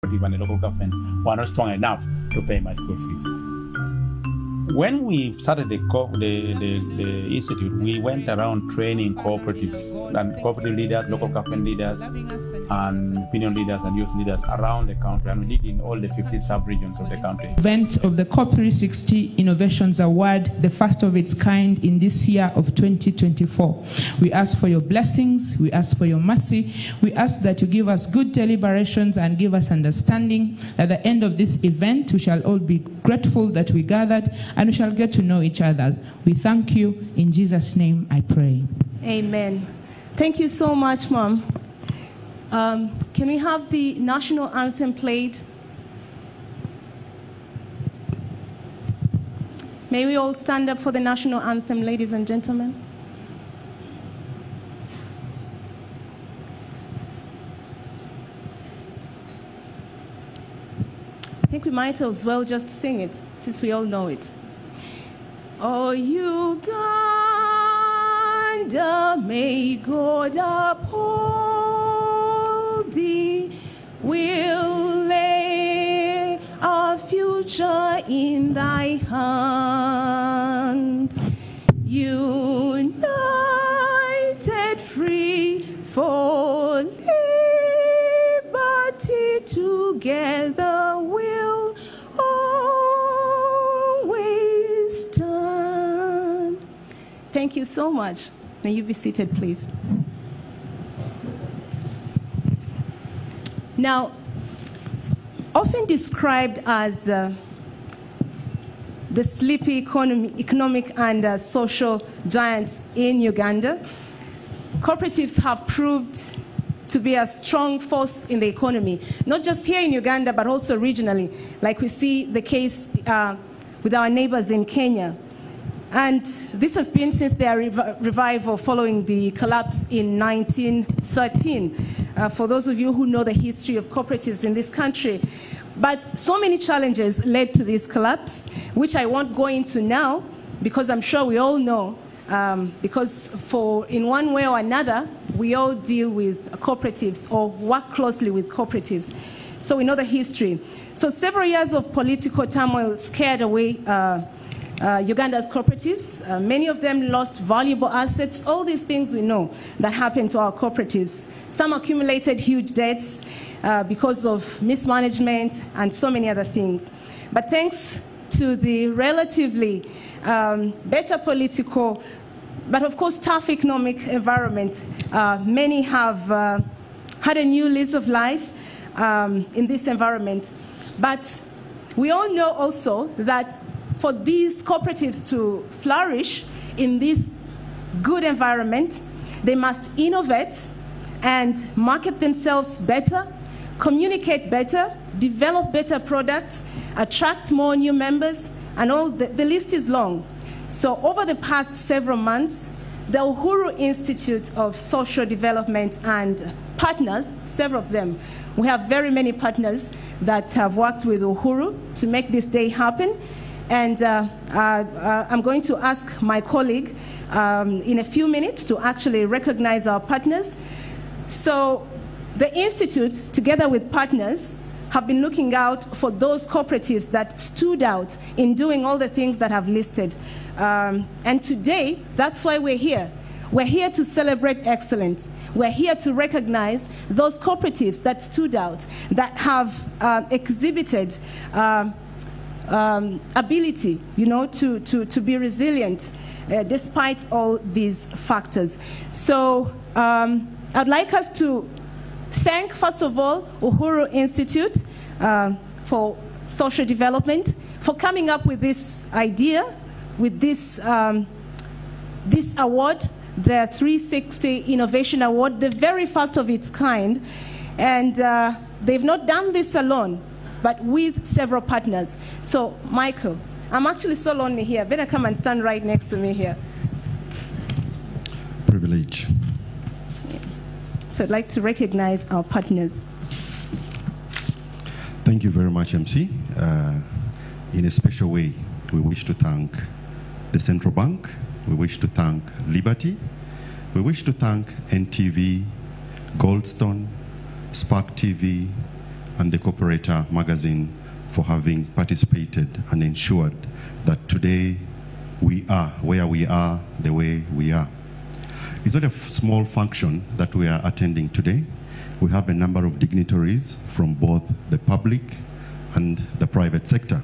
and the local governments were not strong enough to pay my school fees. When we started the institute, we went around training cooperatives and cooperative leaders, local government leaders, and opinion leaders and youth leaders around the country, and we did in all the 15 sub-regions of the country. Event of the COP360 Innovations Award, the first of its kind in this year of 2024. We ask for your blessings, we ask for your mercy, we ask that you give us good deliberations and give us understanding. At the end of this event, we shall all be grateful that we gathered and we shall get to know each other. We thank you. In Jesus' name I pray. Amen. Thank you so much, Mom. Can we have the national anthem played? May we all stand up for the national anthem, ladies and gentlemen? I think we might as well just sing it, since we all know it. Oh, Uganda, may God uphold thee. We'll lay our future in thy hands. United, free for liberty, together we'll always stand. Thank you so much. May you be seated, please. Now, often described as the sleepy economic and social giants in Uganda, cooperatives have proved to be a strong force in the economy, not just here in Uganda, but also regionally, like we see the case with our neighbors in Kenya. And this has been since their revival following the collapse in 1913, for those of you who know the history of cooperatives in this country. But so many challenges led to this collapse, which I won't go into now, because I'm sure we all know, because in one way or another, we all deal with cooperatives or work closely with cooperatives. So we know the history. So several years of political turmoil scared away Uganda's cooperatives. Many of them lost valuable assets. All these things we know that happened to our cooperatives. Some accumulated huge debts because of mismanagement and so many other things. But thanks to the relatively better political, but of course tough economic environment, many have had a new lease of life in this environment. But we all know also that for these cooperatives to flourish in this good environment, they must innovate and market themselves better, communicate better, develop better products, attract more new members, and all the list is long. So over the past several months, the Uhuru Institute of Social Development and partners, several of them, we have very many partners that have worked with Uhuru to make this day happen. And I'm going to ask my colleague in a few minutes to actually recognize our partners. So the Institute, together with partners, have been looking out for those cooperatives that stood out in doing all the things that I've listed. And today, that's why we're here. We're here to celebrate excellence. We're here to recognize those cooperatives that stood out, that have exhibited ability, to be resilient despite all these factors. So I'd like us to thank, first of all, Uhuru Institute for Social Development for coming up with this idea, with this, this award, the 360 Innovation Award, the very first of its kind. And they've not done this alone, but with several partners. So, Michael, I'm actually so lonely here. Better come and stand right next to me here. Privilege. Yeah. So I'd like to recognize our partners. Thank you very much, MC. In a special way, we wish to thank the Central Bank. We wish to thank Liberty. We wish to thank NTV, Goldstone, Spark TV, and the Cooperator magazine for having participated and ensured that today we are where we are, the way we are. It's not a small function that we are attending today. We have a number of dignitaries from both the public and the private sector.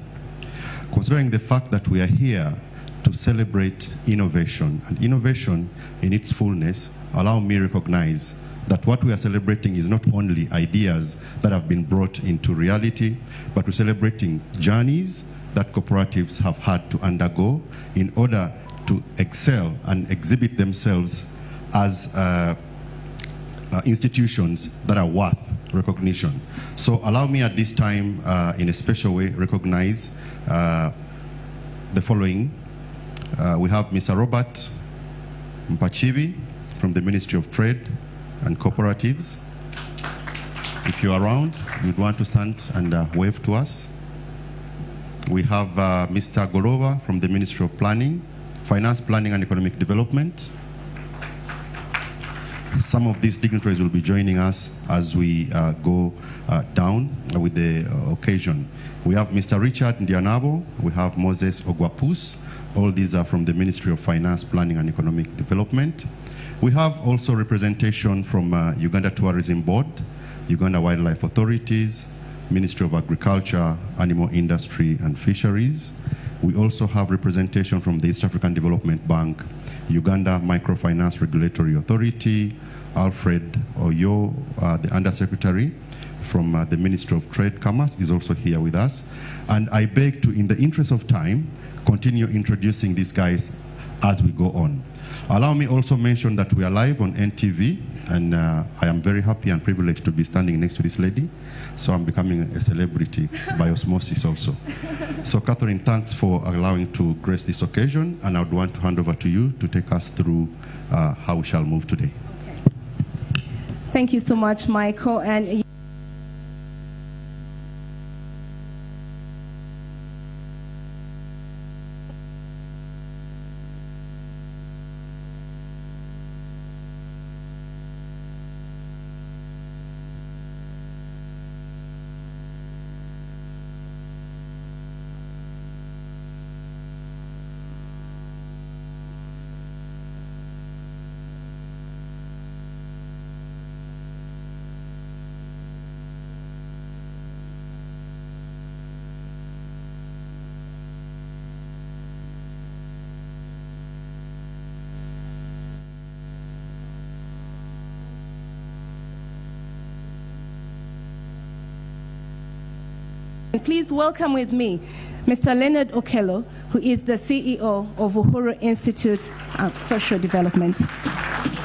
Considering the fact that we are here to celebrate innovation, and innovation in its fullness, allow me to recognize that what we are celebrating is not only ideas that have been brought into reality, but we're celebrating journeys that cooperatives have had to undergo in order to excel and exhibit themselves as institutions that are worth recognition. So allow me at this time, in a special way, recognize the following. We have Mr. Robert Mpachibi from the Ministry of Trade and Cooperatives. If you're around, you'd want to stand and wave to us. We have Mr. Golova from the Ministry of Planning, Finance, Planning and Economic Development. Some of these dignitaries will be joining us as we go down with the occasion. We have Mr. Richard Ndianabo, we have Moses Ogwapus. All these are from the Ministry of Finance, Planning and Economic Development. We have also representation from Uganda Tourism Board, Uganda Wildlife Authorities, Ministry of Agriculture, Animal Industry and Fisheries. We also have representation from the East African Development Bank, Uganda Microfinance Regulatory Authority, Alfred Oyo, the Undersecretary from the Ministry of Trade, Commerce, is also here with us. And I beg to, in the interest of time, continue introducing these guys as we go on. Allow me also mention that we are live on NTV, and I am very happy and privileged to be standing next to this lady. So I'm becoming a celebrity by osmosis also. So Catherine, thanks for allowing to grace this occasion, and I would want to hand over to you to take us through how we shall move today. Okay. Thank you so much, Michael. And please welcome with me Mr. Leonard Okello, who is the CEO of Uhuru Institute of Social Development,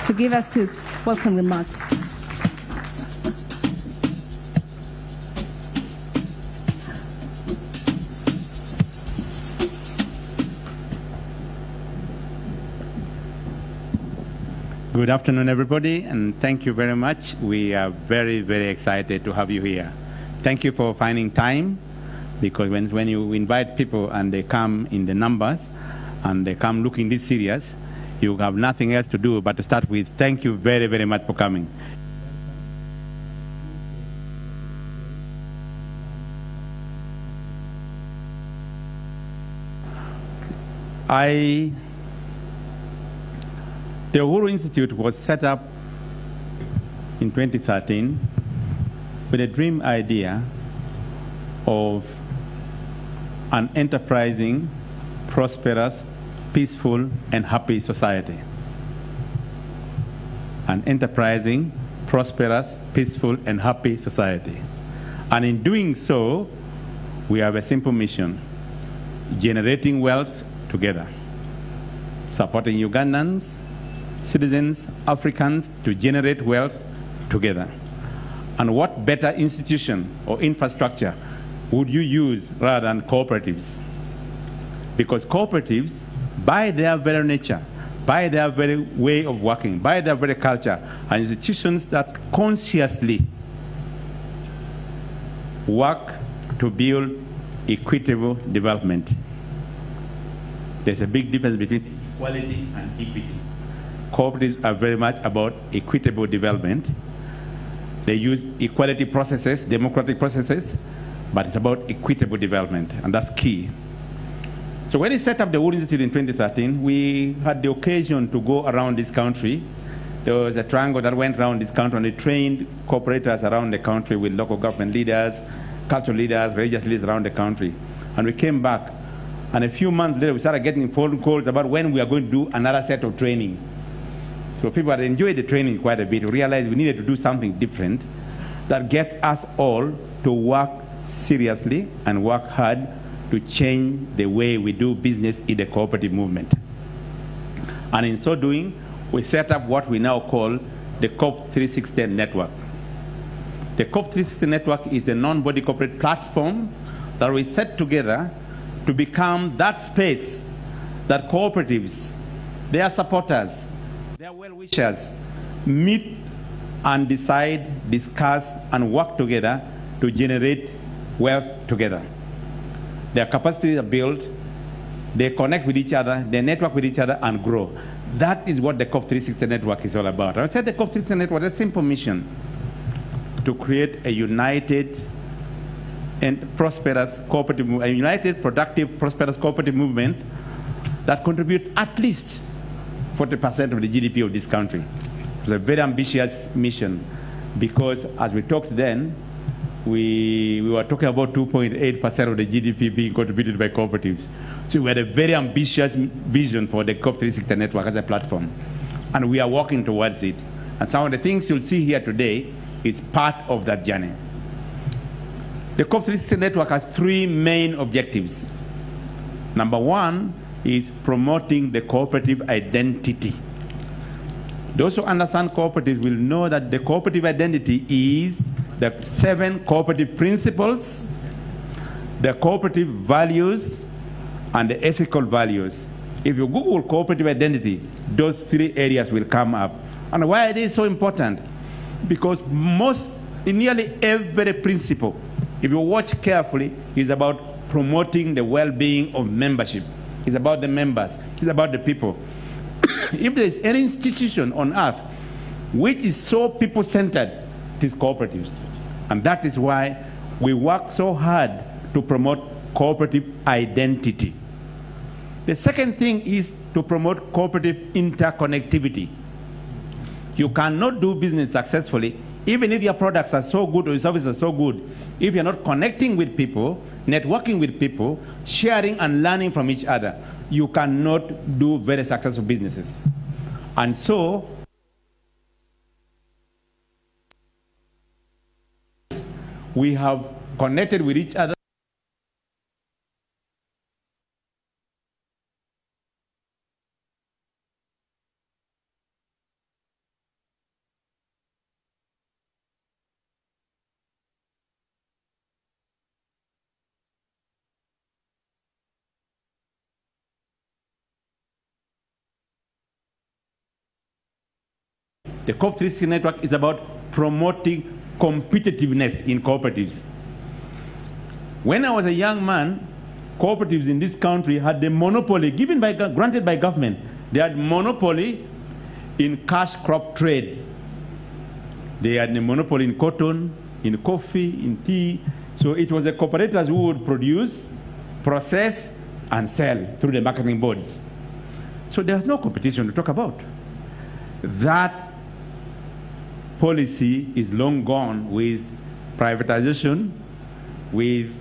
to give us his welcome remarks. Good afternoon, everybody, and thank you very much. We are very, very excited to have you here. Thank you for finding time, because when you invite people and they come in the numbers and they come looking this serious, you have nothing else to do but to start with thank you very, very much for coming. The Uhuru Institute was set up in 2013 with a dream idea of an enterprising, prosperous, peaceful, and happy society. An enterprising, prosperous, peaceful, and happy society. And in doing so, we have a simple mission: generating wealth together, supporting Ugandans, citizens, Africans to generate wealth together. And what better institution or infrastructure would you use rather than cooperatives? Because cooperatives, by their very nature, by their very way of working, by their very culture, are institutions that consciously work to build equitable development. There's a big difference between equality and equity. Cooperatives are very much about equitable development. They use equality processes, democratic processes, but it's about equitable development, and that's key. So when we set up the Wood Institute in 2013, we had the occasion to go around this country. There was a triangle that went around this country, and they trained cooperators around the country with local government leaders, cultural leaders, religious leaders around the country. And we came back, and a few months later, we started getting phone calls about when we are going to do another set of trainings. So people had enjoyed the training quite a bit. We realized we needed to do something different that gets us all to work seriously and work hard to change the way we do business in the cooperative movement. And in so doing, we set up what we now call the COP 360 network. The COP 360 network is a non-body corporate platform that we set together to become that space that cooperatives, their supporters, their well-wishers meet and decide, discuss, and work together to generate wealth together. Their capacities are built, they connect with each other, they network with each other, and grow. That is what the COP 360 network is all about. I would say the COP 360 network, that's a simple mission to create a united and prosperous cooperative, a united, productive, prosperous cooperative movement that contributes at least 40% of the GDP of this country. It's a very ambitious mission because, as we talked then, we were talking about 2.8% of the GDP being contributed by cooperatives. So we had a very ambitious vision for the COP 360 network as a platform. And we are working towards it. And some of the things you'll see here today is part of that journey. The COP 360 network has three main objectives. Number one is promoting the cooperative identity. Those who understand cooperatives will know that the cooperative identity is the 7 cooperative principles, the cooperative values, and the ethical values. If you Google cooperative identity, those 3 areas will come up. And why it is so important? Because in nearly every principle, if you watch carefully, is about promoting the well-being of membership. It's about the members. It's about the people. If there is any institution on earth which is so people-centered, it is cooperatives. And that is why we work so hard to promote cooperative identity. The second thing is to promote cooperative interconnectivity. You cannot do business successfully, even if your products are so good or your services are so good, if you're not connecting with people, networking with people, sharing and learning from each other. You cannot do very successful businesses. And so, we have connected with each other. The COP 360 network is about promoting competitiveness in cooperatives. When I was a young man, cooperatives in this country had the monopoly granted by government. They had monopoly in cash crop trade. They had the monopoly in cotton, in coffee, in tea. So it was the cooperators who would produce, process, and sell through the marketing boards. So there's no competition to talk about. That policy is long gone with privatization, with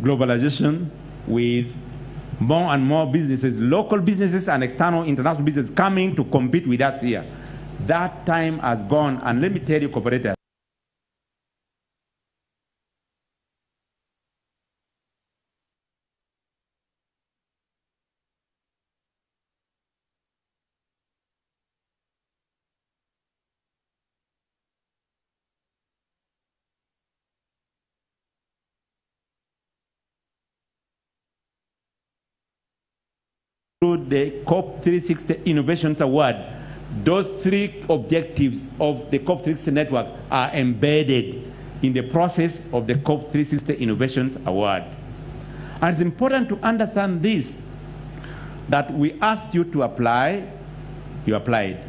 globalization, with more and more businesses, local businesses and external international businesses coming to compete with us here. That time has gone, and let me tell you, cooperators, through the COP 360 Innovations Award, those 3 objectives of the COP 360 network are embedded in the process of the COP 360 Innovations Award. And it's important to understand this, that we asked you to apply, you applied.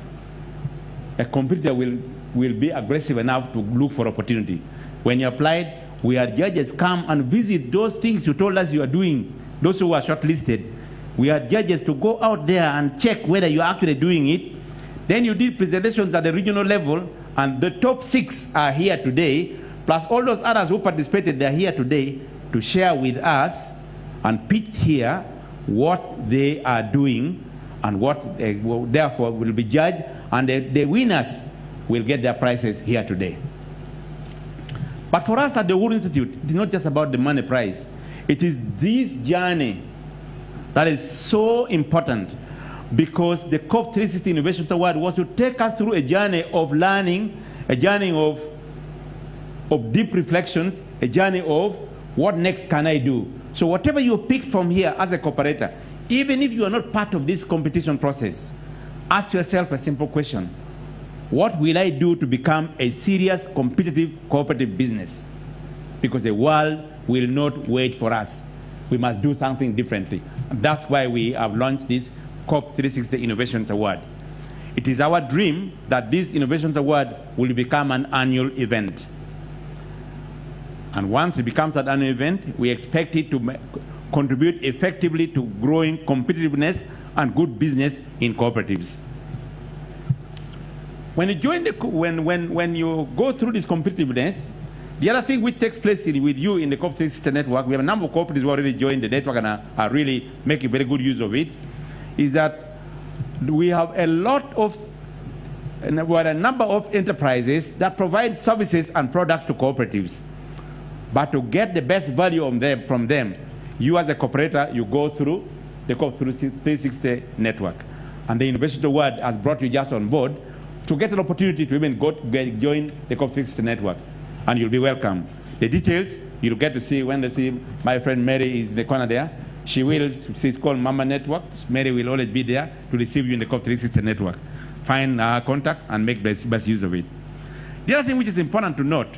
A competitor will will be aggressive enough to look for opportunity. When you applied, we had judges come and visit those things you told us you are doing, those who are shortlisted. We had judges to go out there and check whether you're actually doing it. Then you did presentations at the regional level, and the top 6 are here today, plus all those others who participated, they're here today to share with us and pitch here what they are doing and what therefore will be judged, and the winners will get their prizes here today. But for us at the Uhuru Institute, it is not just about the money prize. It is this journey that is so important, because the COP 360 Innovations Award was to take us through a journey of learning, a journey of deep reflections, a journey of what next can I do. So whatever you pick from here as a cooperator, even if you are not part of this competition process, ask yourself a simple question. What will I do to become a serious, competitive, cooperative business? Because the world will not wait for us. We must do something differently. And that's why we have launched this COP 360 Innovations Award. It is our dream that this Innovations Award will become an annual event. And once it becomes an annual event, we expect it to contribute effectively to growing competitiveness and good business in cooperatives. When you join when you go through this competitiveness, the other thing which takes place with you in the COP 360 network, we have a number of cooperatives who already joined the network and are really making very good use of it, is that we have a number of enterprises that provide services and products to cooperatives. But to get the best value from them, you as a cooperator, you go through the COP 360 network. And the Innovation Award has brought you just on board to get an opportunity to even join the COP 360 network. And you'll be welcome. The details you'll get to see when they see my friend Mary is in the corner there. She's called Mama Network. Mary will always be there to receive you in the COP 360 network. Find our contacts and make the best use of it. The other thing which is important to note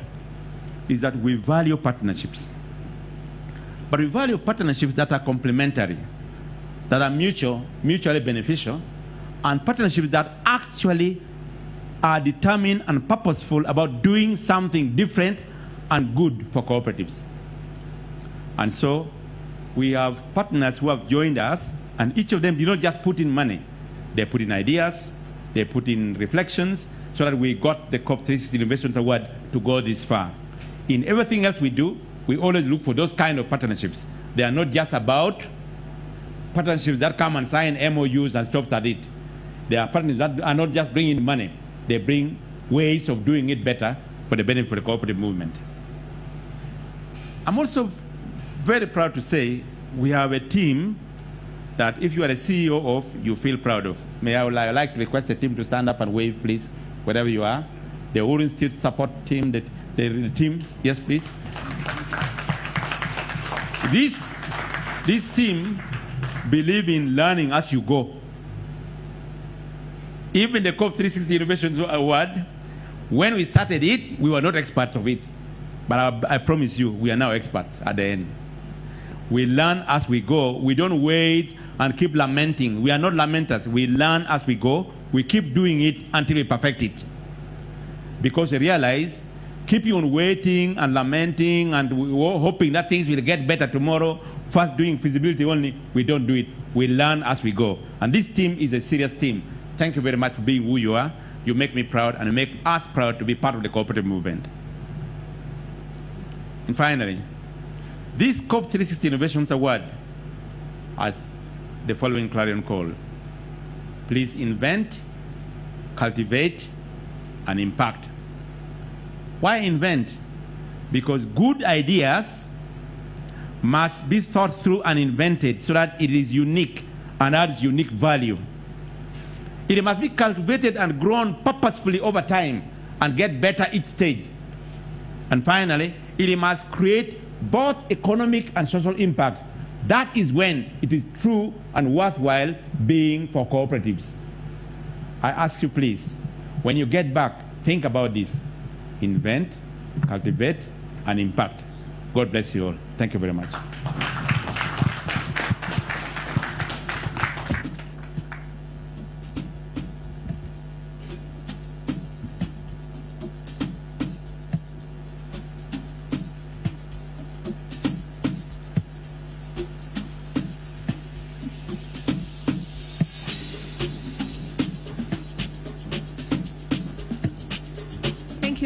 is that we value partnerships. But we value partnerships that are complementary, that are mutually beneficial, and partnerships that actually are determined and purposeful about doing something different and good for cooperatives. And so we have partners who have joined us, and each of them did not just put in money. They put in ideas, they put in reflections, so that we got the COP 360 Innovations Award to go this far. In everything else we do, we always look for those kind of partnerships. They are not just about partnerships that come and sign MOUs and stops at it. They are partners that are not just bringing money. They bring ways of doing it better for the benefit of the cooperative movement. I'm also very proud to say we have a team that if you are a CEO of, you feel proud of. May I like to request the team to stand up and wave, please, wherever you are. The Uhuru Institute support team, the team, yes, please. This team believe in learning as you go. Even the COP 360 Innovations Award, when we started it, we were not experts of it. But I promise you, we are now experts at the end. We learn as we go. We don't wait and keep lamenting. We are not lamenters. We learn as we go. We keep doing it until we perfect it. Because we realize keeping on waiting and lamenting and hoping that things will get better tomorrow, first doing feasibility only, we don't do it. We learn as we go. And this team is a serious team. Thank you very much for being who you are. You make me proud, and you make us proud to be part of the cooperative movement. And finally, this COP 360 Innovations Award has the following clarion call. Please invent, cultivate, and impact. Why invent? Because good ideas must be thought through and invented so that it is unique and adds unique value. It must be cultivated and grown purposefully over time and get better each stage. And finally, it must create both economic and social impact. That is when it is true and worthwhile being for cooperatives. I ask you please, when you get back, think about this. Invent, cultivate, and impact. God bless you all. Thank you very much.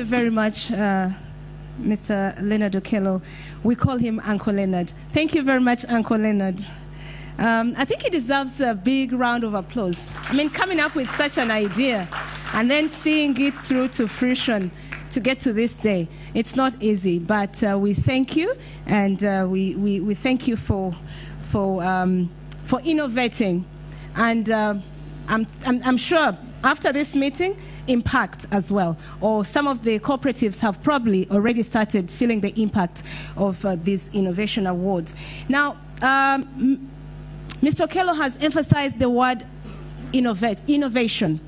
you very much, Mr. Leonard Okello. We call him Uncle Leonard. Thank you very much, Uncle Leonard. I think he deserves a big round of applause. I mean, coming up with such an idea and then seeing it through to fruition to get to this day, it's not easy. But we thank you, and we thank you for innovating. And I'm sure after this meeting, impact as well, or some of the cooperatives have probably already started feeling the impact of these innovation awards. Now, Mr. Okello has emphasized the word innovation,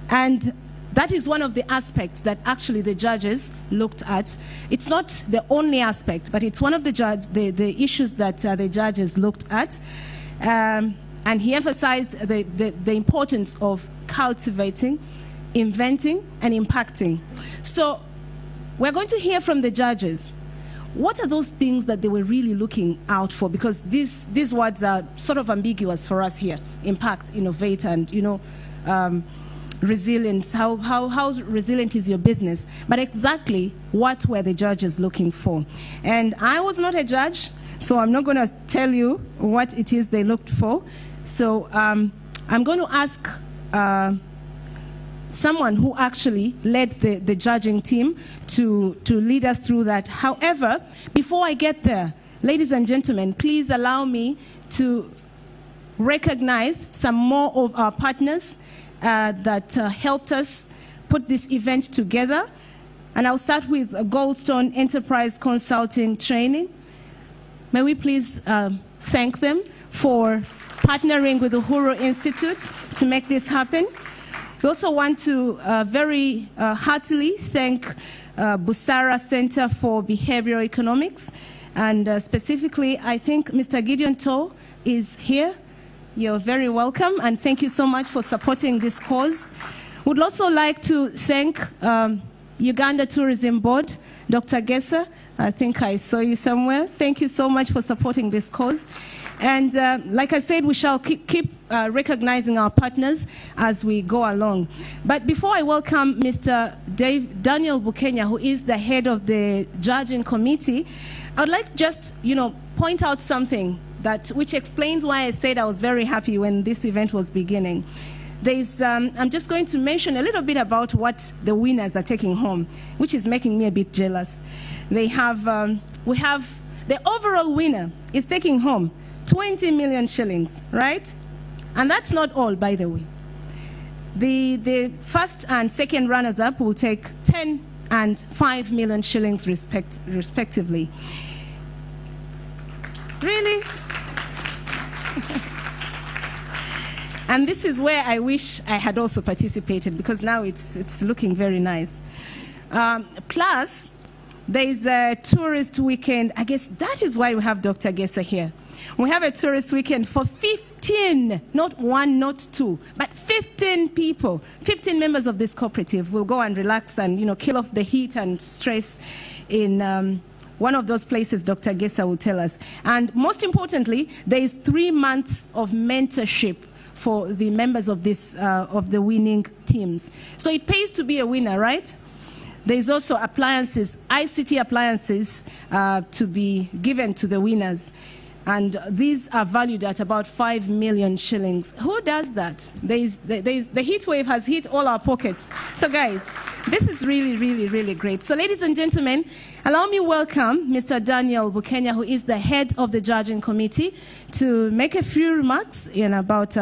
and that is one of the aspects that actually the judges looked at. It's not the only aspect, but it's one of the issues that the judges looked at, and he emphasized the importance of cultivating, inventing, and impacting. So we're going to hear from the judges. What are those things that they were really looking out for? Because these words are sort of ambiguous for us here. Impact, innovate, and, you know, resilience. How resilient is your business? But exactly what were the judges looking for? And I was not a judge, so I'm not going to tell you what it is they looked for. So I'm going to ask someone who actually led the judging team to lead us through that. However, before I get there, ladies and gentlemen, please allow me to recognize some more of our partners that helped us put this event together. And I'll start with Goldstone Enterprise Consulting Training. May we please thank them for partnering with the Uhuru Institute to make this happen. We also want to very heartily thank Busara Center for Behavioral Economics. And specifically, I think Mr. Gideon Toh is here. You're very welcome, and thank you so much for supporting this cause. Would also like to thank Uganda Tourism Board, Dr. Gesa. I think I saw you somewhere. Thank you so much for supporting this cause. And like I said, we shall keep recognizing our partners as we go along. But before I welcome Mr. Daniel Bukenya, who is the head of the judging committee, I would like just, point out something which explains why I said I was very happy when this event was beginning. I'm just going to mention a little bit about what the winners are taking home, which is making me a bit jealous. We have the overall winner is taking home 20 million shillings, right? And that's not all, by the way. The first and second runners-up will take 10 and 5 million shillings respectively. Really? And this is where I wish I had also participated, because now it's looking very nice. Plus, there is a tourist weekend. I guess that is why we have Dr. Gesa here. We have a tourist weekend for 15, not one, not two, but 15 people, 15 members of this cooperative will go and relax and, kill off the heat and stress in one of those places Dr. Gesa will tell us. And most importantly, there is 3 months of mentorship for the members of of the winning teams. So it pays to be a winner, right? There is also appliances, ICT appliances, to be given to the winners. And these are valued at about 5 million shillings. Who does that? The heat wave has hit all our pockets. So guys, this is really, really, really great. So ladies and gentlemen, allow me welcome Mr. Daniel Bukenya, who is the head of the judging committee, to make a few remarks in about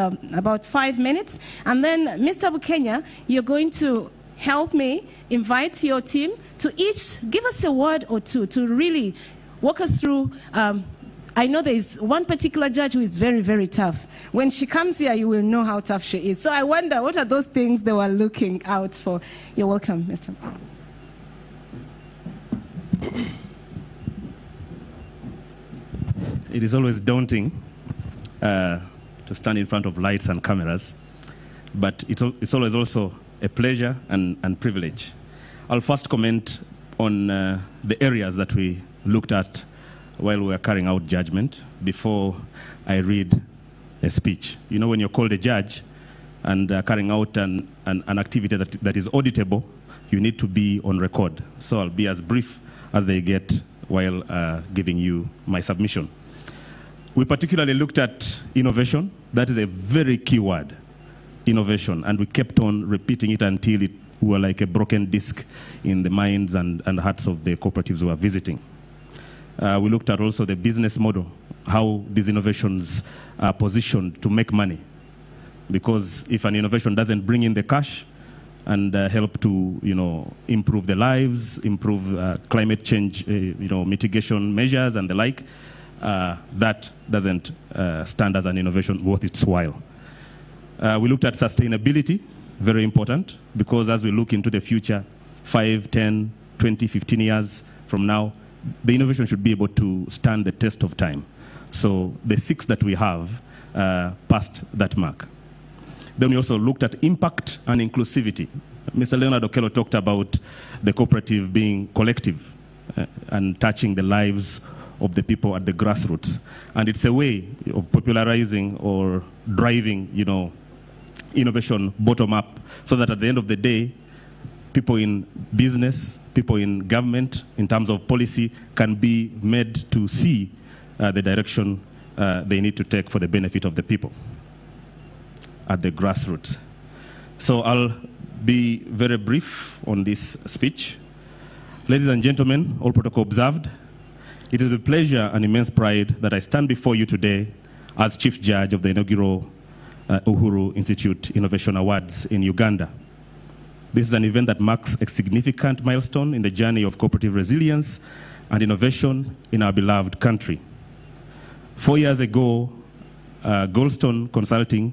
5 minutes. And then, Mr. Bukenya, you're going to help me invite your team to each give us a word or two to really walk us through. I know there is one particular judge who is very, very tough. When she comes here, you will know how tough she is. So I wonder, what are those things they were looking out for? You're welcome, Mr. It is always daunting to stand in front of lights and cameras, but it's always also a pleasure and privilege. I'll first comment on the areas that we looked at while we were carrying out judgment before I read a speech. You know, when you're called a judge and carrying out an activity that is auditable, you need to be on record. So I'll be as brief as they get while giving you my submission. We particularly looked at innovation. That is a very key word, innovation, and we kept on repeating it until it were like a broken disc in the minds and hearts of the cooperatives we were visiting. We looked at also the business model, how these innovations are positioned to make money. Because if an innovation doesn't bring in the cash and help to, improve the lives, improve climate change, mitigation measures and the like, that doesn't stand as an innovation worth its while. We looked at sustainability, very important, because as we look into the future, 5, 10, 20, 15 years from now, the innovation should be able to stand the test of time. So the 6 that we have passed that mark. Then we also looked at impact and inclusivity. Mr. Leonard Okello talked about the cooperative being collective and touching the lives of the people at the grassroots. And it's a way of popularizing or driving, innovation bottom up, so that at the end of the day, people in business, people in government, in terms of policy, can be made to see the direction they need to take for the benefit of the people at the grassroots. So I'll be very brief on this speech. Ladies and gentlemen, all protocol observed, it is with pleasure and immense pride that I stand before you today as Chief Judge of the inaugural Uhuru Institute Innovation Awards in Uganda. This is an event that marks a significant milestone in the journey of cooperative resilience and innovation in our beloved country. 4 years ago, Goldstone Consulting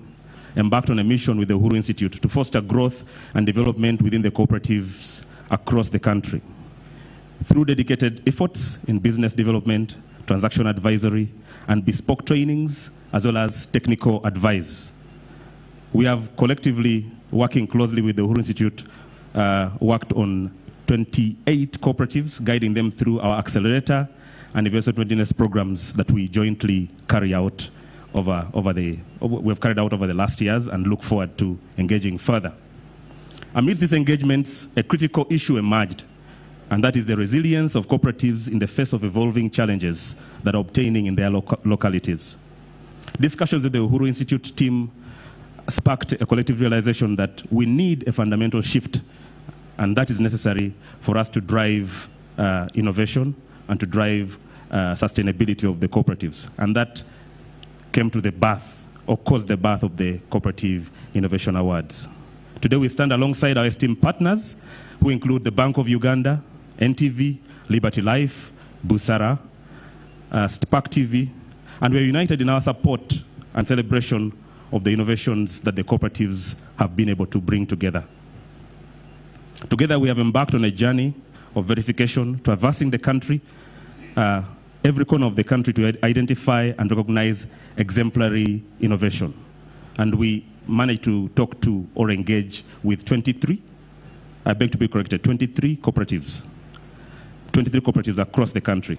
embarked on a mission with the Uhuru Institute to foster growth and development within the cooperatives across the country. Through dedicated efforts in business development, transaction advisory, and bespoke trainings, as well as technical advice. We have collectively, working closely with the Uhuru Institute, worked on 28 cooperatives, guiding them through our accelerator and investment readiness programs that we jointly carry out we've carried out over the last years, and look forward to engaging further. Amidst these engagements, a critical issue emerged, and that is the resilience of cooperatives in the face of evolving challenges that are obtaining in their localities. Discussions with the Uhuru Institute team sparked a collective realization that we need a fundamental shift, and that is necessary for us to drive innovation and to drive sustainability of the cooperatives. And that came to the birth, or caused the birth of the Cooperative Innovation Awards. Today we stand alongside our esteemed partners, who include the Bank of Uganda, NTV, Liberty Life, Busara, Spark TV, and we're united in our support and celebration of the innovations that the cooperatives have been able to bring together. Together we have embarked on a journey of verification, traversing the country, every corner of the country, to identify and recognize exemplary innovation. And we managed to talk to or engage with 23, I beg to be corrected, 23 cooperatives across the country.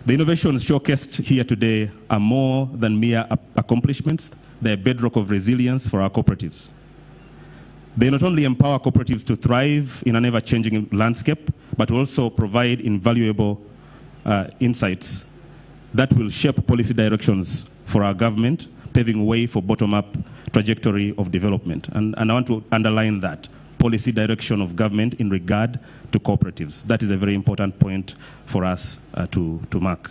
The innovations showcased here today are more than mere accomplishments. They're a bedrock of resilience for our cooperatives. They not only empower cooperatives to thrive in an ever-changing landscape, but also provide invaluable insights that will shape policy directions for our government, paving way for bottom-up trajectory of development. And I want to underline that, policy direction of government in regard to cooperatives. That is a very important point for us to mark.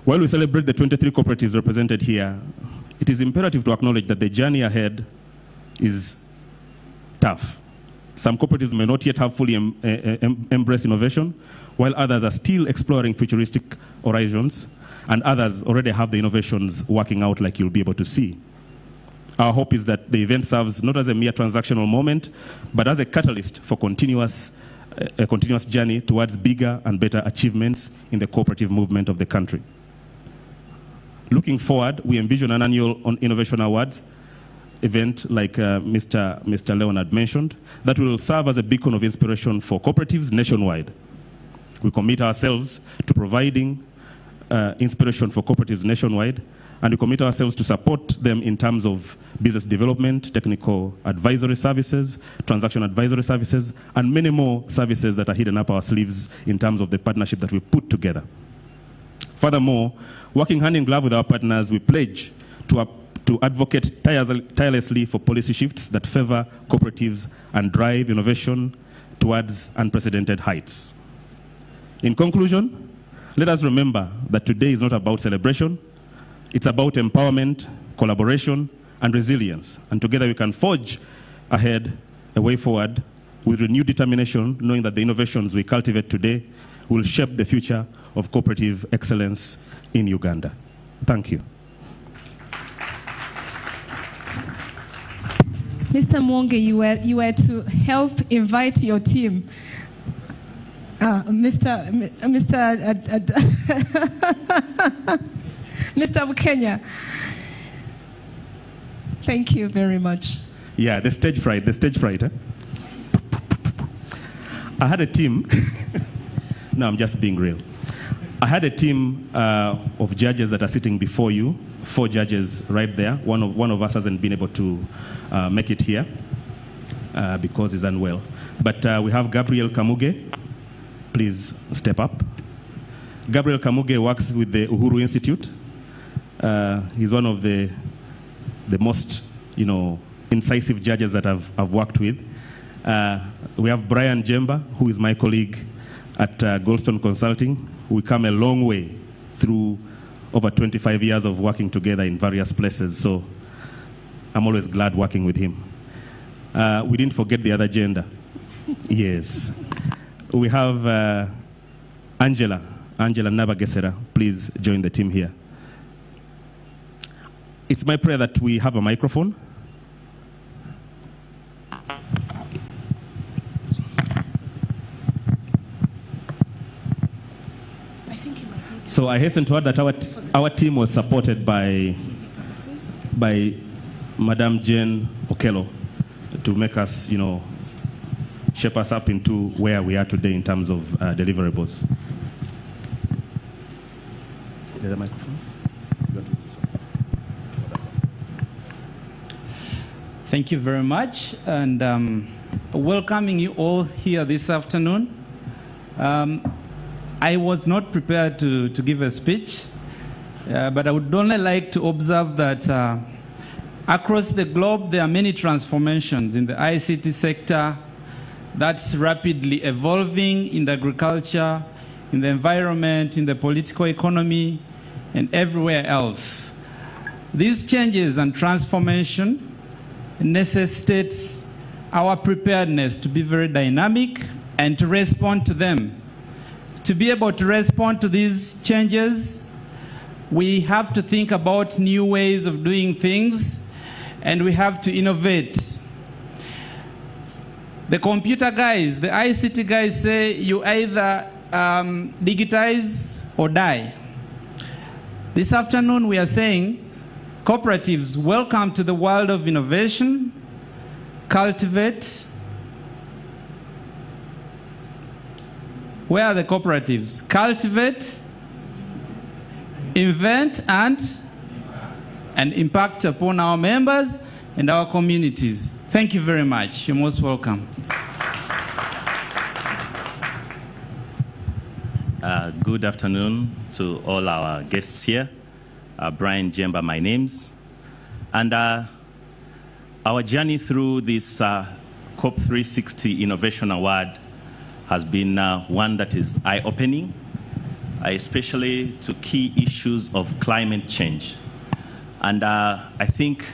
While we celebrate the 23 cooperatives represented here, it is imperative to acknowledge that the journey ahead is tough. Some cooperatives may not yet have fully embraced innovation, while others are still exploring futuristic horizons, and others already have the innovations working out, like you'll be able to see. Our hope is that the event serves not as a mere transactional moment, but as a catalyst for a continuous journey towards bigger and better achievements in the cooperative movement of the country. Looking forward, we envision an annual Innovation Awards event like Mr. Leonard mentioned, that will serve as a beacon of inspiration for cooperatives nationwide. We commit ourselves to providing inspiration for cooperatives nationwide and we commit ourselves to support them in terms of business development, technical advisory services, transaction advisory services, and many more services that are hidden up our sleeves in terms of the partnership that we put together. Furthermore, working hand in glove with our partners, we pledge to advocate tirelessly for policy shifts that favor cooperatives and drive innovation towards unprecedented heights. In conclusion, let us remember that today is not about celebration. It's about empowerment, collaboration, and resilience. And together we can forge ahead a way forward with renewed determination, knowing that the innovations we cultivate today will shape the future of cooperative excellence in Uganda. Thank you. Mr. Mwonge, you were to help invite your team. Mr. Bukenya. Thank you very much. Yeah, the stage fright. Eh? I had a team. No, I'm just being real. I had a team of judges that are sitting before you, 4 judges right there. One of us hasn't been able to make it here because he's unwell. But we have Gabriel Kamuge. Please step up. Gabriel Kamuge works with the Uhuru Institute. He's one of the most, incisive judges that I've worked with. We have Brian Jemba, who is my colleague at Goldstone Consulting. We come a long way through over 25 years of working together in various places, so I'm always glad working with him. We didn't forget the other gender. Yes. We have Angela Nabagesera. Please join the team here. It's my prayer that we have a microphone. So I hasten to add that our team was supported by Madam Jane Okello to make us, shape us up into where we are today in terms of deliverables. There's a microphone. Thank you very much, and welcoming you all here this afternoon. I was not prepared to give a speech, but I would only like to observe that across the globe there are many transformations in the ICT sector that's rapidly evolving in the agriculture, in the environment, in the political economy, and everywhere else. These changes and transformation necessitates our preparedness to be very dynamic and to respond to them. To be able to respond to these changes, we have to think about new ways of doing things, and we have to innovate. The computer guys, the ICT guys say you either digitize or die. This afternoon we are saying, cooperatives, welcome to the world of innovation, cultivate. Where are the cooperatives? Cultivate, invent, and impact upon our members and our communities. Thank you very much. You're most welcome. Good afternoon to all our guests here. Brian Jemba, my name's. And our journey through this COP360 Innovation Award has been one that is eye-opening, especially to key issues of climate change. And I think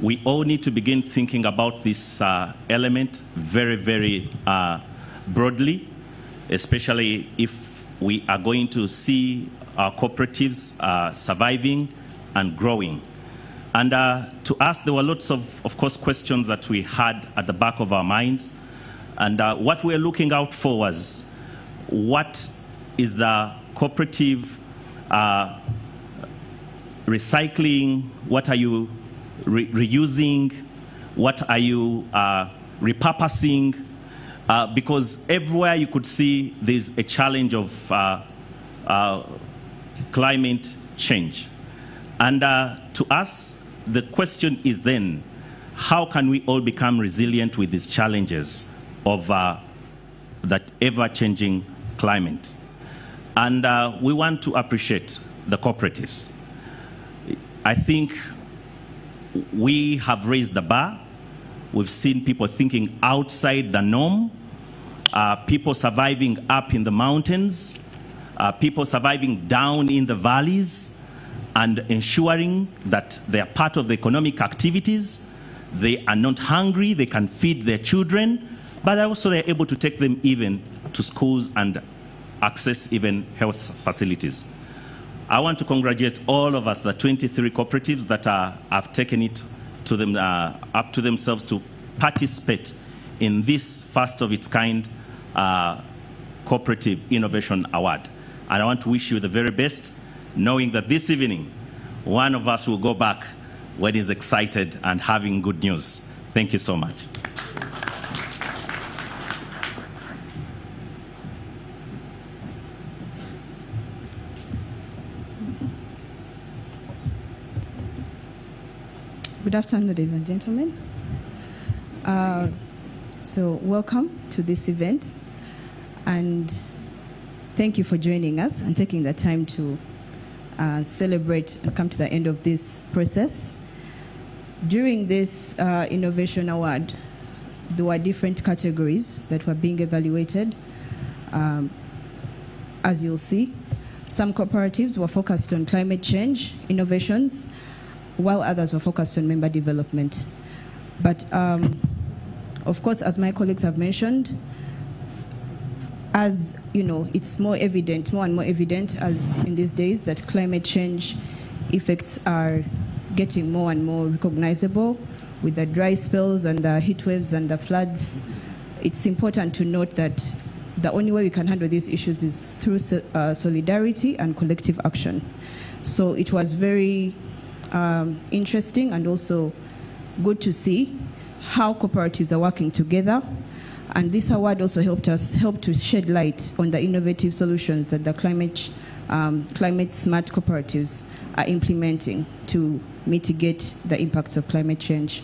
we all need to begin thinking about this element very, very broadly, especially if we are going to see our cooperatives surviving and growing. And to us, there were lots of course, questions that we had at the back of our minds. And what we're looking out for was, what is the cooperative recycling? What are you reusing? What are you repurposing? Because everywhere you could see there's a challenge of climate change. And to us, the question is then, how can we all become resilient with these challenges of that ever-changing climate? And we want to appreciate the cooperatives. I think we have raised the bar. We've seen people thinking outside the norm, people surviving up in the mountains, people surviving down in the valleys, and ensuring that they are part of the economic activities. They are not hungry, they can feed their children, but also they're able to take them even to schools and access even health facilities. I want to congratulate all of us, the 23 cooperatives that have taken it to them, up to themselves to participate in this first of its kind Cooperative Innovation Award. And I want to wish you the very best, knowing that this evening, one of us will go back when he's excited and having good news. Thank you so much. Good afternoon, ladies and gentlemen. So welcome to this event, and thank you for joining us and taking the time to celebrate and come to the end of this process. During this Innovation Award, there were different categories that were being evaluated. As you'll see, some cooperatives were focused on climate change innovations, while others were focused on member development. But of course, as my colleagues have mentioned, as you know, it's more and more evident as in these days that climate change effects are getting more and more recognizable with the dry spells and the heat waves and the floods. It's important to note that the only way we can handle these issues is through solidarity and collective action. So it was very interesting and also good to see how cooperatives are working together. And this award also helped to shed light on the innovative solutions that the climate smart cooperatives are implementing to mitigate the impacts of climate change.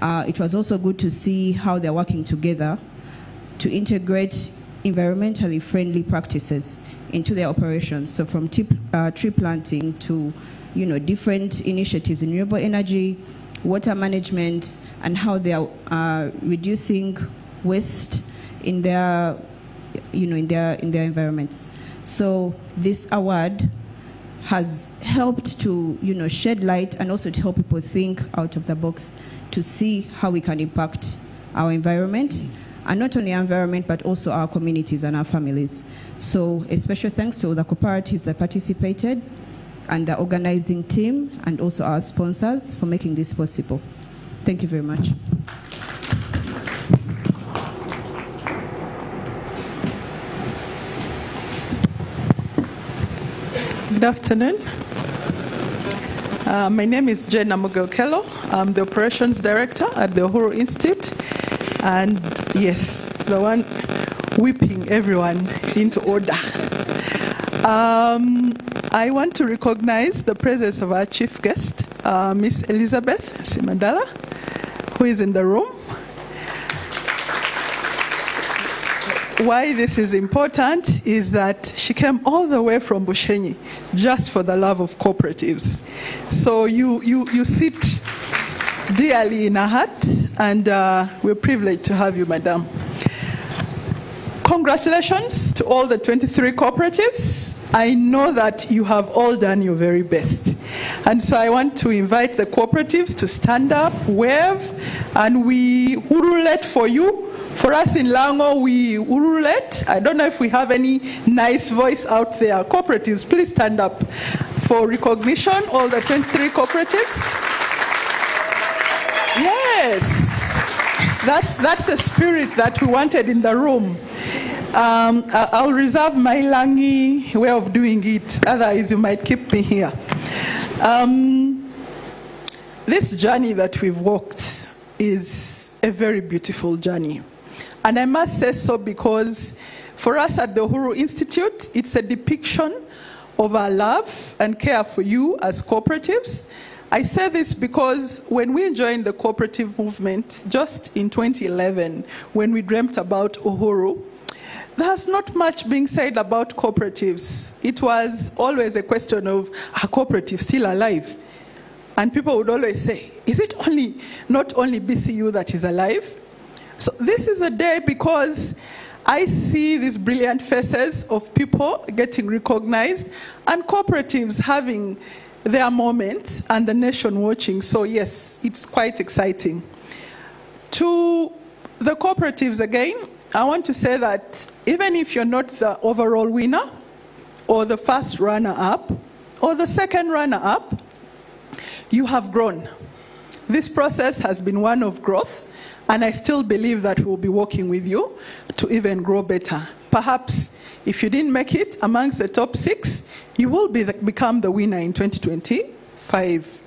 It was also good to see how they're working together to integrate environmentally friendly practices into their operations. So from tree planting to different initiatives in renewable energy, water management, and how they are reducing waste in their environments. So this award has helped to shed light and also to help people think out of the box to see how we can impact our environment, and not only our environment but also our communities and our families. So a special thanks to all the cooperatives that participated and the organizing team and also our sponsors for making this possible. Thank you very much. Good afternoon. My name is Jane Amogelkelo. I'm the Operations Director at the Uhuru Institute. And yes, the one whipping everyone into order. I want to recognize the presence of our chief guest, Miss Elizabeth Simandala, who is in the room. Why this is important is that she came all the way from Bushenyi just for the love of cooperatives. So you sit dearly in our heart, and we're privileged to have you, Madam. Congratulations to all the 23 cooperatives. I know that you have all done your very best. And so I want to invite the cooperatives to stand up, wave, and we urulate for you. For us in Lango, we urulate. I don't know if we have any nice voice out there. Cooperatives, please stand up for recognition, all the 23 cooperatives. Yes, that's the spirit that we wanted in the room. I'll reserve my Langi way of doing it, otherwise you might keep me here. This journey that we've walked is a very beautiful journey. And I must say so because for us at the Uhuru Institute, it's a depiction of our love and care for you as cooperatives. I say this because when we joined the cooperative movement, just in 2011, when we dreamt about Uhuru, there's not much being said about cooperatives. It was always a question of, are cooperatives still alive? And people would always say, is it not only BCU that is alive? So this is a day because I see these brilliant faces of people getting recognized and cooperatives having their moments and the nation watching. So yes, it's quite exciting. To the cooperatives again, I want to say that even if you're not the overall winner, or the first runner-up, or the second runner-up, you have grown. This process has been one of growth, and I still believe that we'll be working with you to even grow better. Perhaps if you didn't make it amongst the top 6, you will become the winner in 2025.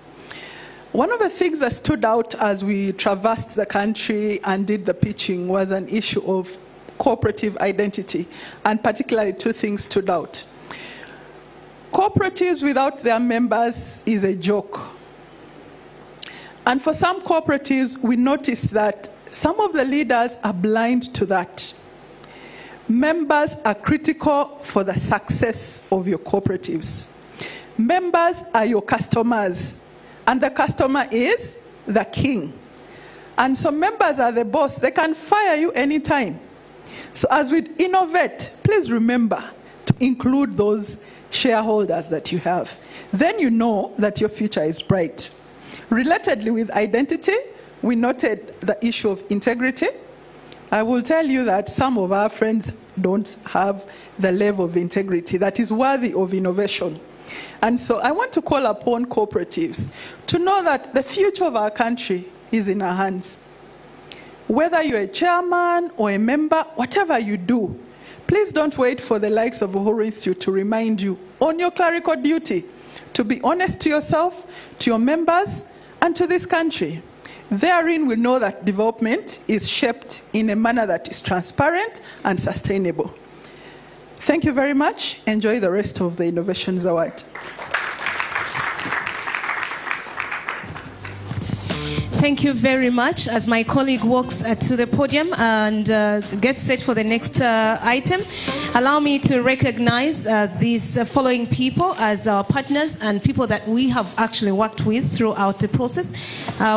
One of the things that stood out as we traversed the country and did the pitching was an issue of cooperative identity, and particularly 2 things stood out. Cooperatives without their members is a joke. And for some cooperatives, we noticed that some of the leaders are blind to that. Members are critical for the success of your cooperatives. Members are your customers, and the customer is the king. And so members are the boss. They can fire you anytime. So as we innovate, please remember to include those shareholders that you have. Then you know that your future is bright. Relatedly with identity, we noted the issue of integrity. I will tell you that some of our friends don't have the level of integrity that is worthy of innovation. And so I want to call upon cooperatives to know that the future of our country is in our hands. Whether you're a chairman or a member, whatever you do, please don't wait for the likes of Uhuru Institute to remind you on your clerical duty to be honest to yourself, to your members, and to this country. Therein we know that development is shaped in a manner that is transparent and sustainable. Thank you very much. Enjoy the rest of the Innovations Award. Thank you very much. As my colleague walks to the podium and gets set for the next item, allow me to recognize these following people as our partners and people that we have actually worked with throughout the process.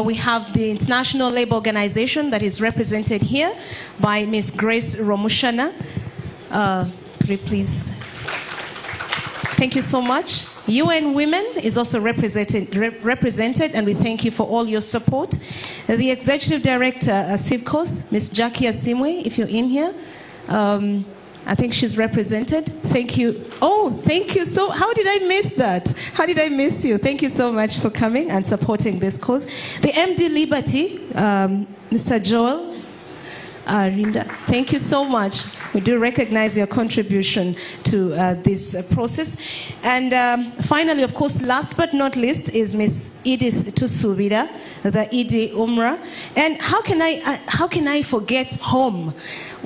We have the International Labour Organization that is represented here by Ms. Grace Romushana. Please. Thank you so much. UN Women is also represented, and we thank you for all your support. The Executive Director, CIVCOS, Ms. Jackie Asimwe, if you're in here. I think she's represented. Thank you. Oh, thank you. So, how did I miss that? How did I miss you? Thank you so much for coming and supporting this cause. The MD Liberty, Mr. Joel Rinda, thank you so much. We do recognize your contribution to this process. And finally, of course, last but not least is Ms. Edith Tusubira, the ED UMRA. And how can I forget home?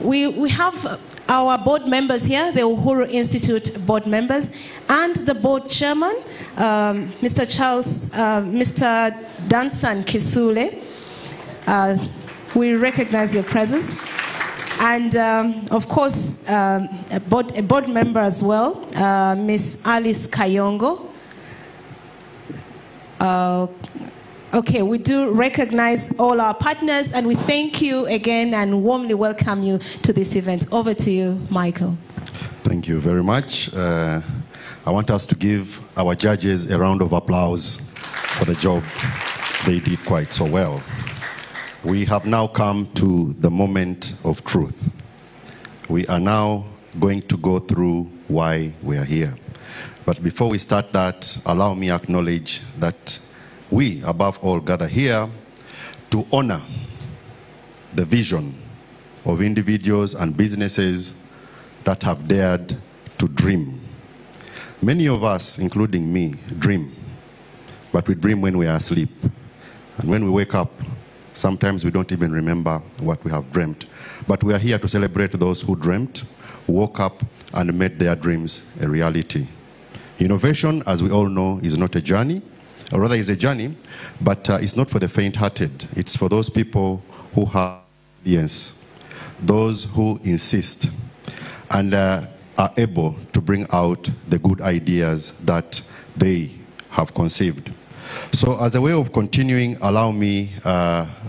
We have our board members here, the Uhuru Institute board members, and the board chairman, Mr. Dansan Kisule. We recognize your presence. And of course, a board member as well, Ms. Alice Kayongo. Okay, we do recognize all our partners, and we thank you again and warmly welcome you to this event. Over to you, Michael. Thank you very much. I want us to give our judges a round of applause for the job they did quite so well. We have now come to the moment of truth. We are now going to go through why we are here. But before we start that, allow me to acknowledge that we, above all, gather here to honor the vision of individuals and businesses that have dared to dream. Many of us, including me, dream, but we dream when we are asleep. And when we wake up, sometimes we don't even remember what we have dreamt. But we are here to celebrate those who dreamt, woke up, and made their dreams a reality. Innovation, as we all know, is not a journey, or rather is a journey, but it's not for the faint-hearted. It's for those people who have yes, those who insist and are able to bring out the good ideas that they have conceived. So as a way of continuing, allow me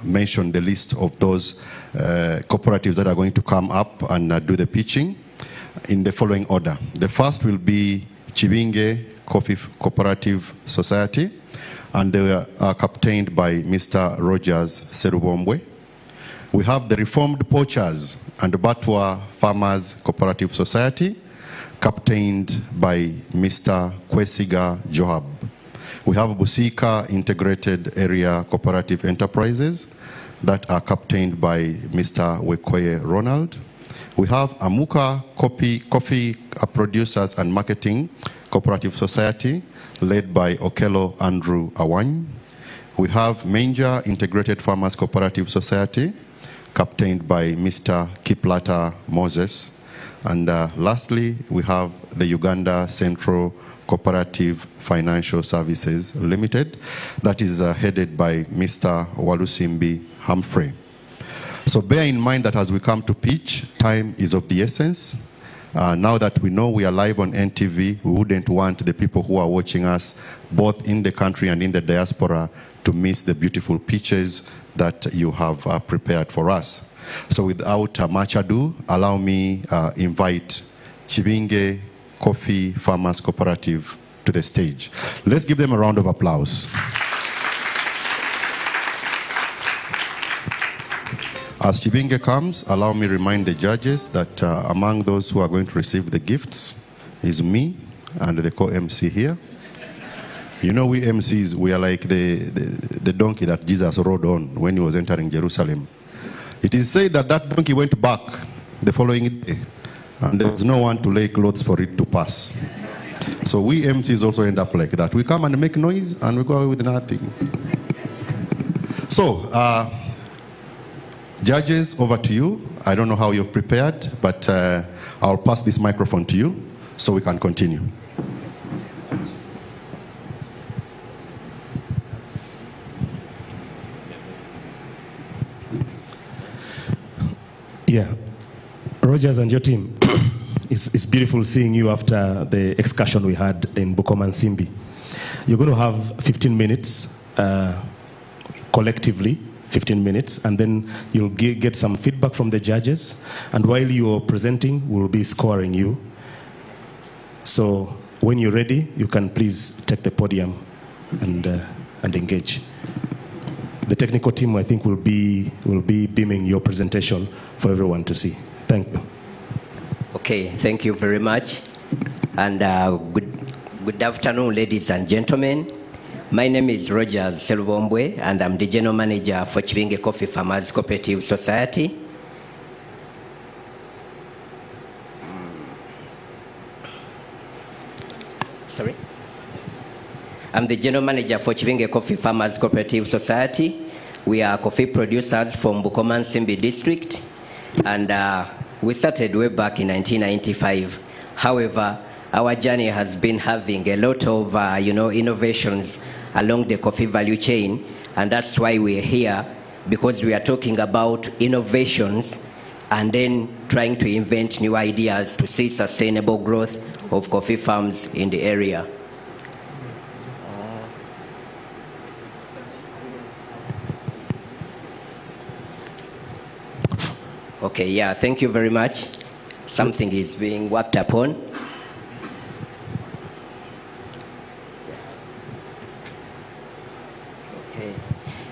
mention the list of those cooperatives that are going to come up and do the pitching in the following order. The first will be Chibinge Coffee Cooperative Society, and they are captained by Mr. Rogers Serubombwe. We have the Reformed Poachers and Batwa Farmers Cooperative Society, captained by Mr. Kwesiga Joab. We have Busika Integrated Area Cooperative Enterprises that are captained by Mr. Wekoye Ronald. We have Amuka Coffee Producers and Marketing Cooperative Society, led by Okello Andrew Awany. We have Menja Integrated Farmers Cooperative Society, captained by Mr. Kiplata Moses. And lastly, we have the Uganda Central Cooperative Financial Services Limited, that is headed by Mr. Walusimbi Humphrey. So bear in mind that as we come to pitch, time is of the essence. Now that we know we are live on NTV, we wouldn't want the people who are watching us, both in the country and in the diaspora, to miss the beautiful pitches that you have prepared for us. So without much ado, allow me invite Chibinge Coffee Farmers Cooperative to the stage. Let's give them a round of applause. As Chibinge comes, allow me remind the judges that among those who are going to receive the gifts is me and the co-MC here. You know, we MCs, we are like the donkey that Jesus rode on when he was entering Jerusalem. It is said that that donkey went back the following day, and there was no one to lay clothes for it to pass. So we MCs also end up like that. We come and make noise, and we go away with nothing. So, judges, over to you. I don't know how you've prepared, but I'll pass this microphone to you so we can continue. Yeah, Rogers and your team, it's beautiful seeing you after the excursion we had in Bukoma and Simbi. You're going to have 15 minutes, collectively, 15 minutes, and then you'll get some feedback from the judges, and while you're presenting, we'll be scoring you. So when you're ready, you can please take the podium and engage. The technical team, I think, will be beaming your presentation for everyone to see. Thank you. Okay, thank you very much. And good afternoon, ladies and gentlemen. My name is Rogers Serubombwe, and I'm the General Manager for Chibinge Coffee Farmers Cooperative Society. Sorry? I'm the General Manager for Chibinge Coffee Farmers Cooperative Society. We are coffee producers from Bukoma and Simbi District, and we started way back in 1995. However, our journey has been having a lot of innovations along the coffee value chain, and that's why we're here, because we are talking about innovations and then trying to invent new ideas to see sustainable growth of coffee farms in the area. Okay, yeah, thank you very much. Something is being worked upon. Okay.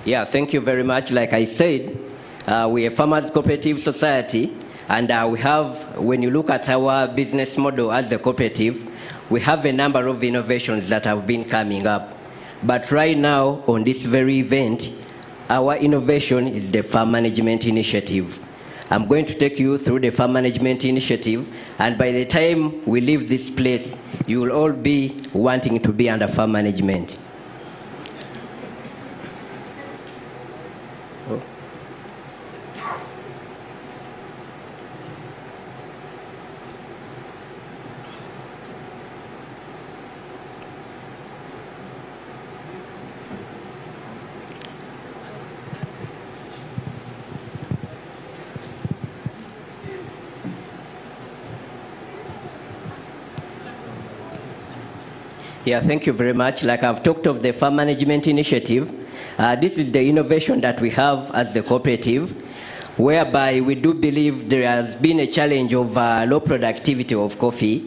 Yeah, thank you very much. Like I said, we're a farmers cooperative society, and we have, when you look at our business model as a cooperative, we have a number of innovations that have been coming up. But right now, on this very event, our innovation is the farm management initiative. I'm going to take you through the farm management initiative, and by the time we leave this place, you will all be wanting to be under farm management. Yeah, thank you very much. Like I've talked of the farm management initiative, this is the innovation that we have as the cooperative, whereby we do believe there has been a challenge of low productivity of coffee.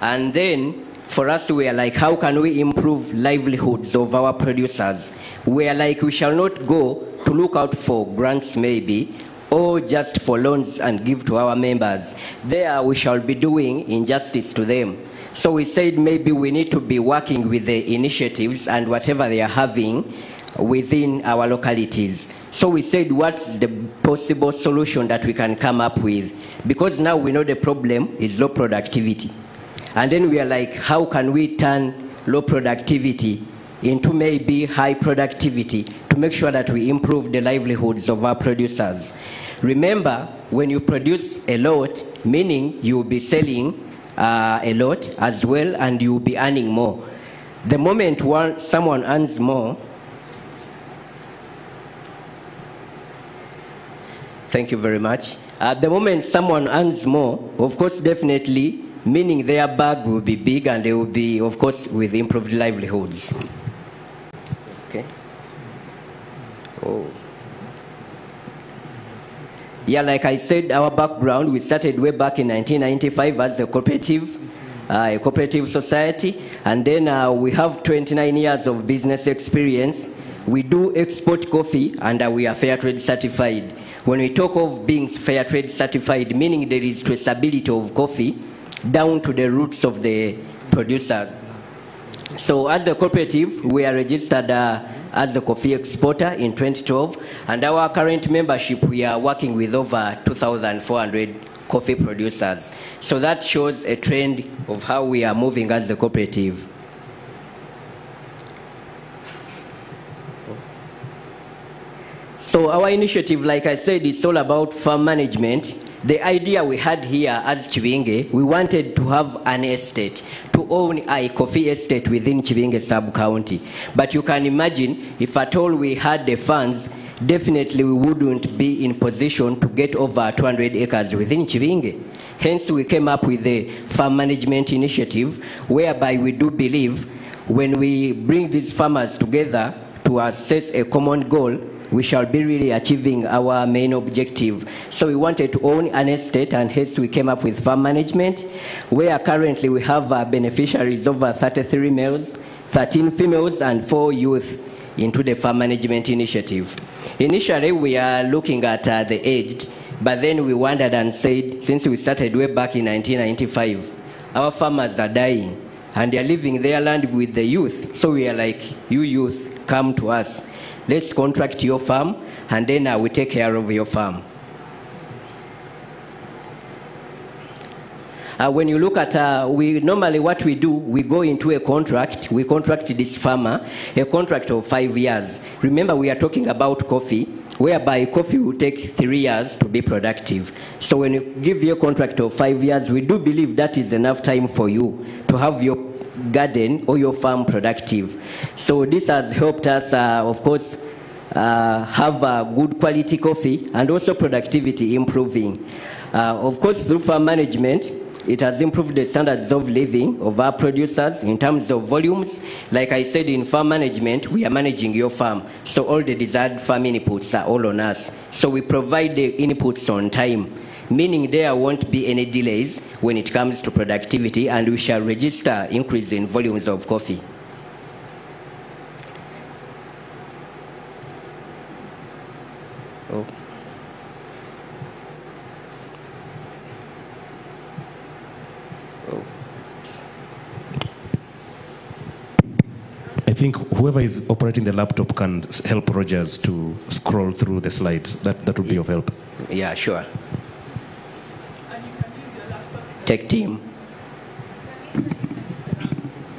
And then for us, we are like, how can we improve livelihoods of our producers? We are like, we shall not go to look out for grants maybe, or just for loans and give to our members. There we shall be doing injustice to them. So we said maybe we need to be working with the initiatives and whatever they are having within our localities. So we said, what's the possible solution that we can come up with? Because now we know the problem is low productivity. And then we are like, how can we turn low productivity into maybe high productivity to make sure that we improve the livelihoods of our producers? Remember, when you produce a lot, meaning you will be selling a lot as well, and you will be earning more. The moment someone earns more, thank you very much. The moment someone earns more, of course, definitely, meaning their bag will be big and they will be, of course, with improved livelihoods. Okay. Oh. Yeah, like I said, our background, we started way back in 1995 as a cooperative society, and then we have 29 years of business experience. We do export coffee, and we are fair trade certified. When we talk of being fair trade certified, meaning there is traceability of coffee down to the roots of the producers. So as a cooperative, we are registered as a coffee exporter in 2012, and our current membership, we are working with over 2,400 coffee producers. So that shows a trend of how we are moving as a cooperative. So our initiative, like I said, it's all about farm management. The idea we had here as Chibinge, we wanted to have an estate, to own a coffee estate within Chibinge sub-county. But you can imagine, if at all we had the funds, definitely we wouldn't be in position to get over 200 acres within Chibinge. Hence, we came up with the farm management initiative, whereby we do believe when we bring these farmers together to assess a common goal, we shall be really achieving our main objective. So we wanted to own an estate, and hence we came up with farm management, where currently we have beneficiaries over 33 males, 13 females, and 4 youth into the farm management initiative. Initially, we are looking at the aged, but then we wondered and said, since we started way back in 1995, our farmers are dying, and they are leaving their land with the youth. So we are like, you youth, come to us. Let's contract your farm, and then we take care of your farm. When you look at, normally what we do, we go into a contract, we contract this farmer, a contract of 5 years. Remember, we are talking about coffee, whereby coffee will take 3 years to be productive. So when you give you a contract of 5 years, we do believe that is enough time for you to have your garden or your farm productive. So this has helped us, of course, have good quality coffee and also productivity improving. Of course, through farm management, it has improved the standards of living of our producers in terms of volumes. Like I said, in farm management, we are managing your farm. So all the desired farm inputs are all on us. So we provide the inputs on time, meaning there won't be any delays when it comes to productivity, and we shall register increase in volumes of coffee. Oh. Oh. I think whoever is operating the laptop can help Rogers to scroll through the slides. That would be of help. Yeah, sure. Tech team.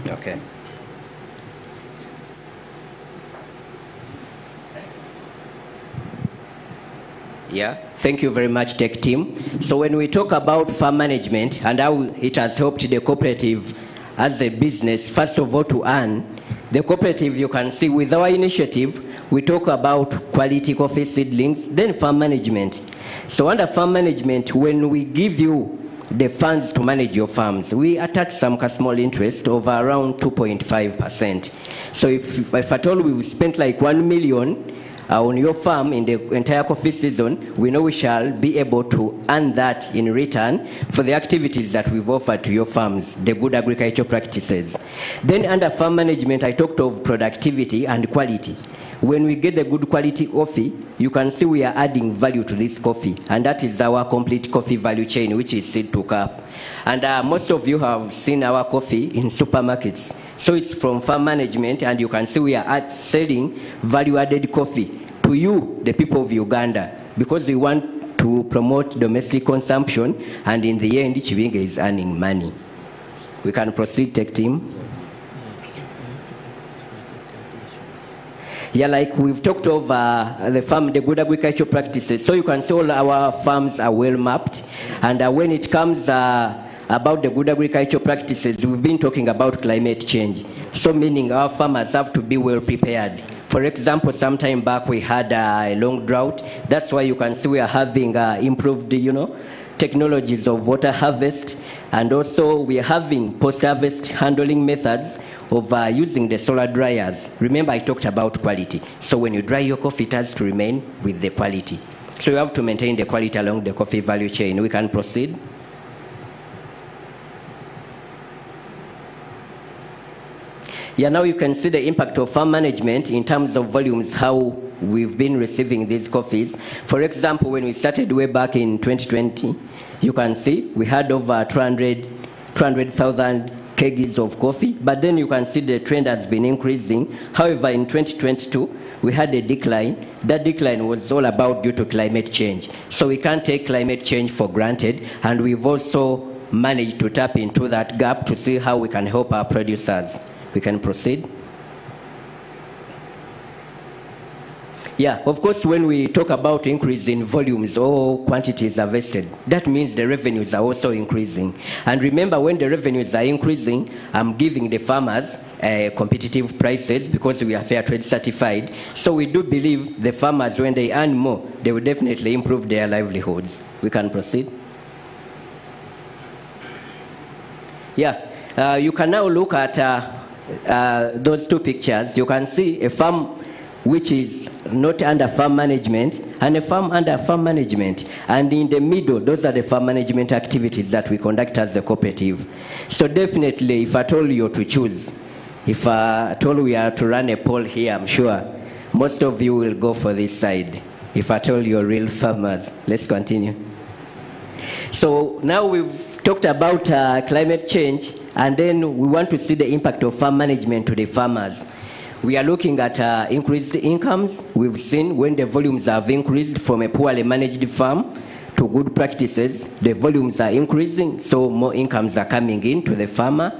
Okay. Yeah, thank you very much, tech team. So when we talk about farm management and how it has helped the cooperative as a business, first of all, to earn, the cooperative, you can see with our initiative, we talk about quality coffee seedlings, then farm management. So under farm management, when we give you the funds to manage your farms, we attach some small interest of around 2.5%. So if at all we've spent like 1 million on your farm in the entire coffee season, we know we shall be able to earn that in return for the activities that we've offered to your farms, the good agricultural practices. Then under farm management, I talked of productivity and quality. When we get the good quality coffee, you can see we are adding value to this coffee, and that is our complete coffee value chain, which is seed to cup. And most of you have seen our coffee in supermarkets. So it's from farm management, and you can see we are selling value-added coffee to you, the people of Uganda, because we want to promote domestic consumption, and in the end, Chibinge is earning money. We can proceed, tech team. Yeah, like we've talked of the good agricultural practices. So you can see all our farms are well mapped. And when it comes about the good agricultural practices, we've been talking about climate change. So meaning our farmers have to be well prepared. For example, sometime back we had a long drought. That's why you can see we are having improved, technologies of water harvest. And also we are having post-harvest handling methods of using the solar dryers. Remember I talked about quality. So when you dry your coffee, it has to remain with the quality. So you have to maintain the quality along the coffee value chain. We can proceed. Yeah, now you can see the impact of farm management in terms of volumes, how we've been receiving these coffees. For example, when we started way back in 2020, you can see we had over 200,000 kgs of coffee, but then you can see the trend has been increasing. However, in 2022, we had a decline. That decline was all about due to climate change. So we can't take climate change for granted, and we've also managed to tap into that gap to see how we can help our producers. We can proceed. Yeah, of course, when we talk about increase in volumes or quantities harvested, that means the revenues are also increasing. And remember, when the revenues are increasing, I'm giving the farmers competitive prices because we are fair trade certified. So we do believe the farmers, when they earn more, they will definitely improve their livelihoods. We can proceed. Yeah, you can now look at those two pictures. You can see a farm which is not under farm management, and a farm under farm management. And in the middle, those are the farm management activities that we conduct as the cooperative. So definitely, if at all you're to choose, if at all we are to run a poll here, I'm sure most of you will go for this side. If at all you're real farmers. Let's continue. So now we've talked about climate change, and then we want to see the impact of farm management to the farmers. We are looking at increased incomes. We've seen when the volumes have increased from a poorly managed farm to good practices, the volumes are increasing, so more incomes are coming in to the farmer.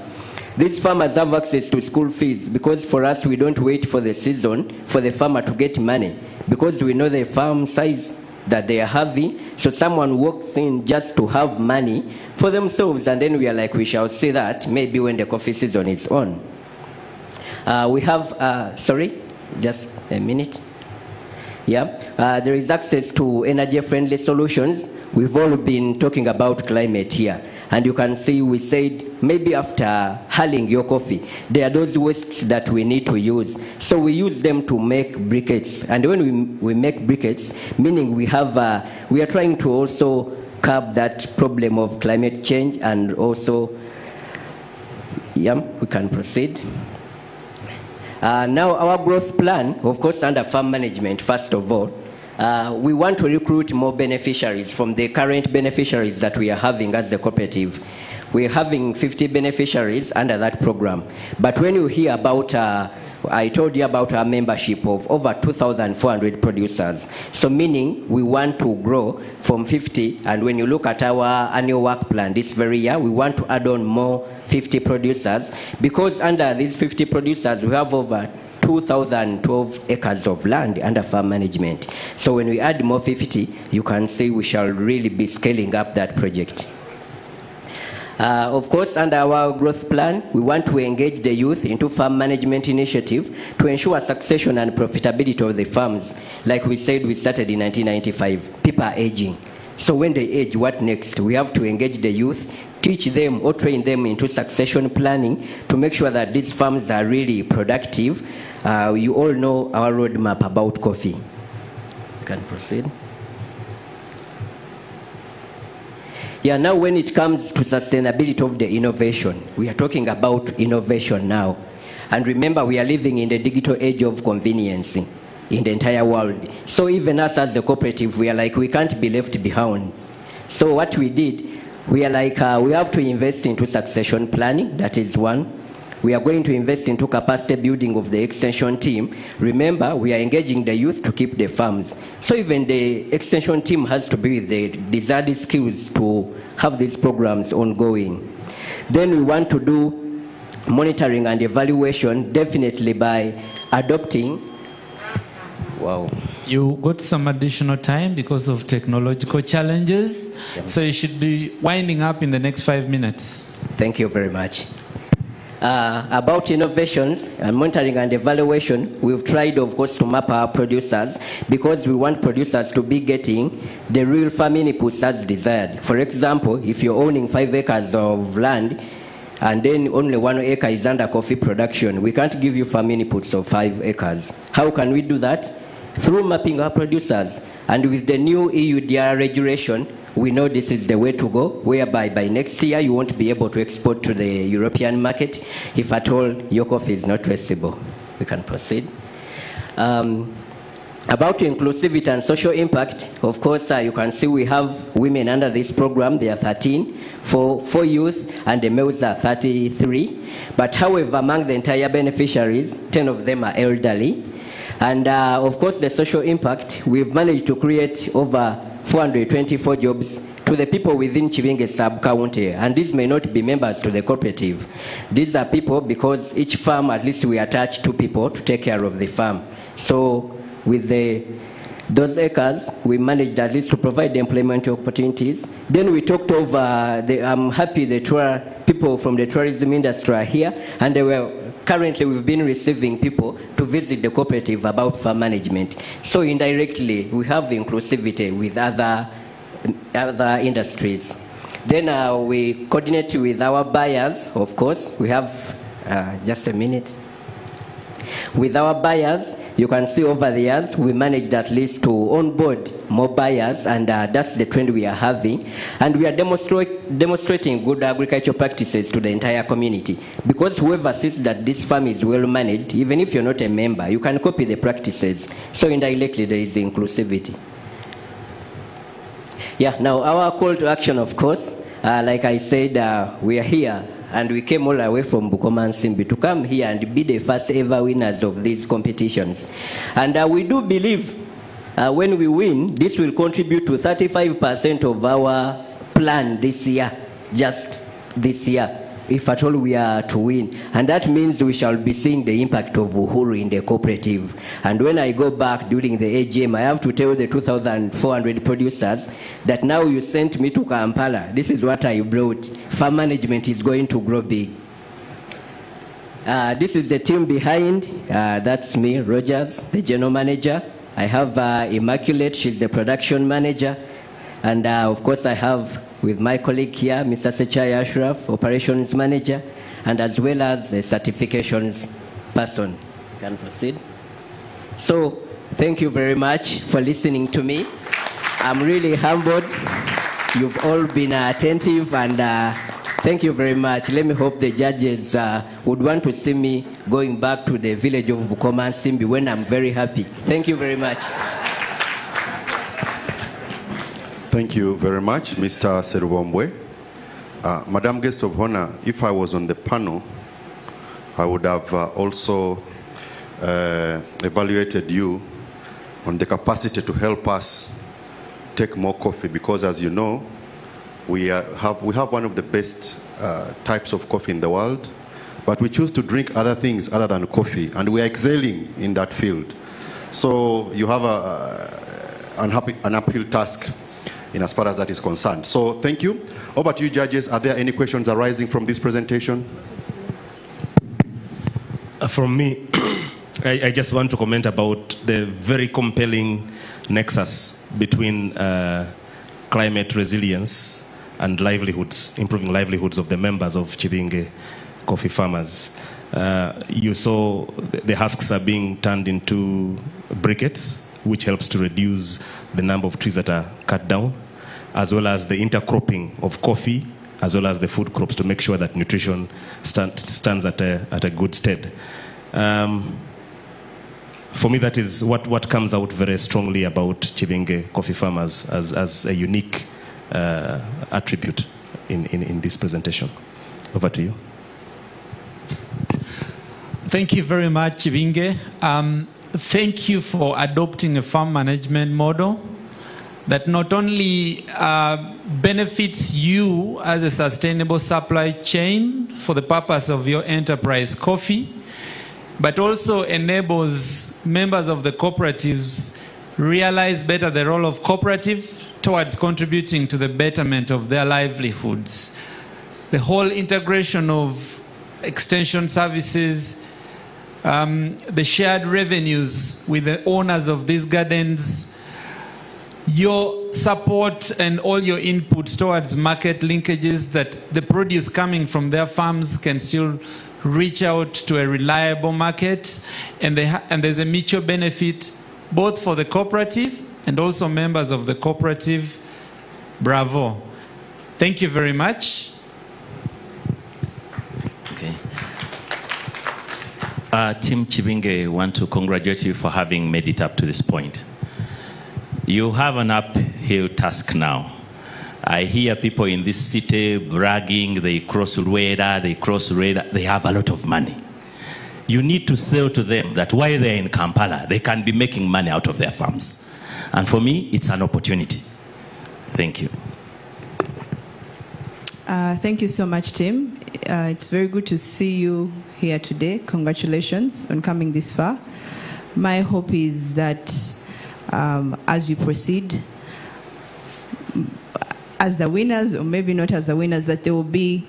These farmers have access to school fees because for us, we don't wait for the season for the farmer to get money because we know the farm size that they are having. So someone walks in just to have money for themselves, and then we are like, we shall see that maybe when the coffee season is on. We have, sorry, just a minute. Yeah, there is access to energy-friendly solutions. We've all been talking about climate here. And you can see we said maybe after hulling your coffee, there are those wastes that we need to use. So we use them to make briquettes. And when we make briquettes, meaning we are trying to also curb that problem of climate change, and also, yeah, we can proceed. Now our growth plan, of course, under farm management, first of all, we want to recruit more beneficiaries from the current beneficiaries that we are having as the cooperative. We're having 50 beneficiaries under that program. But when you hear about, I told you about our membership of over 2,400 producers. So meaning we want to grow from 50, and when you look at our annual work plan this very year, we want to add on more 50 producers, because under these 50 producers, we have over 2,012 acres of land under farm management. So when we add more 50, you can see we shall really be scaling up that project. Of course, under our growth plan, we want to engage the youth into farm management initiative to ensure succession and profitability of the farms. Like we said, we started in 1995. People are aging. So when they age, what next? We have to engage the youth, teach them or train them into succession planning to make sure that these farms are really productive. You all know our roadmap about coffee. You can proceed. Yeah, now when it comes to sustainability of the innovation, we are talking about innovation now. And remember, we are living in the digital age of convenience in the entire world. So even us as the cooperative, we are like, we can't be left behind. So what we did, we are like, we have to invest into succession planning, that is one. We are going to invest into capacity building of the extension team. Remember, we are engaging the youth to keep the farms. So even the extension team has to be with the desired skills to have these programs ongoing. Then we want to do monitoring and evaluation, definitely by adopting. Wow. You got some additional time because of technological challenges, so you should be winding up in the next 5 minutes. Thank you very much. About innovations and monitoring and evaluation, we've tried, of course, to map our producers because we want producers to be getting the real farming inputs as desired. For example, if you're owning 5 acres of land and then only 1 acre is under coffee production, we can't give you farming inputs of 5 acres. How can we do that? Through mapping our producers. And with the new EUDR regulation, we know this is the way to go, whereby by next year you won't be able to export to the European market if at all your coffee is not traceable. We can proceed. About inclusivity and social impact, of course, you can see we have women under this program. They are 13 for youth, and the males are 33. But however, among the entire beneficiaries, 10 of them are elderly. And of course, the social impact, we've managed to create over 424 jobs to the people within Chibinge sub-county, and these may not be members to the cooperative. These are people because each farm, at least we attach 2 people to take care of the farm. So with those acres, we managed at least to provide the employment opportunities. Then we talked over, I'm happy the people from the tourism industry are here, and they were currently we've been receiving people to visit the cooperative about farm management. So indirectly, we have inclusivity with other industries. Then we coordinate with our buyers, of course. We have, just a minute. With our buyers, you can see over the years, we managed at least to onboard more buyers, and that's the trend we are having. And we are demonstrating good agricultural practices to the entire community. Because whoever sees that this farm is well managed, even if you're not a member, you can copy the practices. So indirectly, there is inclusivity. Yeah, now our call to action, of course, like I said, we are here. And we came all the way from Bukoma and Simbi to come here and be the first ever winners of these competitions. And we do believe when we win, this will contribute to 35% of our plan this year, just this year, if at all we are to win. And that means we shall be seeing the impact of Uhuru in the cooperative. And when I go back during the AGM, I have to tell the 2,400 producers that now you sent me to Kampala. This is what I brought. Farm management is going to grow big. This is the team behind. That's me, Rogers, the general manager. I have Immaculate, she's the production manager. And of course I have with my colleague here, Mr. Sechai Ashraf, operations manager, and as well as the certifications person. Can proceed. So thank you very much for listening to me. I'm really humbled. You've all been attentive, and thank you very much. Let me hope the judges would want to see me going back to the village of Bukoma and Simbi when I'm very happy. Thank you very much. Thank you very much, Mr. Serubombwe. Madam Guest of Honor, if I was on the panel, I would have also evaluated you on the capacity to help us take more coffee, because as you know, we have one of the best types of coffee in the world, but we choose to drink other things other than coffee, and we are excelling in that field. So you have an uphill task in as far as that is concerned. So thank you. Over to you, judges. Are there any questions arising from this presentation? From me, I just want to comment about the very compelling nexus between climate resilience and livelihoods, improving livelihoods of the members of Chibinge coffee farmers. You saw the husks are being turned into briquettes, which helps to reduce the number of trees that are cut down, as well as the intercropping of coffee, as well as the food crops to make sure that nutrition stands at a good stead. For me, that is what comes out very strongly about Chibinge coffee farmers as a unique attribute in this presentation. Over to you. Thank you very much, Chibinge. Thank you for adopting a farm management model that not only benefits you as a sustainable supply chain for the purpose of your enterprise coffee, but also enables members of the cooperatives realize better the role of cooperative towards contributing to the betterment of their livelihoods. The whole integration of extension services, the shared revenues with the owners of these gardens, your support and all your inputs towards market linkages that the produce coming from their farms can still reach out to a reliable market, and there's a mutual benefit both for the cooperative and also members of the cooperative. Bravo. Thank you very much. Okay. Team Chibinge, I want to congratulate you for having made it up to this point. You have an uphill task now. I hear people in this city bragging, they cross Rueda, they have a lot of money. You need to sell to them that while they're in Kampala, they can be making money out of their farms. And for me, it's an opportunity. Thank you. Thank you so much, Tim. It's very good to see you here today. Congratulations on coming this far. My hope is that as you proceed, as the winners, or maybe not as the winners, that there will be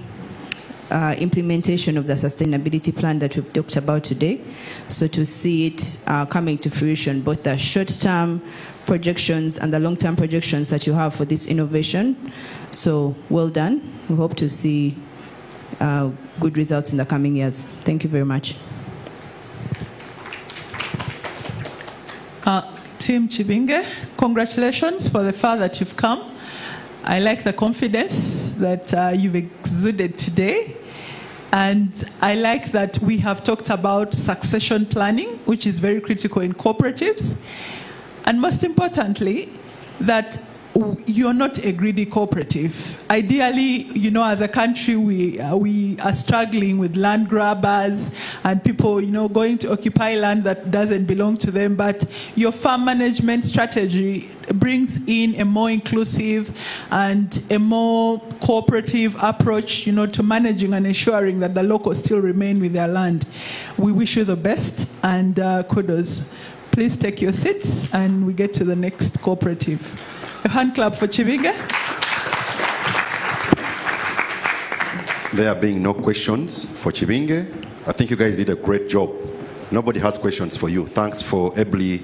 implementation of the sustainability plan that we've talked about today. So to see it coming to fruition, both the short-term projections and the long-term projections that you have for this innovation. So well done. We hope to see good results in the coming years. Thank you very much. Team Chibinge, congratulations for the far that you've come. I like the confidence that you've exuded today. And I like that we have talked about succession planning, which is very critical in cooperatives. And most importantly, that you're not a greedy cooperative. Ideally, you know, as a country, we are struggling with land grabbers and people, you know, going to occupy land that doesn't belong to them. But your farm management strategy brings in a more inclusive and a more cooperative approach, you know, to managing and ensuring that the locals still remain with their land. We wish you the best and kudos. Please take your seats and we get to the next cooperative. A hand clap for Chibinge. There being no questions for Chibinge, I think you guys did a great job. Nobody has questions for you. Thanks for ably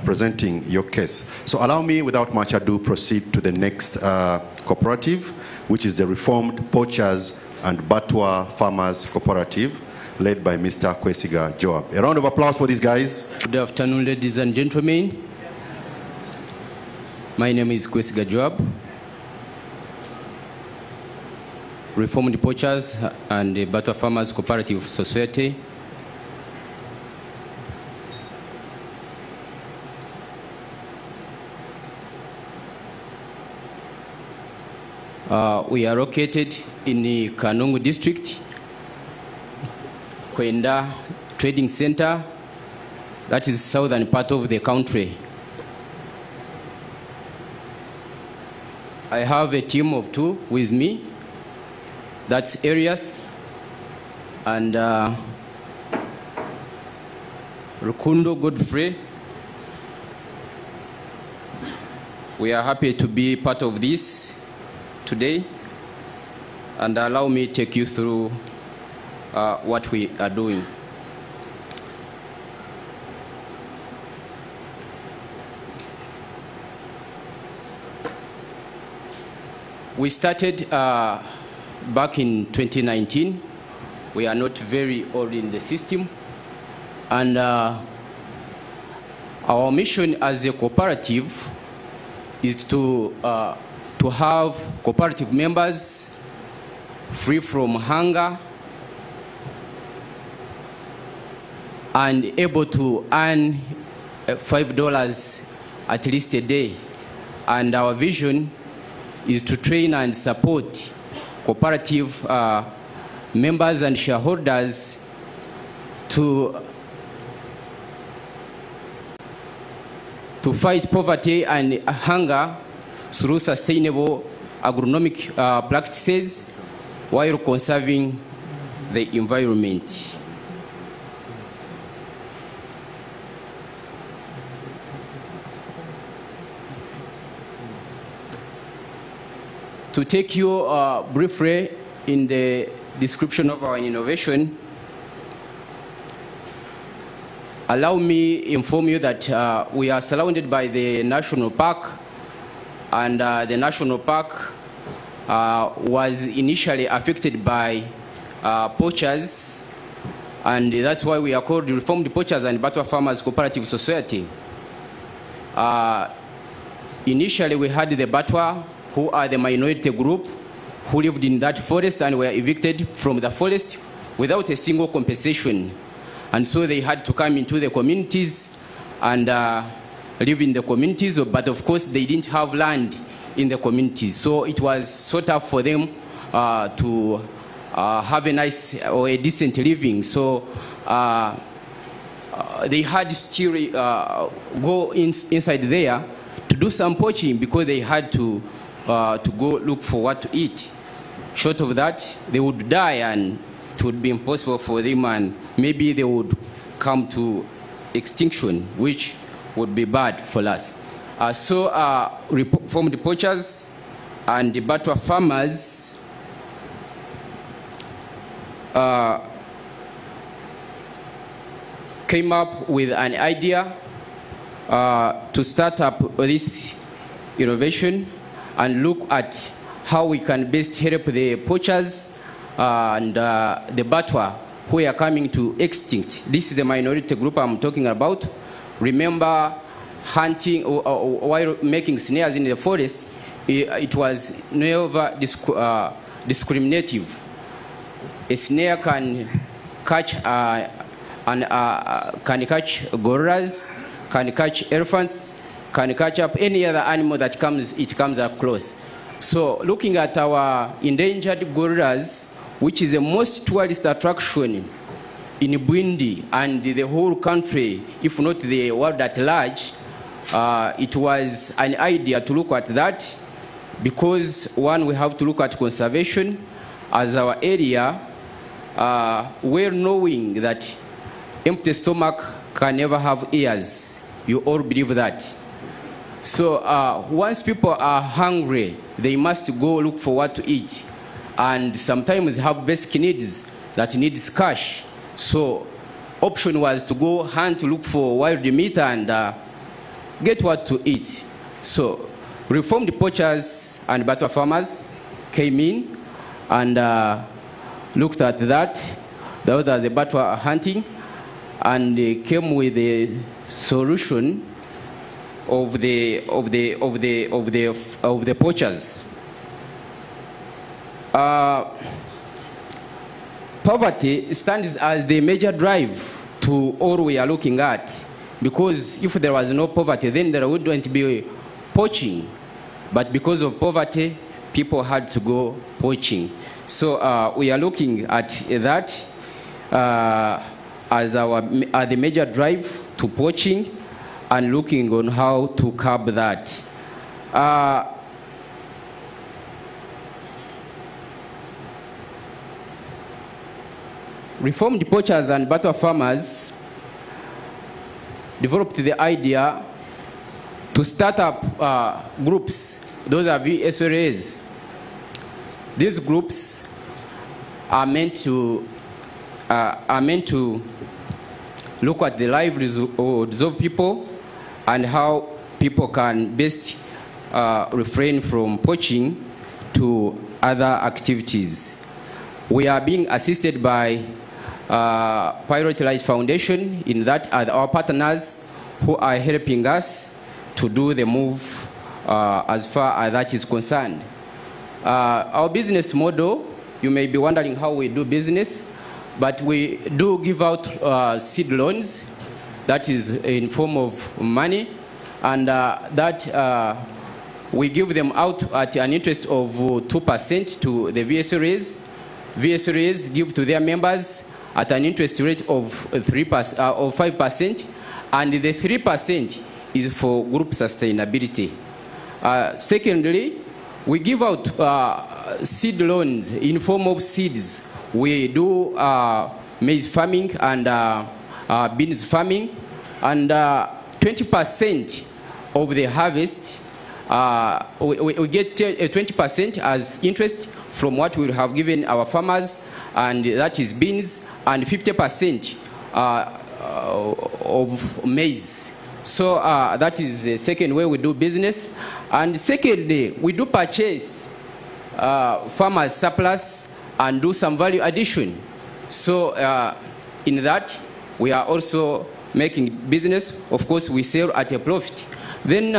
presenting your case. So allow me, without much ado, proceed to the next cooperative, which is the Reformed Poachers and Batwa Farmers Cooperative, led by Mr. Kwesiga Joab. A round of applause for these guys. Good afternoon, ladies and gentlemen. My name is Kwesiga Joab, Reformed Poachers and Batwa Farmers Cooperative Society. We are located in the Kanungu district, Kwenda Trading Center, that is southern part of the country. I have a team of 2 with me. That's Arias and Rukundo Godfrey. We are happy to be part of this today, and allow me to take you through what we are doing. We started back in 2019. We are not very old in the system. And our mission as a cooperative is to have cooperative members free from hunger and able to earn $5 at least a day. And our vision is to train and support cooperative members and shareholders to fight poverty and hunger through sustainable agronomic practices while conserving the environment. To take you briefly in the description of our innovation, allow me inform you that we are surrounded by the national park, and the national park was initially affected by poachers, and that's why we are called Reformed Poachers and Batwa Farmers Cooperative Society. Initially we had the Batwa, who are the minority group who lived in that forest and were evicted from the forest without a single compensation. And so they had to come into the communities and live in the communities, but of course they didn't have land in the communities. So it was so tough for them to have a nice or a decent living. So they had to still go inside there to do some poaching because they had to go look for what to eat. Short of that, they would die and it would be impossible for them, and maybe they would come to extinction, which would be bad for us. So Reformed Poachers and the Batwa Farmers came up with an idea to start up this innovation and look at how we can best help the poachers and the Batwa who are coming to extinct. This is a minority group I'm talking about. Remember, hunting while making snares in the forest, it was never discriminative. A snare can catch catch gorillas, can catch elephants, can catch up any other animal that comes up close. So looking at our endangered gorillas, which is the most tourist attraction in Burundi and the whole country, if not the world at large, it was an idea to look at that because, one, we have to look at conservation as our area, well knowing that empty stomach can never have ears. You all believe that. So once people are hungry, they must go look for what to eat. And sometimes they have basic needs that needs cash. So option was to go hunt to look for wild meat and get what to eat. So Reformed Poachers and Batwa Farmers came in and looked at that. Those are the Batwa hunting, and they came with a solution of the poachers. Poverty stands as the major drive to all we are looking at, because if there was no poverty, then there wouldn't be poaching. But because of poverty, people had to go poaching. So we are looking at that as the major drive to poaching, and looking on how to curb that. Reformed Poachers and Batwa Farmers developed the idea to start up groups. Those are VSRAs. These groups are meant to look at the livelihoods of people and how people can best refrain from poaching to other activities. We are being assisted by Pilot Light Foundation, in that are our partners who are helping us to do the move as far as that is concerned. Our business model, you may be wondering how we do business, but we do give out seed loans, that is in form of money, and that we give them out at an interest of 2% to the VSRAs. VSRAs give to their members at an interest rate of 5%, and the 3% is for group sustainability. Secondly, we give out seed loans in form of seeds. We do maize farming and beans farming, and 20% of the harvest, we get 20% as interest from what we have given our farmers, and that is beans, and 50% of maize. So that is the second way we do business. And secondly, we do purchase farmers' surplus and do some value addition. So in that, we are also making business. Of course, we sell at a profit. Then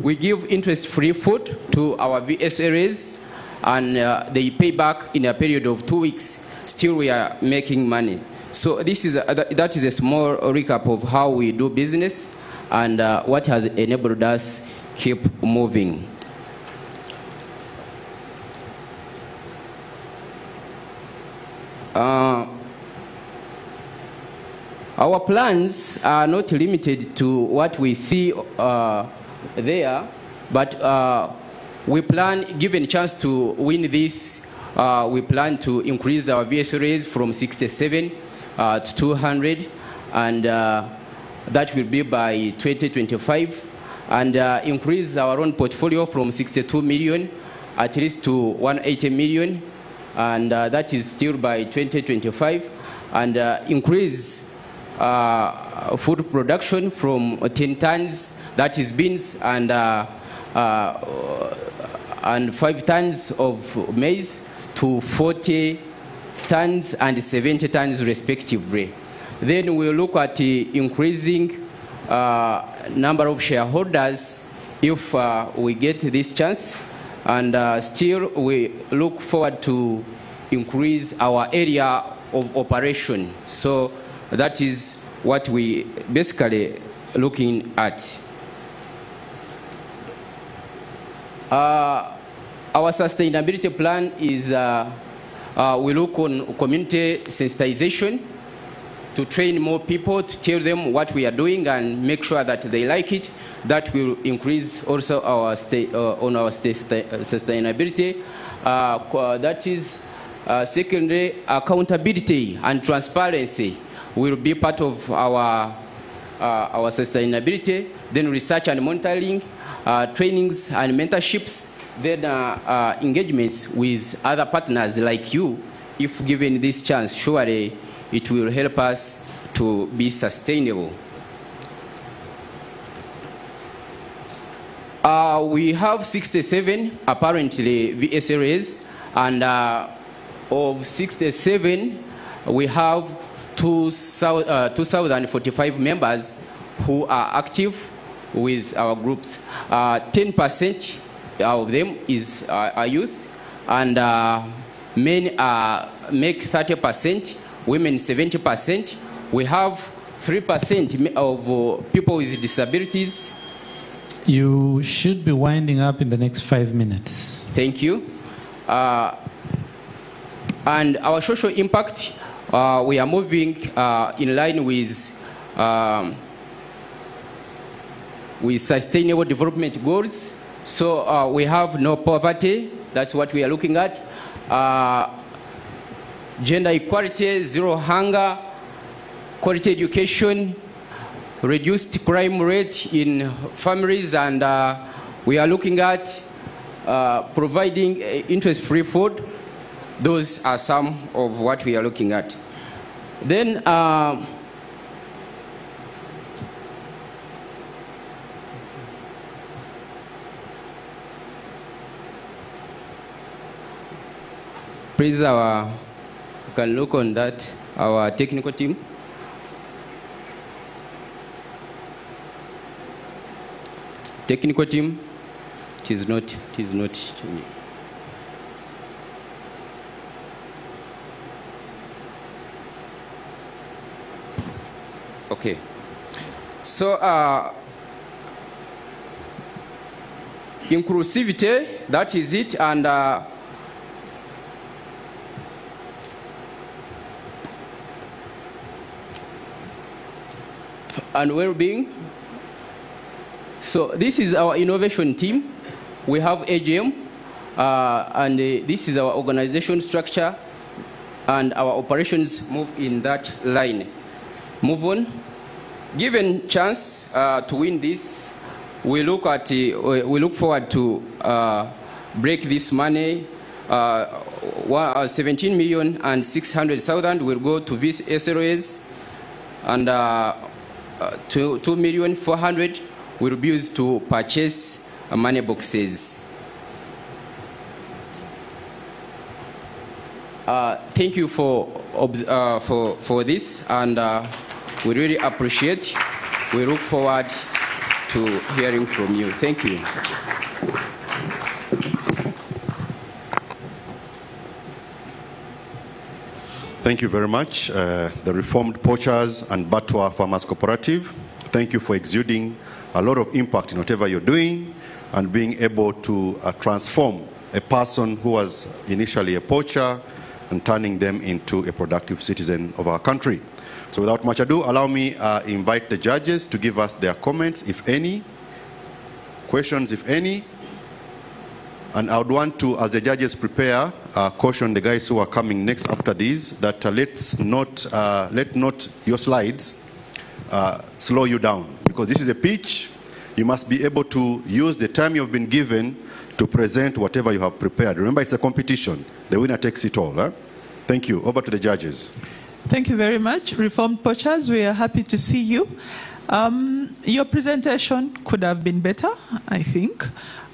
we give interest-free food to our VSRAs, and they pay back in a period of 2 weeks. Still, we are making money. So this is that is a small recap of how we do business and what has enabled us keep moving. Our plans are not limited to what we see there, but we plan, given a chance to win this, we plan to increase our VSRAs from 67 to 200, and that will be by 2025, and increase our own portfolio from 62 million at least to 180 million, and that is still by 2025, and increase food production from 10 tons, that is beans, and 5 tons of maize to 40 tons and 70 tons respectively. Then we'll look at increasing number of shareholders if we get this chance, and still we look forward to increase our area of operation. So that is what we basically looking at. Our sustainability plan is we look on community sensitization to train more people, to tell them what we are doing and make sure that they like it. That will increase also our on our sustainability. That is secondly, accountability and transparency will be part of our sustainability. Then research and monitoring, trainings and mentorships, then engagements with other partners like you. If given this chance, surely it will help us to be sustainable. We have 67 apparently VSRAs, and of 67 we have 2,045 members who are active with our groups. 10% of them are youth, and men make 30%, women 70%. We have 3% of people with disabilities. You should be winding up in the next 5 minutes. Thank you. And our social impact, we are moving in line with sustainable development goals. So we have no poverty. That's what we are looking at. Gender equality, zero hunger, quality education, reduced crime rate in families, and we are looking at providing interest-free food. Those are some of what we are looking at. Then Please, you can look on that, our technical team. Technical team, it is not changing. Okay. So, inclusivity, that is it, and well-being. So this is our innovation team. We have AGM, and this is our organization structure, and our operations move in that line. Move on. Given chance to win this, we look forward to break this money. 17,600,000 will go to these SLOs, and 2,400,000 will be used to purchase money boxes. Thank you for this, and we really appreciate. We look forward to hearing from you. Thank you. Thank you very much. The Reformed Poachers and Batwa Farmers Cooperative, thank you for exuding a lot of impact in whatever you're doing and being able to transform a person who was initially a poacher and turning them into a productive citizen of our country. So without much ado, allow me invite the judges to give us their comments, if any, questions, if any. And I would want to, as the judges prepare, caution the guys who are coming next after these that let not your slides slow you down, because this is a pitch. You must be able to use the time you've been given to present whatever you have prepared. Remember, it's a competition. The winner takes it all. Huh? Thank you. Over to the judges. Thank you very much. Reformed Poachers, we are happy to see you. Your presentation could have been better, I think.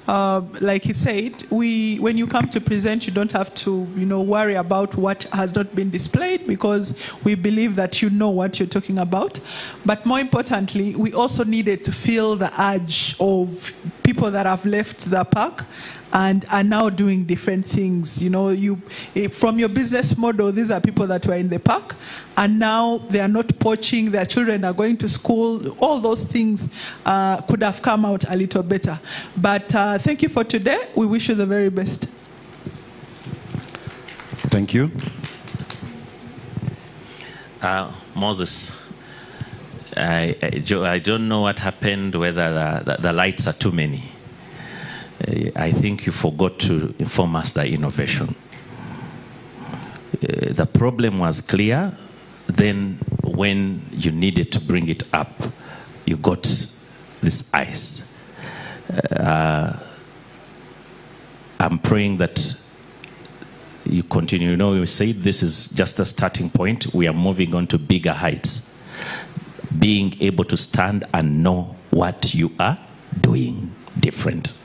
Like he said, when you come to present, you don't have to, worry about what has not been displayed, because we believe that you know what you're talking about. But more importantly, we also needed to feel the urge of people that have left the park and are now doing different things. From your business model, these are people that were in the park, and now they are not poaching, their children are going to school. All those things could have come out a little better. But thank you for today. We wish you the very best. Thank you. Moses, I don't know what happened, whether the lights are too many. I think you forgot to inform us the innovation. The problem was clear. Then when you needed to bring it up, you got this ice. I'm praying that you continue. You said this is just a starting point. We are moving on to bigger heights. Being able to stand and know what you are doing different.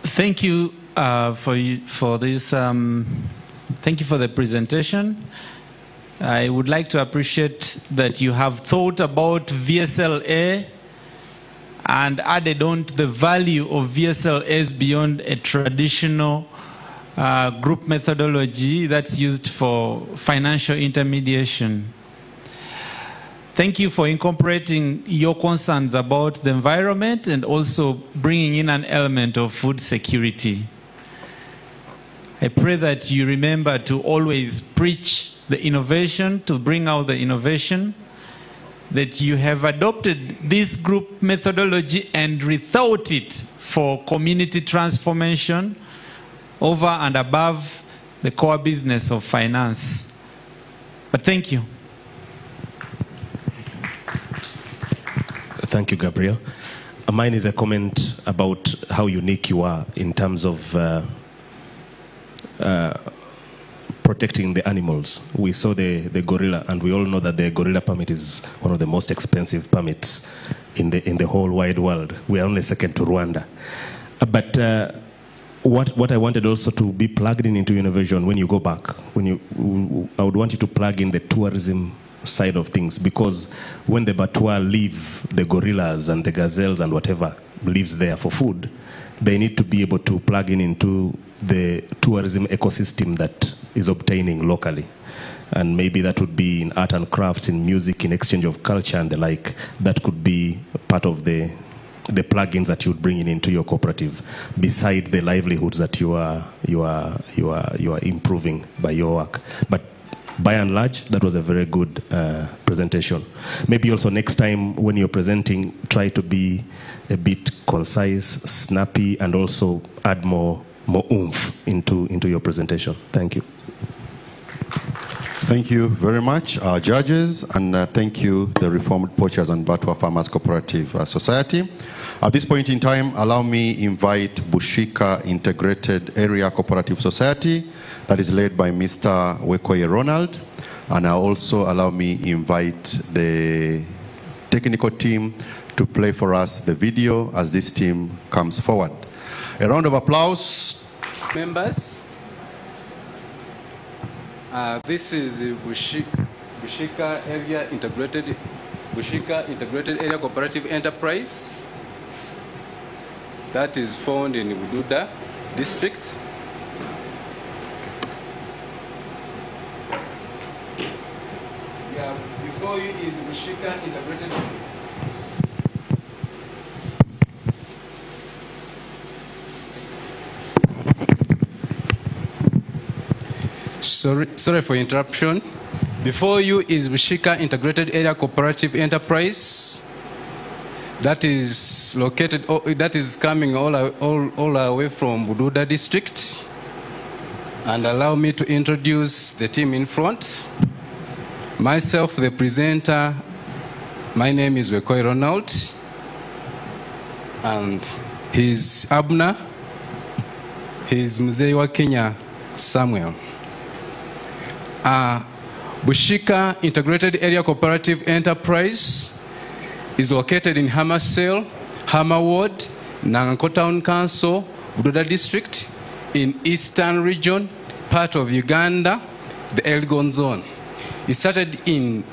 Thank you for this. Thank you for the presentation. I would like to appreciate that you have thought about VSLA and added on to the value of VSLAs beyond a traditional group methodology that's used for financial intermediation. Thank you for incorporating your concerns about the environment and also bringing in an element of food security. I pray that you remember to always preach the innovation, to bring out the innovation, that you have adopted this group methodology and rethought it for community transformation over and above the core business of finance. But thank you. Thank you, Gabriel. Mine is a comment about how unique you are in terms of protecting the animals. We saw the gorilla, and we all know that the gorilla permit is one of the most expensive permits in the whole wide world. We are only second to Rwanda. But what I wanted also to be plugged in into innovation when you go back, I would want you to plug in the tourism side of things, because when the Batwa leave the gorillas and the gazelles and whatever lives there for food, they need to be able to plug in into the tourism ecosystem that is obtaining locally. And maybe that would be in art and crafts, in music, in exchange of culture and the like. That could be part of the plugins that you would bring in into your cooperative, beside the livelihoods that you are improving by your work. But by and large, that was a very good presentation. Maybe also next time when you're presenting, try to be a bit concise, snappy, and also add more oomph into your presentation. Thank you. Thank you very much, our judges, and thank you, the Reformed Poachers and Batwa Farmers Cooperative Society. At this point in time, allow me invite Bushika Integrated Area Cooperative Society, that is led by Mr. Wekoye Ronald, and also allow me invite the technical team to play for us the video as this team comes forward. A round of applause. Members. This is Bushika Integrated Area Cooperative Enterprise that is found in Bududa district. Before you is Bushika Integrated. Sorry for interruption. Before you is Bushika Integrated Area Cooperative Enterprise that is located, that is coming all our way from Bududa district. And allow me to introduce the team in front. Myself, the presenter, my name is Wekoye Ronald, and he's Abner, he's Mzee wa Kenya Samuel. Bushika Integrated Area Cooperative Enterprise is located in Hamasel, Hama Ward, Nanganko Town Council, Bududa District, in Eastern Region, part of Uganda, the Elgon Zone. It started in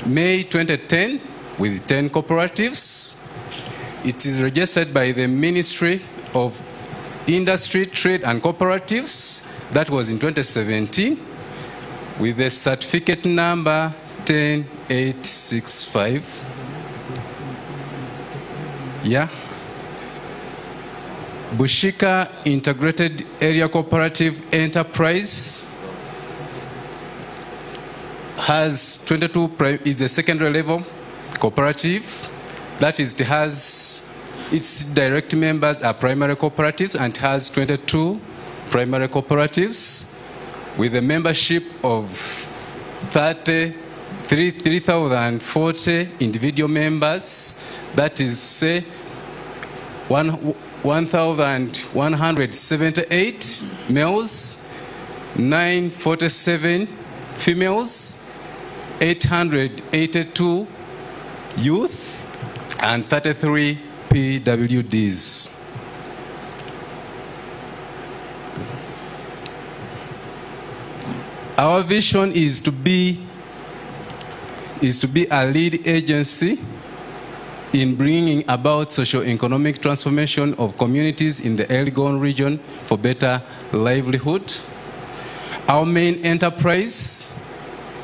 May 2010 with 10 cooperatives. It is registered by the Ministry of Industry, Trade and Cooperatives. That was in 2017. With the certificate number 10865. Yeah. Bushika Integrated Area Cooperative Enterprise has 22, is a secondary level cooperative. That is, it has, its direct members are primary cooperatives and has 22 primary cooperatives, with a membership of 3,040 individual members. That is, say, 1,178 males, 947 females, 882 youth, and 33 PWDs. Our vision is to be a lead agency in bringing about socio-economic transformation of communities in the Elgon region for better livelihood. Our main enterprise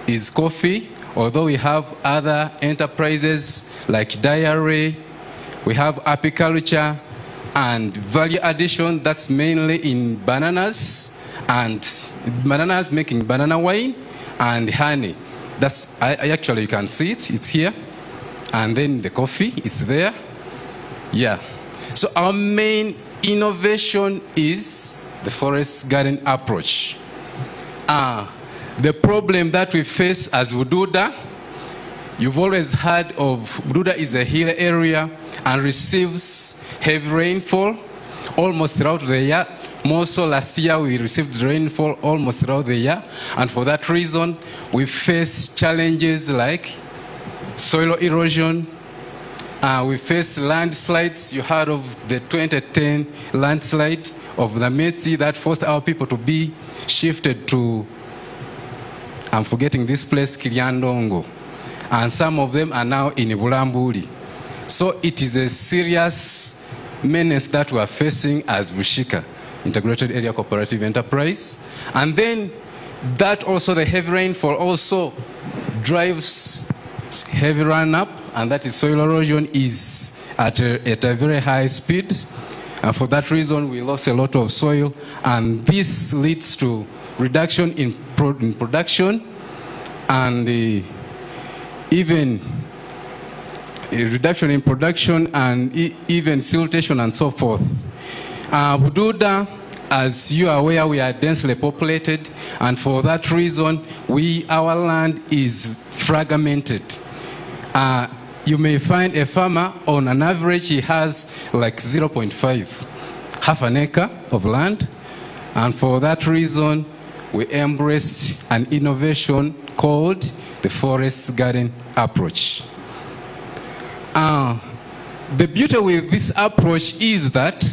is coffee, although we have other enterprises like dairy, we have apiculture, and value addition that's mainly in bananas, and bananas, making banana wine and honey. That's, actually you can see it, it's here. And then the coffee, it's there. Yeah. So our main innovation is the forest garden approach. The problem that we face as Bududa, you've always heard of Bududa is a hill area and receives heavy rainfall almost throughout the year. More so last year we received rainfall almost throughout the year, and for that reason we face challenges like soil erosion, we face landslides. You heard of the 2010 landslide of the Metsi that forced our people to be shifted to, I'm forgetting this place, Kiryandongo. And some of them are now in Bulambuli. So it is a serious menace that we are facing as Bushika, Integrated Area Cooperative Enterprise. And then that also, the heavy rainfall also drives heavy run-up, and that is soil erosion is at a very high speed. And for that reason, we lost a lot of soil, and this leads to reduction in production, and even a reduction in production, and even siltation and so forth. Bududa, as you are aware, we are densely populated, and for that reason, our land is fragmented. You may find a farmer, on an average, he has like 0.5, half an acre of land. And for that reason, we embraced an innovation called the forest garden approach. The beauty with this approach is that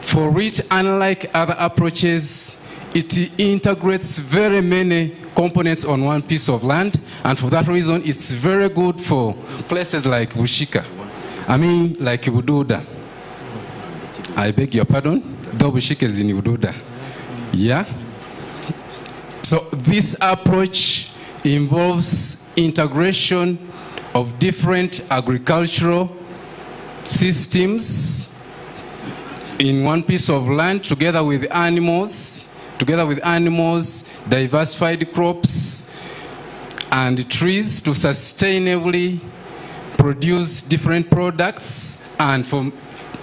for it, unlike other approaches, it integrates very many components on one piece of land, and for that reason, it's very good for places like Bushika. I mean, like Bududa. I beg your pardon, though Bushika is in Bududa. Yeah? So this approach involves integration of different agricultural systems in one piece of land together with animals, diversified crops and trees to sustainably produce different products and for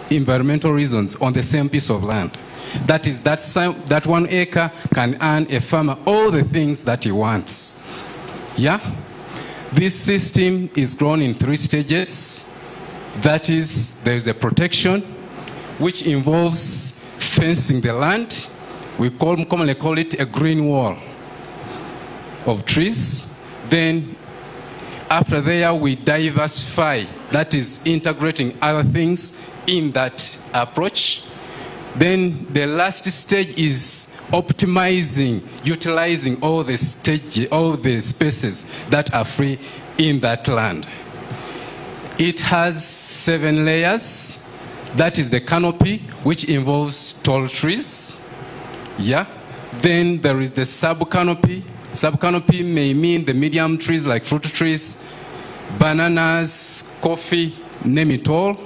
environmental reasons on the same piece of land. That is, that 1 acre can earn a farmer all the things that he wants. Yeah? This system is grown in 3 stages. That is, there is a protection, which involves fencing the land. We commonly call it a green wall of trees. Then, after there, we diversify. That is, integrating other things in that approach. Then, the last stage is optimizing, utilizing all the spaces that are free in that land. It has 7 layers. That is the canopy, which involves tall trees. Yeah. Then there is the sub-canopy. Sub-canopy may mean the medium trees like fruit trees, bananas, coffee, name it all.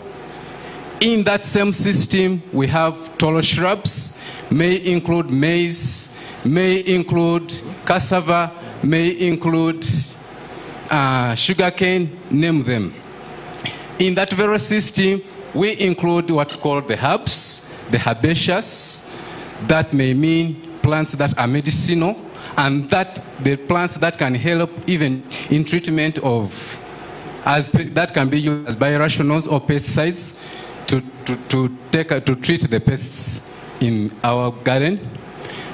In that same system, we have taller shrubs, may include maize, may include cassava, may include sugarcane, name them. In that very system, we include what we call the herbs, the herbaceous. That may mean plants that are medicinal, and that the plants that can help even in treatment of, that can be used as biorationals or pesticides to treat the pests in our garden.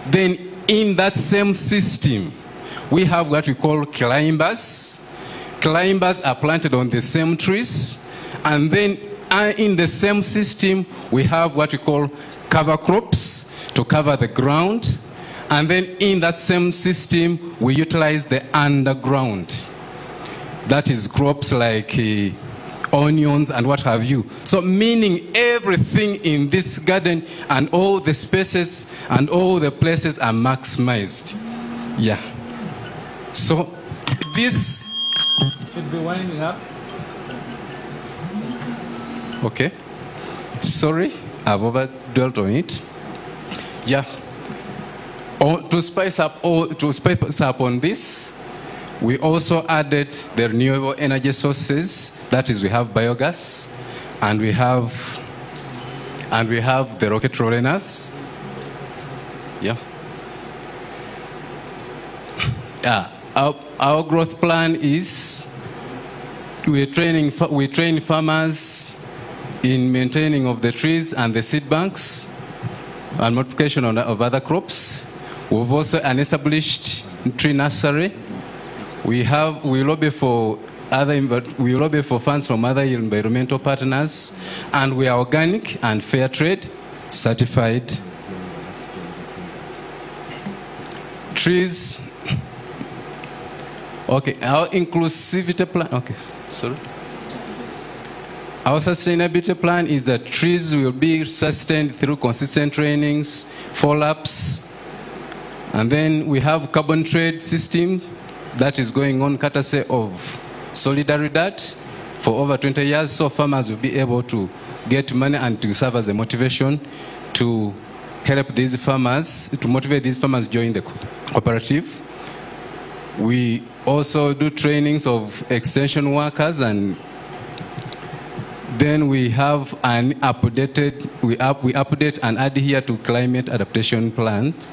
Then in that same system, we have what we call climbers. Climbers are planted on the same trees. And then in the same system, we have what we call cover crops to cover the ground. And then in that same system, we utilize the underground. That is crops like onions and what have you. So meaning everything in this garden and all the spaces and all the places are maximized. Yeah. So this should be winding up. Okay. Sorry, I've overdwelt on it. Yeah. To spice up on this, we also added the renewable energy sources. That is, we have biogas, and we have the rocket rollers. Yeah. Our growth plan is we train farmers in maintaining of the trees and the seed banks and multiplication of other crops. We've also an established tree nursery. We lobby for funds from other environmental partners, and we are organic and fair trade certified trees. Okay, our inclusivity plan. Okay, sorry. Our sustainability plan is that trees will be sustained through consistent trainings, follow-ups, and then we have carbon trade system that is going on courtesy of Solidaridad for over 20 years, so farmers will be able to get money and to serve as a motivation to help these farmers, to motivate these farmers to join the cooperative. We also do trainings of extension workers, and then we have an updated, we update and adhere to climate adaptation plans.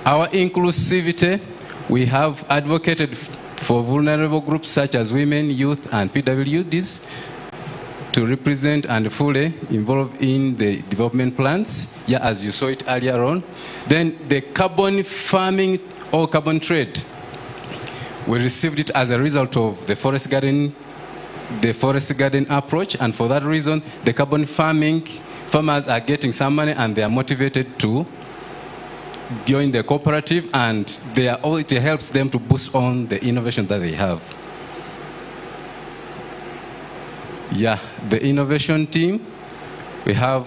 Our inclusivity, we have advocated for vulnerable groups such as women, youth, and PWDs to represent and fully involved in the development plans, yeah, as you saw it earlier on. Then the carbon farming or carbon trade, we received it as a result of the forest garden approach, and for that reason, the carbon farming farmers are getting some money and they are motivated to join the cooperative, and it helps them to boost on the innovation that they have. Yeah, the innovation team, we have,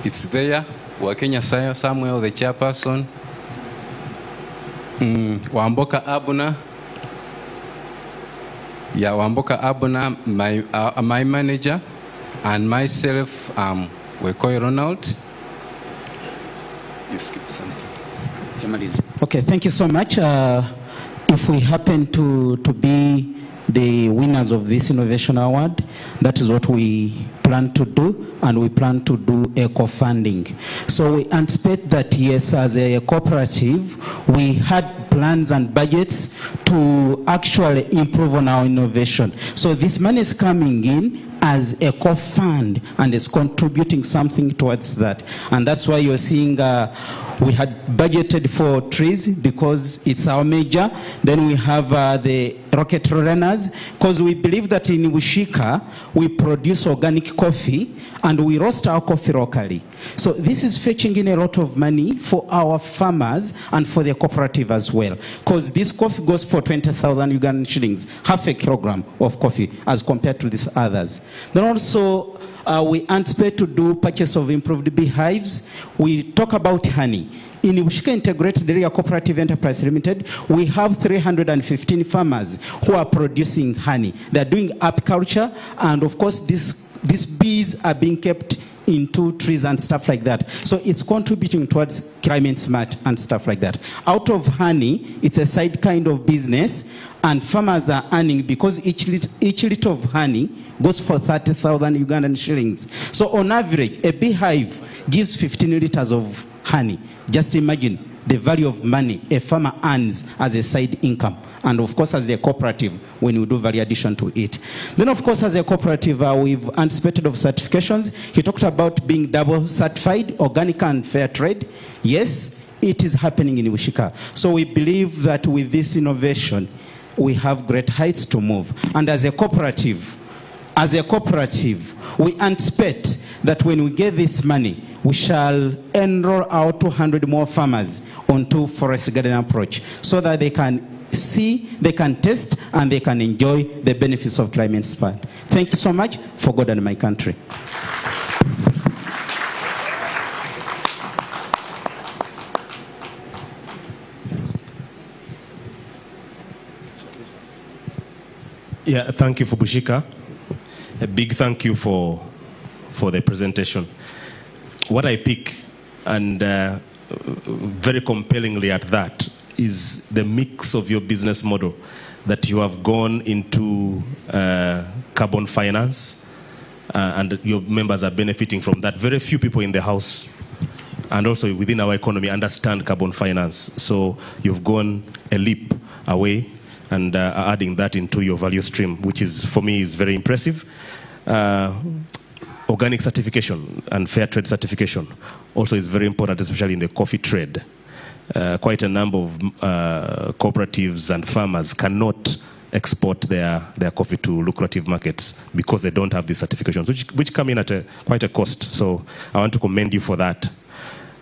it's there, Wakenya Samuel, the chairperson, Wamboka Abuna, yeah, Wamboka Abuna, my manager, and myself, Wekoi Ronald. You skipped something. Okay, thank you so much. If we happen to be the winners of this innovation award, that is what we plan to do, and we plan to do eco-funding. So we anticipate that, yes, as a cooperative, we had plans and budgets to actually improve on our innovation. So this money is coming in as a co-fund and is contributing something towards that. And that's why you're seeing we had budgeted for trees because it's our major. Then we have the rocket runners, because we believe that in Wishika, we produce organic coffee and we roast our coffee locally. So this is fetching in a lot of money for our farmers and for the cooperative as well, because this coffee goes for 20,000 Ugandan shillings, half a kilogram of coffee as compared to these others. Then also, we anticipate to do purchase of improved beehives. We talk about honey. In Wishika Integrated Area Cooperative Enterprise Limited, we have 315 farmers who are producing honey. They're doing apiculture, and of course, these bees are being kept into trees and stuff like that. So it's contributing towards climate smart and stuff like that. Out of honey, it's a side kind of business, and farmers are earning because each liter of honey goes for 30,000 Ugandan shillings. So on average, a beehive gives 15 liters of honey. Just imagine the value of money a farmer earns as a side income. And of course, as a cooperative, when we do value addition to it. Then of course, as a cooperative, we've anticipated of certifications. He talked about being double certified, organic and fair trade. Yes, it is happening in Wishika. So we believe that with this innovation, we have great heights to move. And as a cooperative, we anticipate that when we get this money, we shall enroll our 200 more farmers onto forest garden approach so that they can see, they can test, and they can enjoy the benefits of climate smart. Thank you so much for God and my country. Yeah, thank you for Bushika. A big thank you for the presentation. What I pick, and very compellingly at that, is the mix of your business model, that you have gone into carbon finance, and your members are benefiting from that. Very few people in the house and also within our economy understand carbon finance. So you've gone a leap away and adding that into your value stream, which is, for me, is very impressive. Organic certification and fair trade certification also is very important, especially in the coffee trade. Quite a number of cooperatives and farmers cannot export their coffee to lucrative markets because they don't have these certifications, which come in at quite a cost. So I want to commend you for that.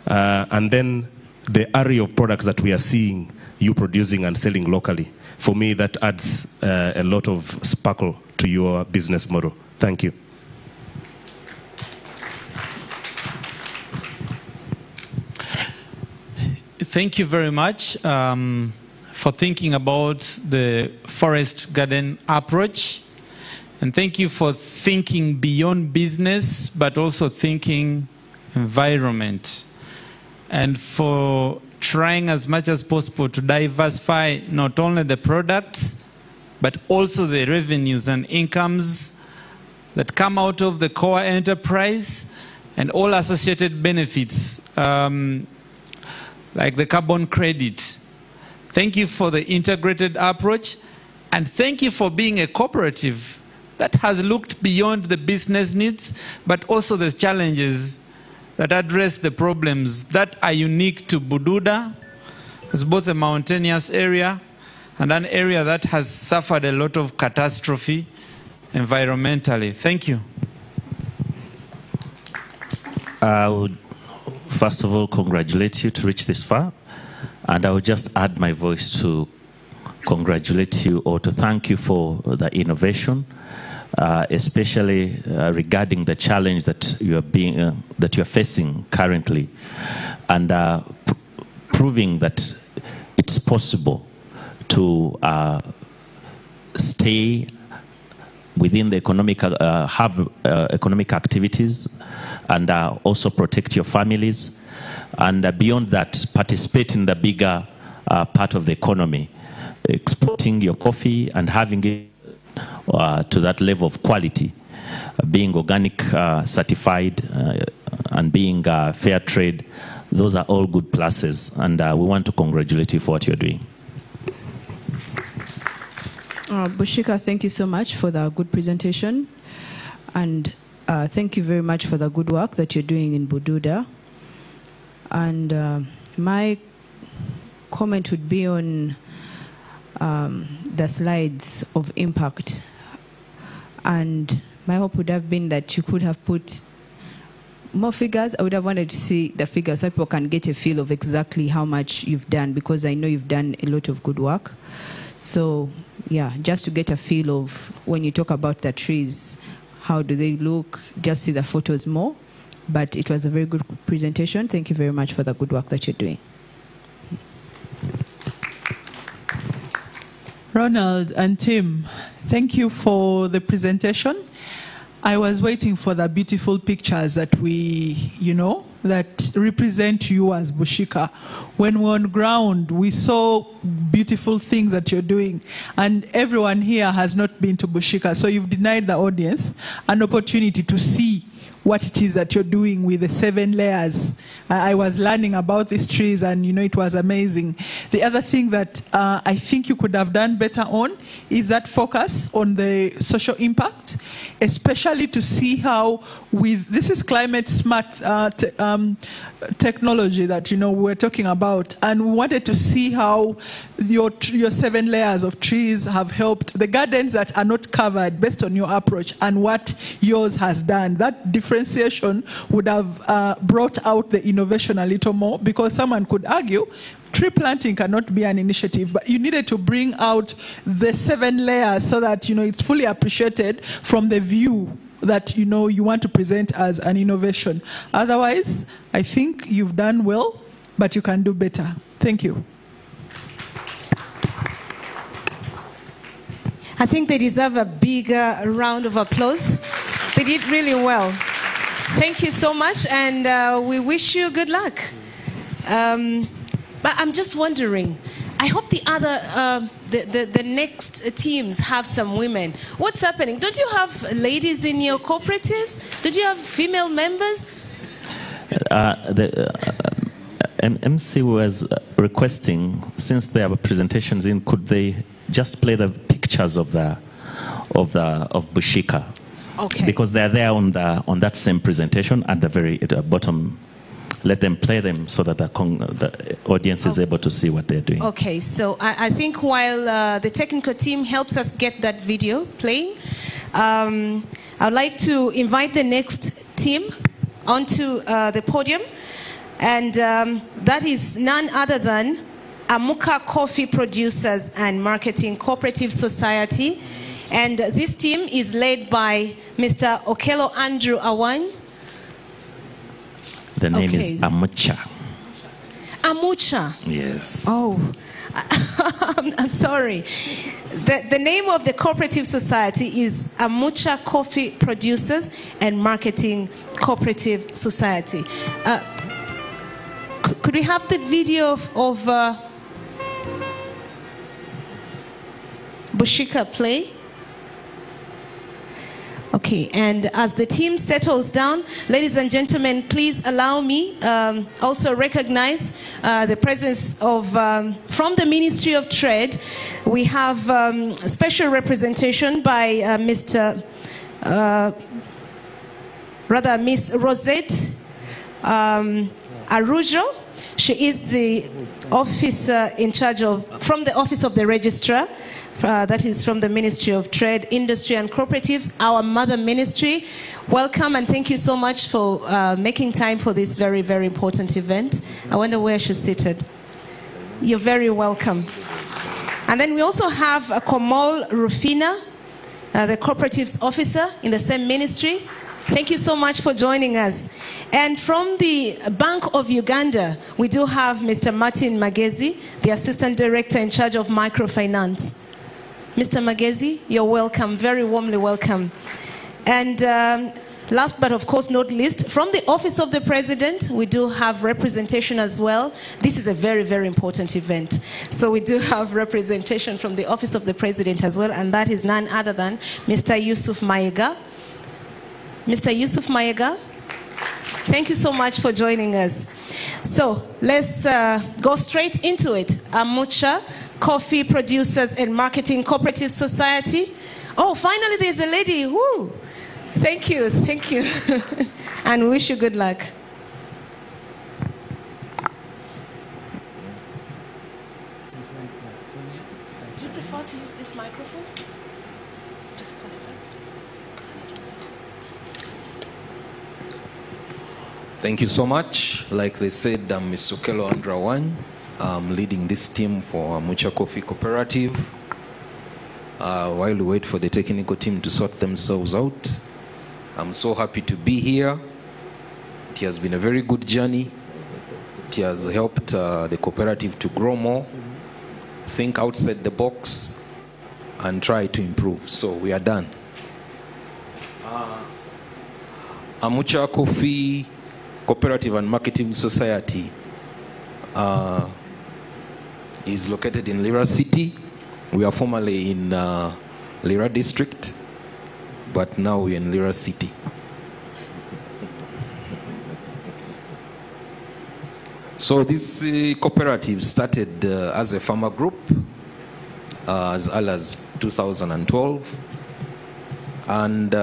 And then the array of products that we are seeing you producing and selling locally, for me, that adds a lot of sparkle to your business model. Thank you. Thank you very much for thinking about the forest garden approach. And thank you for thinking beyond business, but also thinking environment. And for trying as much as possible to diversify not only the products, but also the revenues and incomes that come out of the core enterprise and all associated benefits, like the carbon credit. Thank you for the integrated approach, and thank you for being a cooperative that has looked beyond the business needs, but also the challenges that address the problems that are unique to Bududa, as both a mountainous area and an area that has suffered a lot of catastrophe environmentally. Thank you. I would first of all congratulate you to reach this far, and I would just add my voice to congratulate you or to thank you for the innovation, especially regarding the challenge that you are facing currently, and proving that it's possible to stay within the economic, have economic activities, and also protect your families, and beyond that, participate in the bigger part of the economy, exporting your coffee and having it to that level of quality, being organic certified and being fair trade. Those are all good pluses, and we want to congratulate you for what you're doing. Bushika, thank you so much for the good presentation, and thank you very much for the good work that you're doing in Bududa. And my comment would be on the slides of impact, and my hope would have been that you could have put more figures. I would have wanted to see the figures so people can get a feel of exactly how much you've done, because I know you've done a lot of good work. So yeah, just to get a feel of when you talk about the trees, how do they look, just see the photos more. But it was a very good presentation. Thank you very much for the good work that you're doing. Ronald and Tim, thank you for the presentation. I was waiting for the beautiful pictures that that represent you as Bushika. When we're on ground, we saw beautiful things that you're doing, and everyone here has not been to Bushika, so you've denied the audience an opportunity to see what it is that you're doing with the 7 layers. I was learning about these trees, and it was amazing. The other thing that I think you could have done better on is that focus on the social impact, especially to see how this is climate smart technology that we're talking about, and we wanted to see how your 7 layers of trees have helped the gardens that are not covered based on your approach and what yours has done. That differentiation would have brought out the innovation a little more, because someone could argue tree planting cannot be an initiative, but you needed to bring out the 7 layers so that it's fully appreciated from the view that you want to present as an innovation. Otherwise, I think you've done well, but you can do better. Thank you. I think they deserve a bigger round of applause. They did really well. Thank you so much, and we wish you good luck. But I'm just wondering, I hope the other, the next teams have some women. What's happening? Don't you have ladies in your cooperatives? Don't you have female members? MC was requesting, since there were presentations in, could they just play the pictures of Bushika? Okay. Because they're there on that same presentation at the very bottom. Let them play them so that the audience is able to see what they're doing. Okay, so I think while the technical team helps us get that video playing, I'd like to invite the next team onto the podium. And that is none other than Amuka Coffee Producers and Marketing Cooperative Society. And this team is led by Mr. Okello Andrew Awan. The name is Amucha. Amucha. Yes. Oh, I'm sorry. The name of the cooperative society is Amucha Coffee Producers and Marketing Cooperative Society. Could we have the video of Bushika play? Okay, and as the team settles down, ladies and gentlemen, please allow me also recognize the presence of, from the Ministry of Trade, we have special representation by Miss Rosette Arujo. She is the officer in charge of, from the Office of the Registrar, that is from the Ministry of Trade, Industry and Cooperatives, our mother ministry. Welcome and thank you so much for making time for this very, very important event. I wonder where she's seated. You're very welcome. And then we also have Komal Rufina, the Cooperatives Officer in the same ministry. Thank you so much for joining us. And from the Bank of Uganda, we do have Mr. Martin Magezi, the Assistant Director in charge of Microfinance. Mr. Magezi, you're welcome, very warmly welcome. And last but of course not least, from the Office of the President, we do have representation as well. This is a very, very important event. So we do have representation from the Office of the President as well, and that is none other than Mr. Yusuf Mayiga. Mr. Yusuf Mayiga, thank you so much for joining us. So let's go straight into it. Amucha Coffee Producers and Marketing Cooperative Society. Oh, finally there's a lady. Woo. Thank you, thank you. And wish you good luck. Do you prefer to use this microphone? Just pull it up. Thank you so much. Like they said, I'm Mr. Okello Andrew Awan. I'm leading this team for Amucha Coffee Cooperative. While we wait for the technical team to sort themselves out, I'm so happy to be here. It has been a very good journey. It has helped the cooperative to grow more, think outside the box, and try to improve. So we are done. Amucha Coffee Cooperative and Marketing Society is located in Lira City. We are formerly in Lira District, but now we're in Lira City. So this cooperative started as a farmer group as early as 2012. And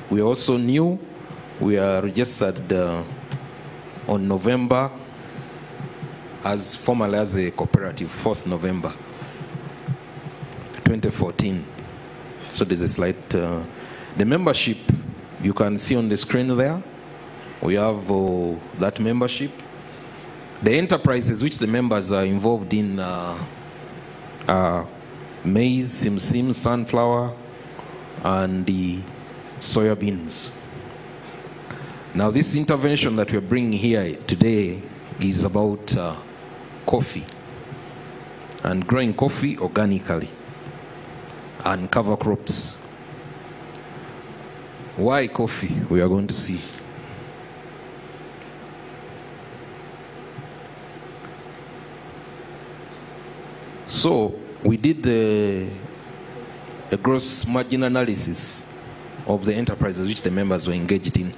we also knew we are registered on November as formally as a cooperative, 4th November 2014. So there's a slight, the membership you can see on the screen there. We have that membership. The enterprises which the members are involved in are maize, simsim, sunflower, and the soya beans. Now this intervention that we're bringing here today is about coffee and growing coffee organically and cover crops. Why coffee? We are going to see. So we did a gross margin analysis of the enterprises which the members were engaged in.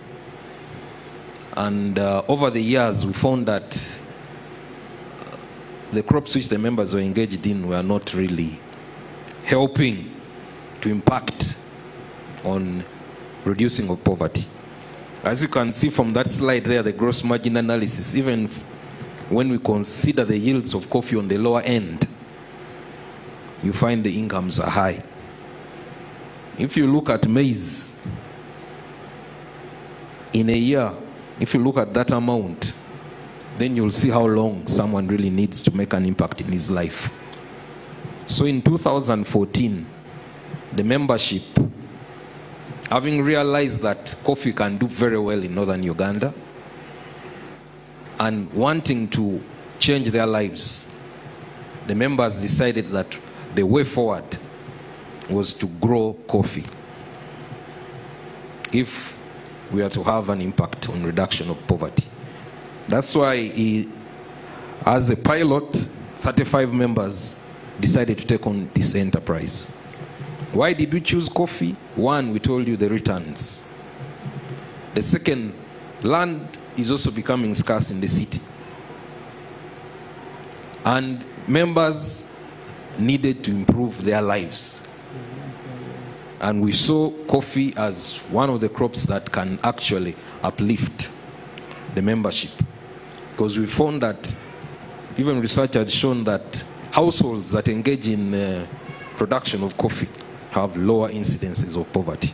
And over the years, we found that the crops which the members were engaged in were not really helping to impact on reducing of poverty. As you can see from that slide there, the gross margin analysis, even when we consider the yields of coffee on the lower end, you find the incomes are high. If you look at maize, in a year, if you look at that amount, then you'll see how long someone really needs to make an impact in his life. So in 2014, the membership, having realized that coffee can do very well in northern Uganda and wanting to change their lives, the members decided that the way forward was to grow coffee if we are to have an impact on reduction of poverty. That's why, as a pilot, 35 members decided to take on this enterprise. Why did we choose coffee? One, we told you the returns. The second, land is also becoming scarce in the city. And members needed to improve their lives. And we saw coffee as one of the crops that can actually uplift the membership. Because we found that, even research had shown that households that engage in production of coffee have lower incidences of poverty.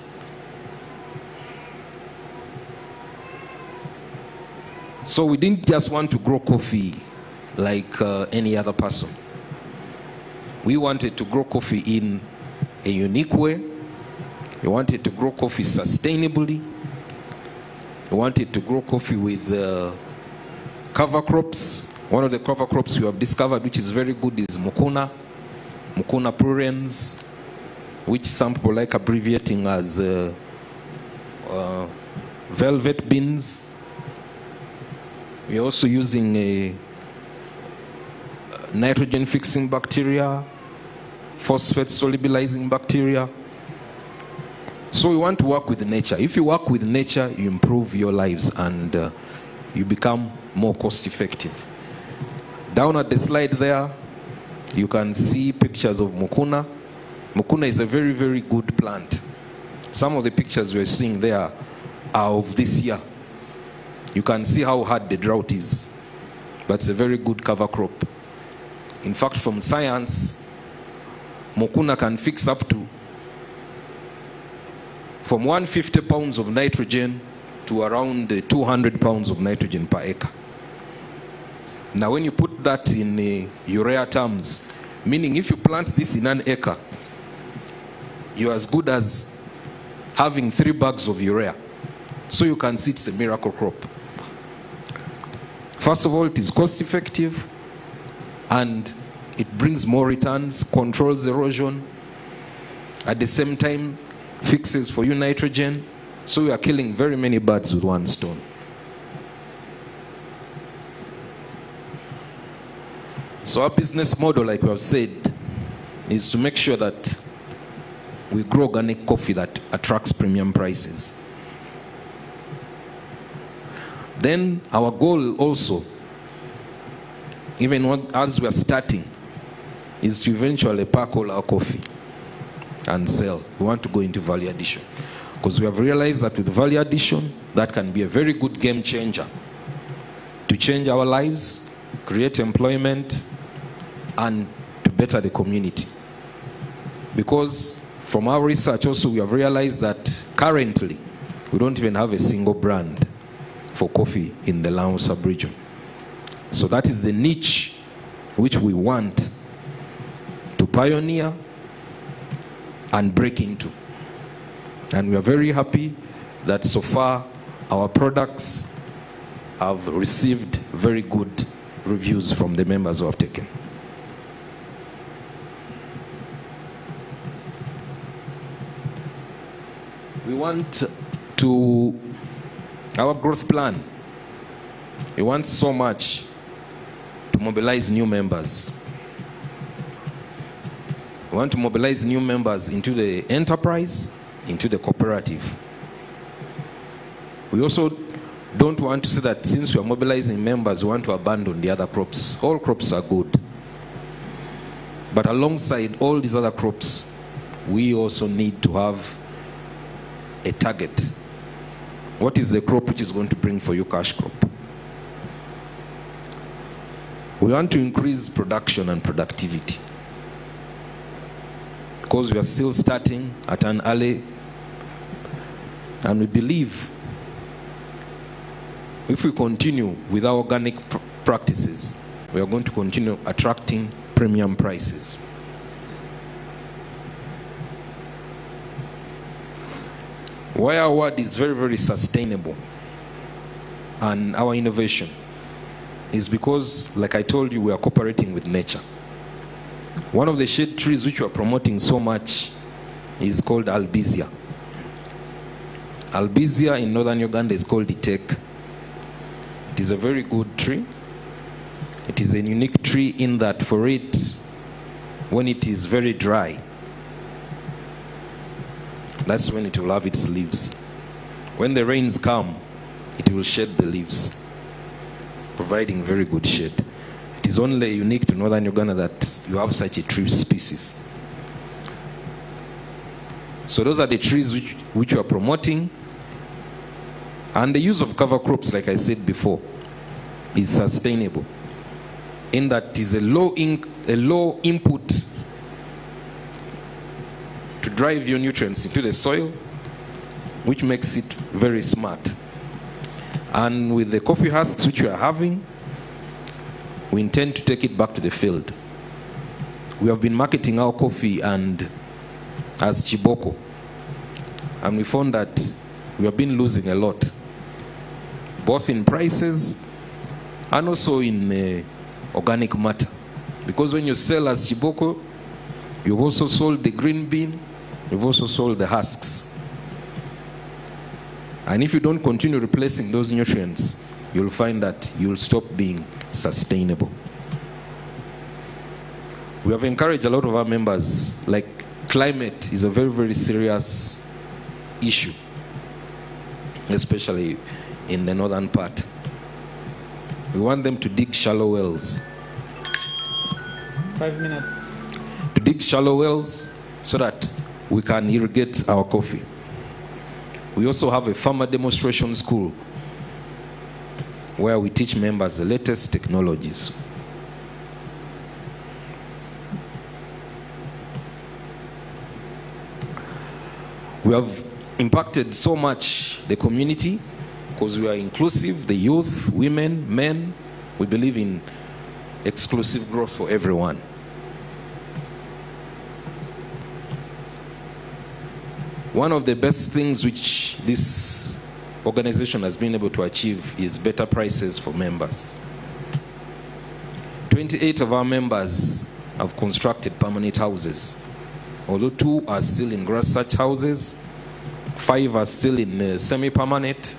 So we didn't just want to grow coffee like any other person. We wanted to grow coffee in a unique way. We wanted to grow coffee sustainably. We wanted to grow coffee with cover crops. One of the cover crops we have discovered, which is very good, is Mucuna pruriens, which some people like abbreviating as velvet beans. We are also using a nitrogen fixing bacteria, phosphate solubilizing bacteria. So we want to work with nature. If you work with nature, you improve your lives and you become more cost effective. Down at the slide there, you can see pictures of Mucuna. Mucuna is a very, very good plant. Some of the pictures we're seeing there are of this year. You can see how hard the drought is, but it's a very good cover crop. In fact, from science, Mucuna can fix up to from 150 pounds of nitrogen to around 200 pounds of nitrogen per acre. Now, when you put that in urea terms, meaning if you plant this in an acre, you're as good as having 3 bags of urea. So you can see it's a miracle crop. First of all, it is cost effective and it brings more returns, controls erosion, at the same time fixes for you nitrogen. So we are killing very many birds with one stone. So our business model, like we have said, is to make sure that we grow organic coffee that attracts premium prices. Then our goal also, even as we are starting, is to eventually pack all our coffee and sell. We want to go into value addition, because we have realized that with value addition, that can be a very good game changer to change our lives, create employment, and to better the community. Because from our research also, we have realized that currently we don't even have a single brand for coffee in the Lamu sub-region. So that is the niche which we want to pioneer and break into. And we are very happy that so far our products have received very good reviews from the members who have taken. We want to, our growth plan, we want so much to mobilize new members. We want to mobilize new members into the enterprise, into the cooperative. We also don't want to say that since we are mobilizing members, we want to abandon the other crops. All crops are good. But alongside all these other crops, we also need to have a target. What is the crop which is going to bring for you cash crop? We want to increase production and productivity, because we are still starting at an early, and we believe if we continue with our organic practices, we are going to continue attracting premium prices. Why our award is very, very sustainable and our innovation is because, like I told you, we are cooperating with nature. One of the shade trees which we are promoting so much is called Albizia. Albizia in northern Uganda is called Itek. It is a very good tree. It is a unique tree in that for it, when it is very dry, that's when it will have its leaves. When the rains come, it will shed the leaves, providing very good shade. It is only unique to northern Uganda that you have such a tree species. So those are the trees which we are promoting. And the use of cover crops, like I said before, is sustainable in that it is a low input to drive your nutrients into the soil, which makes it very smart. And with the coffee husks which we are having, we intend to take it back to the field. We have been marketing our coffee and as Chiboko, and we found that we have been losing a lot, both in prices and also in organic matter. Because when you sell as Chiboko, you've also sold the green bean, you've also sold the husks. And if you don't continue replacing those nutrients, you'll find that you'll stop being sustainable. We have encouraged a lot of our members, like climate is a very, very serious issue, especially in the northern part. We want them to dig shallow wells. 5 minutes. To dig shallow wells so that we can irrigate our coffee. We also have a farmer demonstration school where we teach members the latest technologies. We have impacted so much the community because we are inclusive, the youth, women, men. We believe in exclusive growth for everyone. One of the best things which this organization has been able to achieve is better prices for members. 28 of our members have constructed permanent houses, although 2 are still in grass thatch houses, 5 are still in semi-permanent,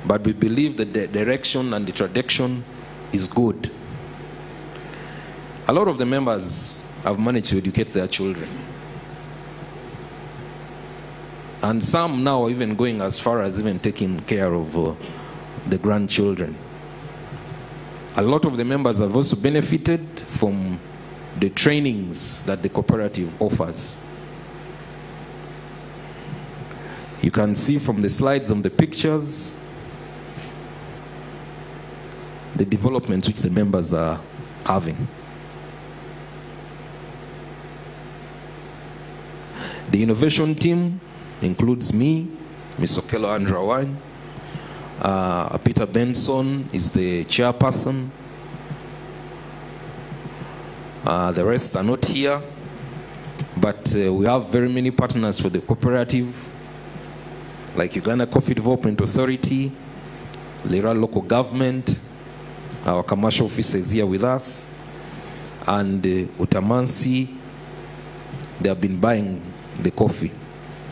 but we believe that the direction and the trajectory is good. A lot of the members have managed to educate their children. And some now are even going as far as even taking care of the grandchildren. A lot of the members have also benefited from the trainings that the cooperative offers. You can see from the slides and the pictures the developments which the members are having. The innovation team includes me, Ms. Okello Andrawine, Peter Benson is the chairperson. The rest are not here, but we have very many partners for the cooperative, like Uganda Coffee Development Authority, Lira local government, our commercial officer is here with us, and Utamansi. They have been buying the coffee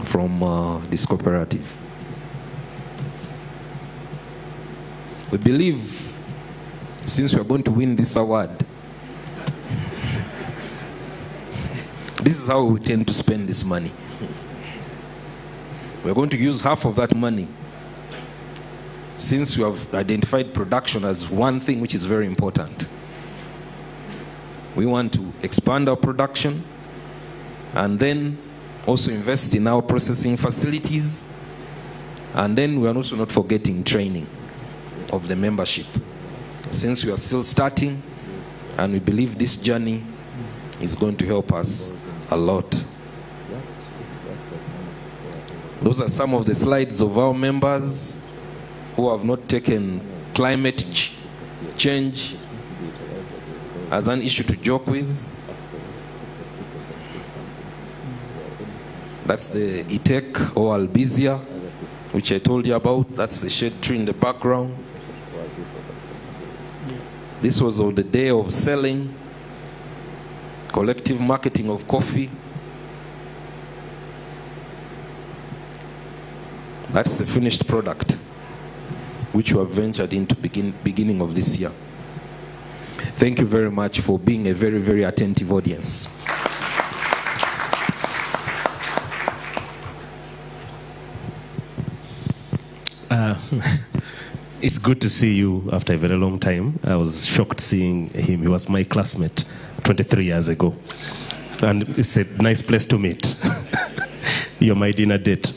from this cooperative. We believe, since we are going to win this award, this is how we tend to spend this money. We're going to use half of that money, since we have identified production as one thing which is very important. We want to expand our production and then also invest in our processing facilities, and then we are also not forgetting training of the membership, since we are still starting, and we believe this journey is going to help us a lot. Those are some of the slides of our members who have not taken climate change as an issue to joke with. That's the Itek or Albizia, which I told you about. That's the shade tree in the background. This was on the day of selling, collective marketing of coffee. That's the finished product, which we have ventured into beginning of this year. Thank you very much for being a very, very attentive audience. It's good to see you after a very long time. I was shocked seeing him. He was my classmate 23 years ago. And it's a nice place to meet. You're my dinner date.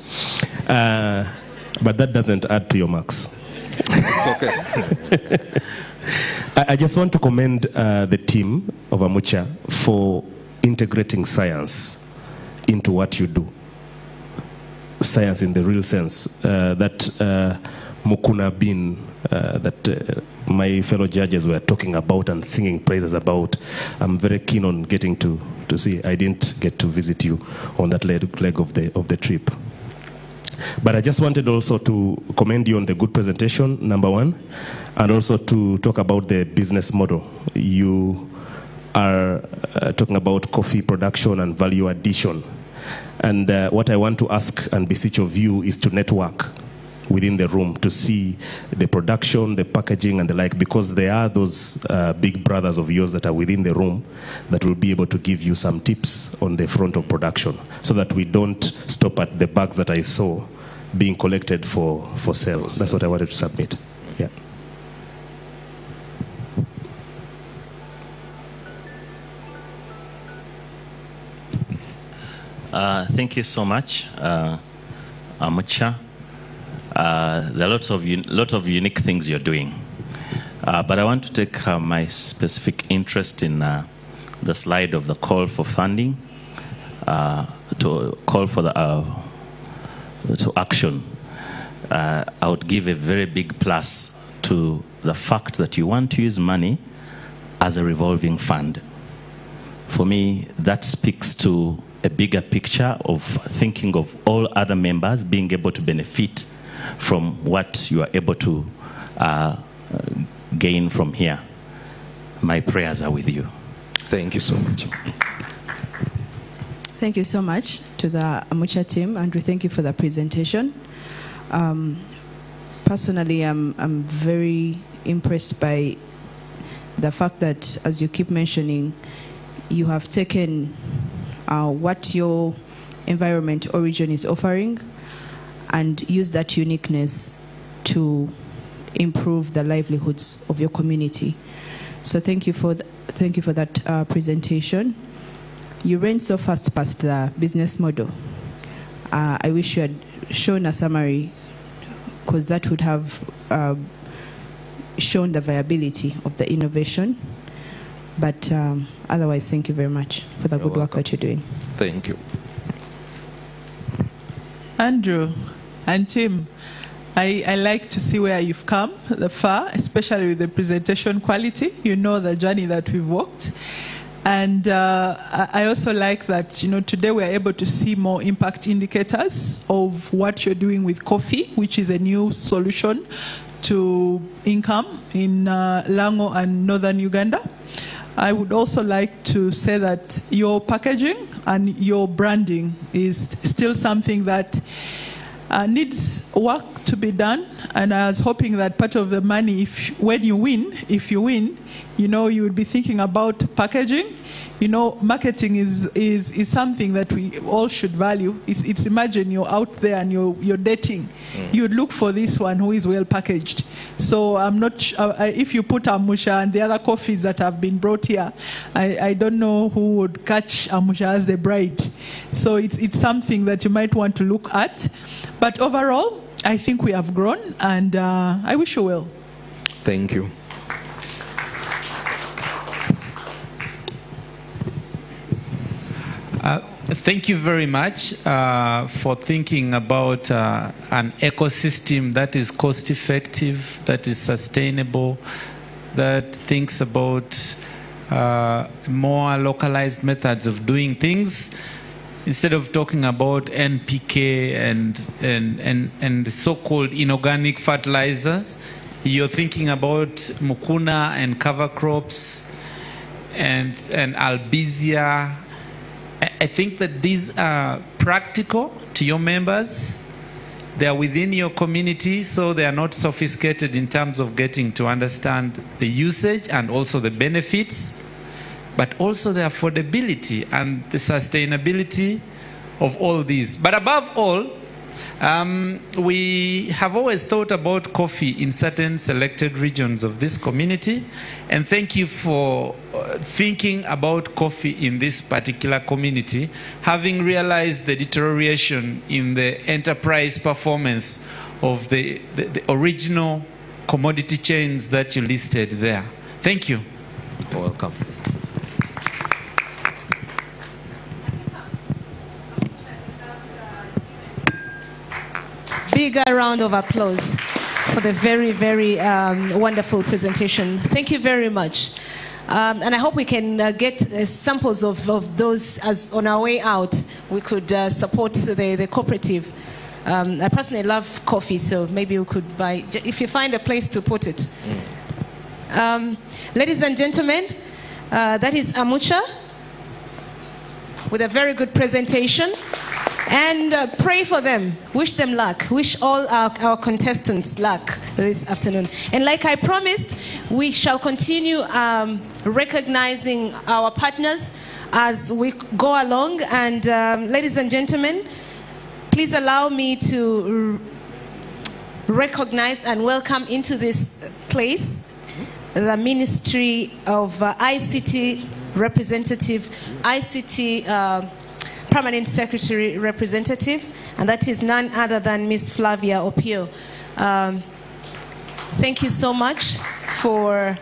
But that doesn't add to your marks. It's okay. I just want to commend the team of Amucha for integrating science into what you do. Science in the real sense. That Mukuna Bin, that my fellow judges were talking about and singing praises about. I'm very keen on getting to see. I didn't get to visit you on that leg of the trip. But I just wanted also to commend you on the good presentation, number one, and also to talk about the business model. You are talking about coffee production and value addition. And what I want to ask and beseech of you is to network within the room to see the production, the packaging, and the like, because there are those big brothers of yours that are within the room that will be able to give you some tips on the front of production, so that we don't stop at the bags that I saw being collected for sale. That's what I wanted to submit. Yeah. Thank you so much, Amucha. There are lot of unique things you're doing, but I want to take my specific interest in the slide of the call for funding, to call for the to action. I would give a very big plus to the fact that you want to use money as a revolving fund. For me, that speaks to a bigger picture of thinking of all other members being able to benefit from what you are able to gain from here. My prayers are with you. Thank you so much. Thank you so much to the Amucha team. Andrew, thank you for the presentation. Personally, I'm very impressed by the fact that, as you keep mentioning, you have taken what your environment or region is offering and use that uniqueness to improve the livelihoods of your community. So thank you for that presentation. You ran so fast past the business model. I wish you had shown a summary, because that would have shown the viability of the innovation. But otherwise, thank you very much for the good work that you're doing. Thank you. Andrew and Tim, I like to see where you've come far, especially with the presentation quality. You know the journey that we've walked. And I also like that, you know, today we're able to see more impact indicators of what you're doing with coffee, which is a new solution to income in Lango and northern Uganda. I would also like to say that your packaging and your branding is still something that needs work to be done. And I was hoping that part of the money, if you win, you know, you would be thinking about packaging. You know, marketing is something that we all should value. It's imagine you're out there and you're dating. You would look for this one who is well packaged. So I'm not if you put Amusha and the other coffees that have been brought here, I don't know who would catch Amusha as the bride. So it's something that you might want to look at. But overall, I think we have grown, and I wish you well. Thank you. Thank you very much for thinking about an ecosystem that is cost effective, that is sustainable, that thinks about more localized methods of doing things. Instead of talking about NPK and the so-called inorganic fertilizers, you're thinking about mucuna and cover crops and albizia. I think that these are practical to your members. They are within your community, so they are not sophisticated in terms of getting to understand the usage and also the benefits, but also the affordability and the sustainability of all these. But above all, we have always thought about coffee in certain selected regions of this community, and thank you for thinking about coffee in this particular community, having realized the deterioration in the enterprise performance of the original commodity chains that you listed there. Thank you. You're welcome. Bigger round of applause for the very, very wonderful presentation. Thank you very much. And I hope we can get samples of those as on our way out. We could support the cooperative. I personally love coffee, so maybe we could buy, if you find a place to put it. Ladies and gentlemen, that is Amucha with a very good presentation. And pray for them. Wish them luck. Wish all our contestants luck this afternoon. And like I promised, we shall continue recognizing our partners as we go along. And ladies and gentlemen, please allow me to recognize and welcome into this place the Ministry of ICT representative, ICT Permanent Secretary Representative, and that is none other than Ms. Flavia Opio. Thank you so much for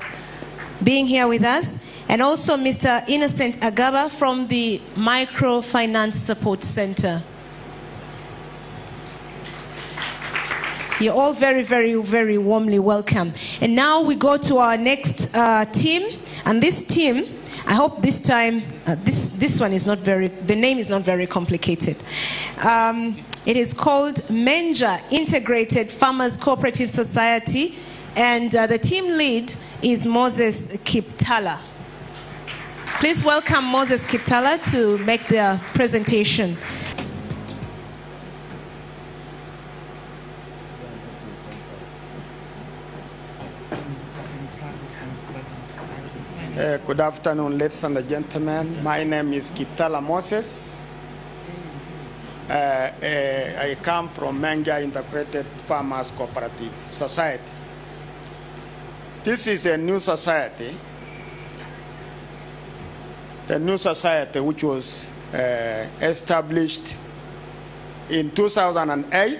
being here with us. And also Mr. Innocent Agaba from the Microfinance Support Center. You're all very, very, very warmly welcome. And now we go to our next team, and this team, I hope this time, this one is not very, the name is not very complicated. It is called Menja Integrated Farmers Cooperative Society, and the team lead is Moses Kiptala. Please welcome Moses Kiptala to make their presentation. Good afternoon, ladies and gentlemen. My name is Kiptala Moses. I come from Menja Integrated Farmers Cooperative Society. This is a new society. The new society which was established in 2008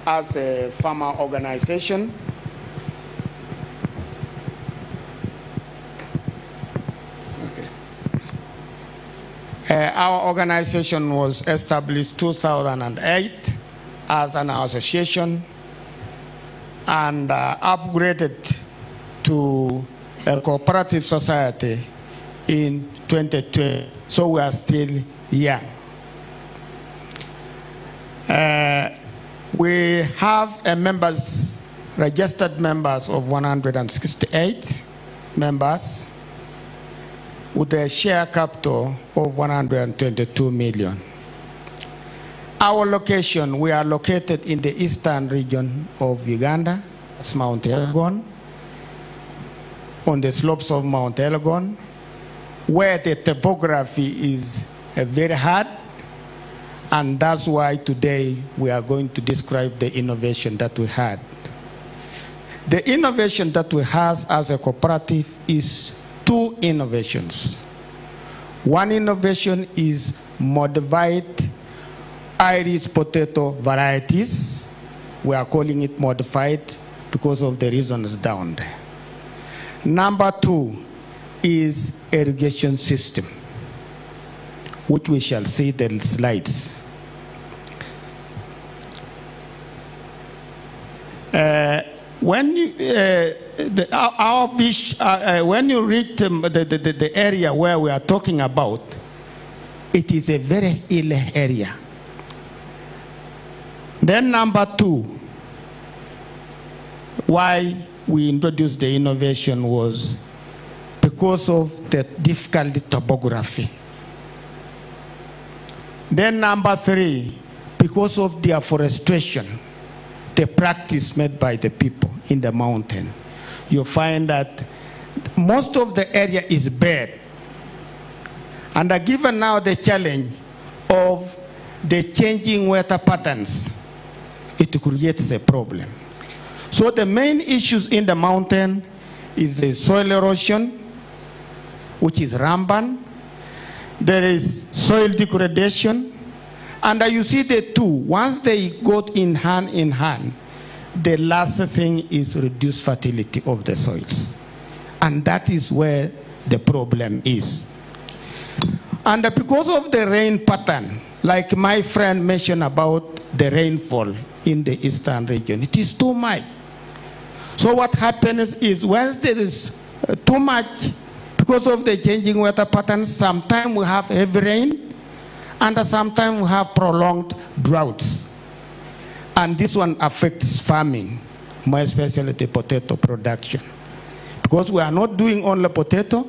as a farmer organization. Our organization was established 2008 as an association and upgraded to a cooperative society in 2020. So we are still young. We have registered members of 168 members, with a share capital of 122 million. Our location, we are located in the eastern region of Uganda, that's Mount Elgon, on the slopes of Mount Elgon, where the topography is very hard, and that's why today we are going to describe the innovation that we had. The innovation that we have as a cooperative is two innovations. One innovation is modified Irish potato varieties. We are calling it modified because of the reasons down there. Number two is irrigation system. which we shall see the slides. When you, when you reach the area where we are talking about, it is a very ill area. Then number two, why we introduced the innovation was because of the difficult topography. Then number three, because of the afforestation, the practice made by the people in the mountain. You find that most of the area is bare. And given now the challenge of the changing weather patterns, it creates a problem. So the main issues in the mountain is the soil erosion, which is rampant. There is soil degradation. And you see the two, once they go in hand, the last thing is reduced fertility of the soils. And that is where the problem is. And because of the rain pattern, like my friend mentioned about the rainfall in the eastern region, it is too much. So what happens is when there is too much, because of the changing weather patterns, sometimes we have heavy rain, and sometimes we have prolonged droughts. And this one affects farming, more especially the potato production. Because we are not doing only potato,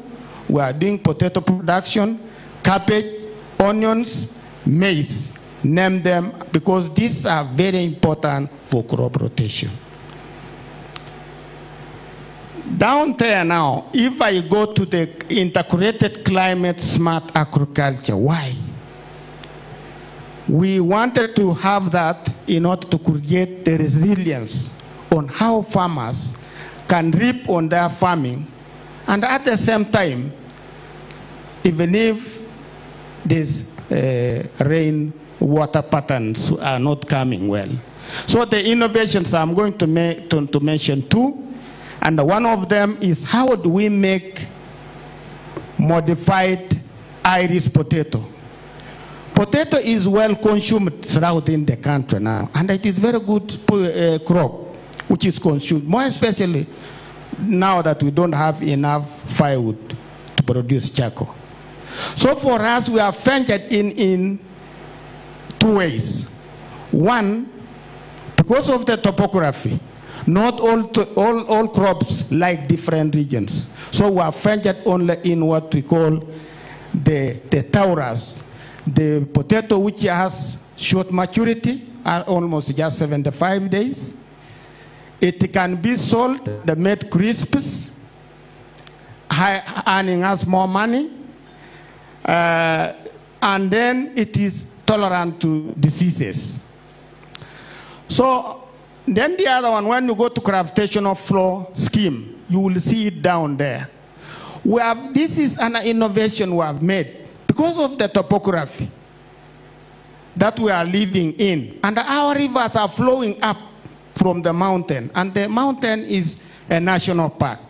we are doing potato production, cabbage, onions, maize, name them, because these are very important for crop rotation. Down there now, if I go to the integrated climate smart agriculture, why? We wanted to have that in order to create the resilience on how farmers can reap on their farming, and at the same time, even if these rain water patterns are not coming well. So the innovations I'm going to mention two, and one of them is how do we make modified iris potato? Potato is well consumed throughout in the country now, and it is very good crop, which is consumed, more especially now that we don't have enough firewood to produce charcoal. So for us, we are ventured in two ways. One, because of the topography, not all crops like different regions. So we are ventured only in what we call the Taurus, the potato which has short maturity, are almost just 75 days. It can be sold, the made crisps, earning us more money, and then it is tolerant to diseases. So then the other one, when you go to gravitational flow scheme, you will see it down there. This is an innovation we have made because of the topography that we are living in. And our rivers are flowing up from the mountain, and the mountain is a national park.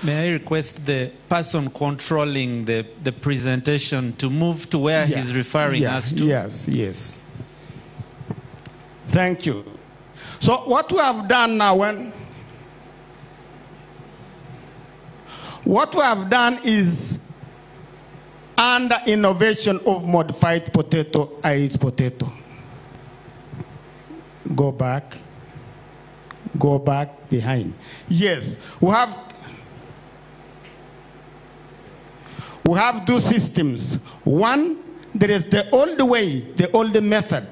May I request the person controlling the presentation to move to where he's referring us to? Yes. Thank you. So what we have done now, what we have done is under innovation of modified potato, iris potato. Go back behind. Yes, we have two systems. One, there is the old way, the old method.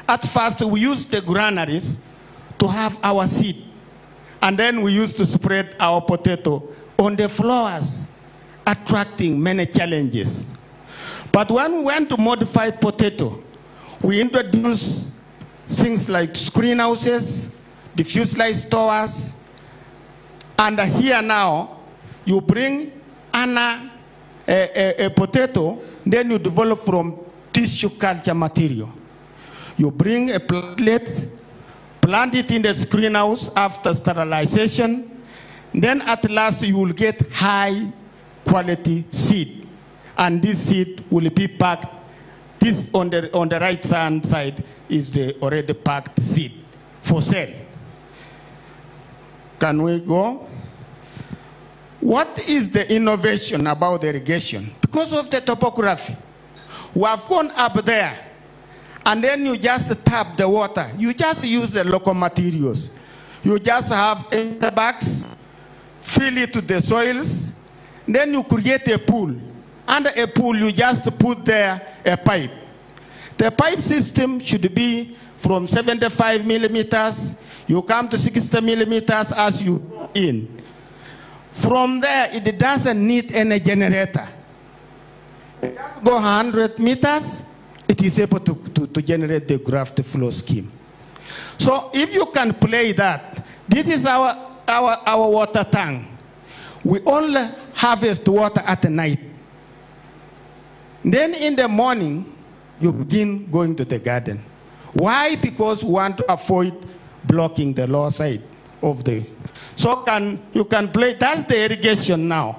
At first, we used the granaries to have our seed, and then we used to spread our potato on the floors, attracting many challenges. But when we went to modified potato, we introduced things like screen houses, diffuse light stores, and here now, you bring a potato, then you develop from tissue culture material. You bring a plantlet, plant it in the screen house after sterilization, then at last you will get high quality seed, and this seed will be packed This on the right hand side is the already packed seed for sale. Can we go? What is the innovation about irrigation? Because of the topography. We have gone up there, and then you just tap the water. You just use the local materials. You just have the bags, fill it to the soils, then you create a pool. Under a pool, you just put there a pipe. The pipe system should be from 75 millimeters. You come to 60 millimeters as you go in. From there, it doesn't need any generator. Go 100 meters, it is able to generate the graft flow scheme. So if you can play that, this is our water tank. We only harvest water at night. Then in the morning, you begin going to the garden. Why? Because we want to avoid blocking the lower side of the... So you can play, that's the irrigation now.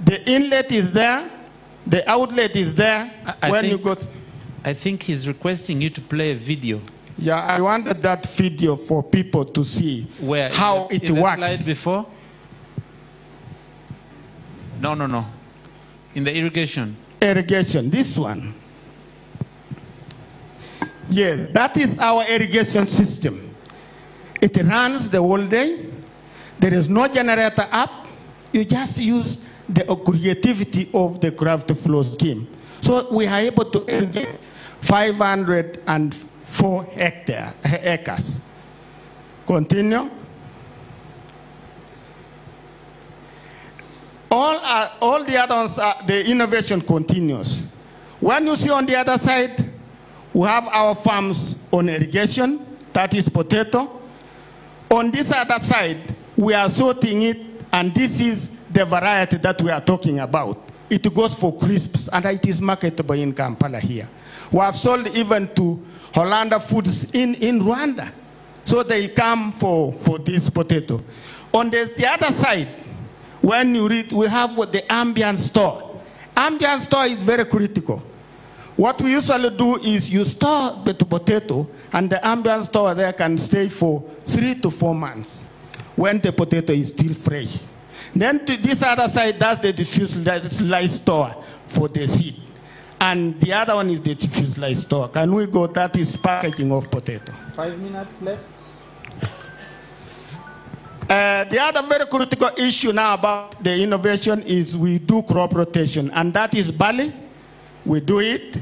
The inlet is there, the outlet is there. I think he's requesting you to play a video. Yeah, I wanted that video for people to see how it works. Slide before? No. In the irrigation. Irrigation, this one. Yes, that is our irrigation system. It runs the whole day. There is no generator up. You just use the creativity of the graft flow scheme. So we are able to irrigate 504 acres. Continue. All the other ones, the innovation continues. When you see on the other side, we have our farms on irrigation, that is potato. On this other side, we are sorting it, and this is the variety that we are talking about. It goes for crisps, and it is marketable in Kampala here. We have sold even to Hollanda Foods in Rwanda. So they come for this potato. On the other side, when you read, we have what the ambient store. Ambient store is very critical. What we usually do is you store the potato, and the ambient store there can stay for 3 to 4 months when the potato is still fresh. Then to this other side, that's the diffused light store for the seed. And the other one is the diffused light store. Can we go? That is packaging of potato. 5 minutes left. The other very critical issue now about the innovation is we do crop rotation, and that is barley. We do it.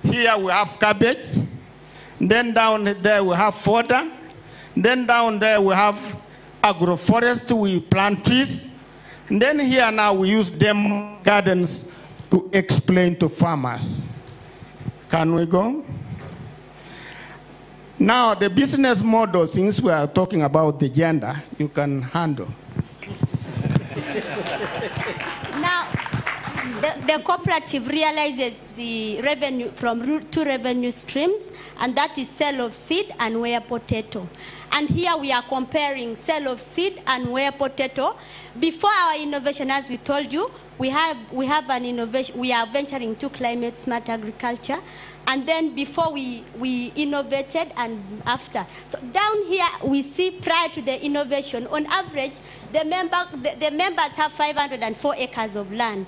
Here we have cabbage. Then down there we have fodder. Then down there we have agroforest. We plant trees. And then here now we use demo gardens to explain to farmers. Can we go? Now the business model, since we are talking about the gender, you can handle. Now, the cooperative realizes the revenue from 2 revenue streams, and that is sale of seed and wear potato. And here we are comparing sale of seed and wear potato. Before our innovation, as we told you, we have an innovation. We are venturing into climate smart agriculture. And then before we innovated and after. So down here we see prior to the innovation, on average, the members have 504 acres of land.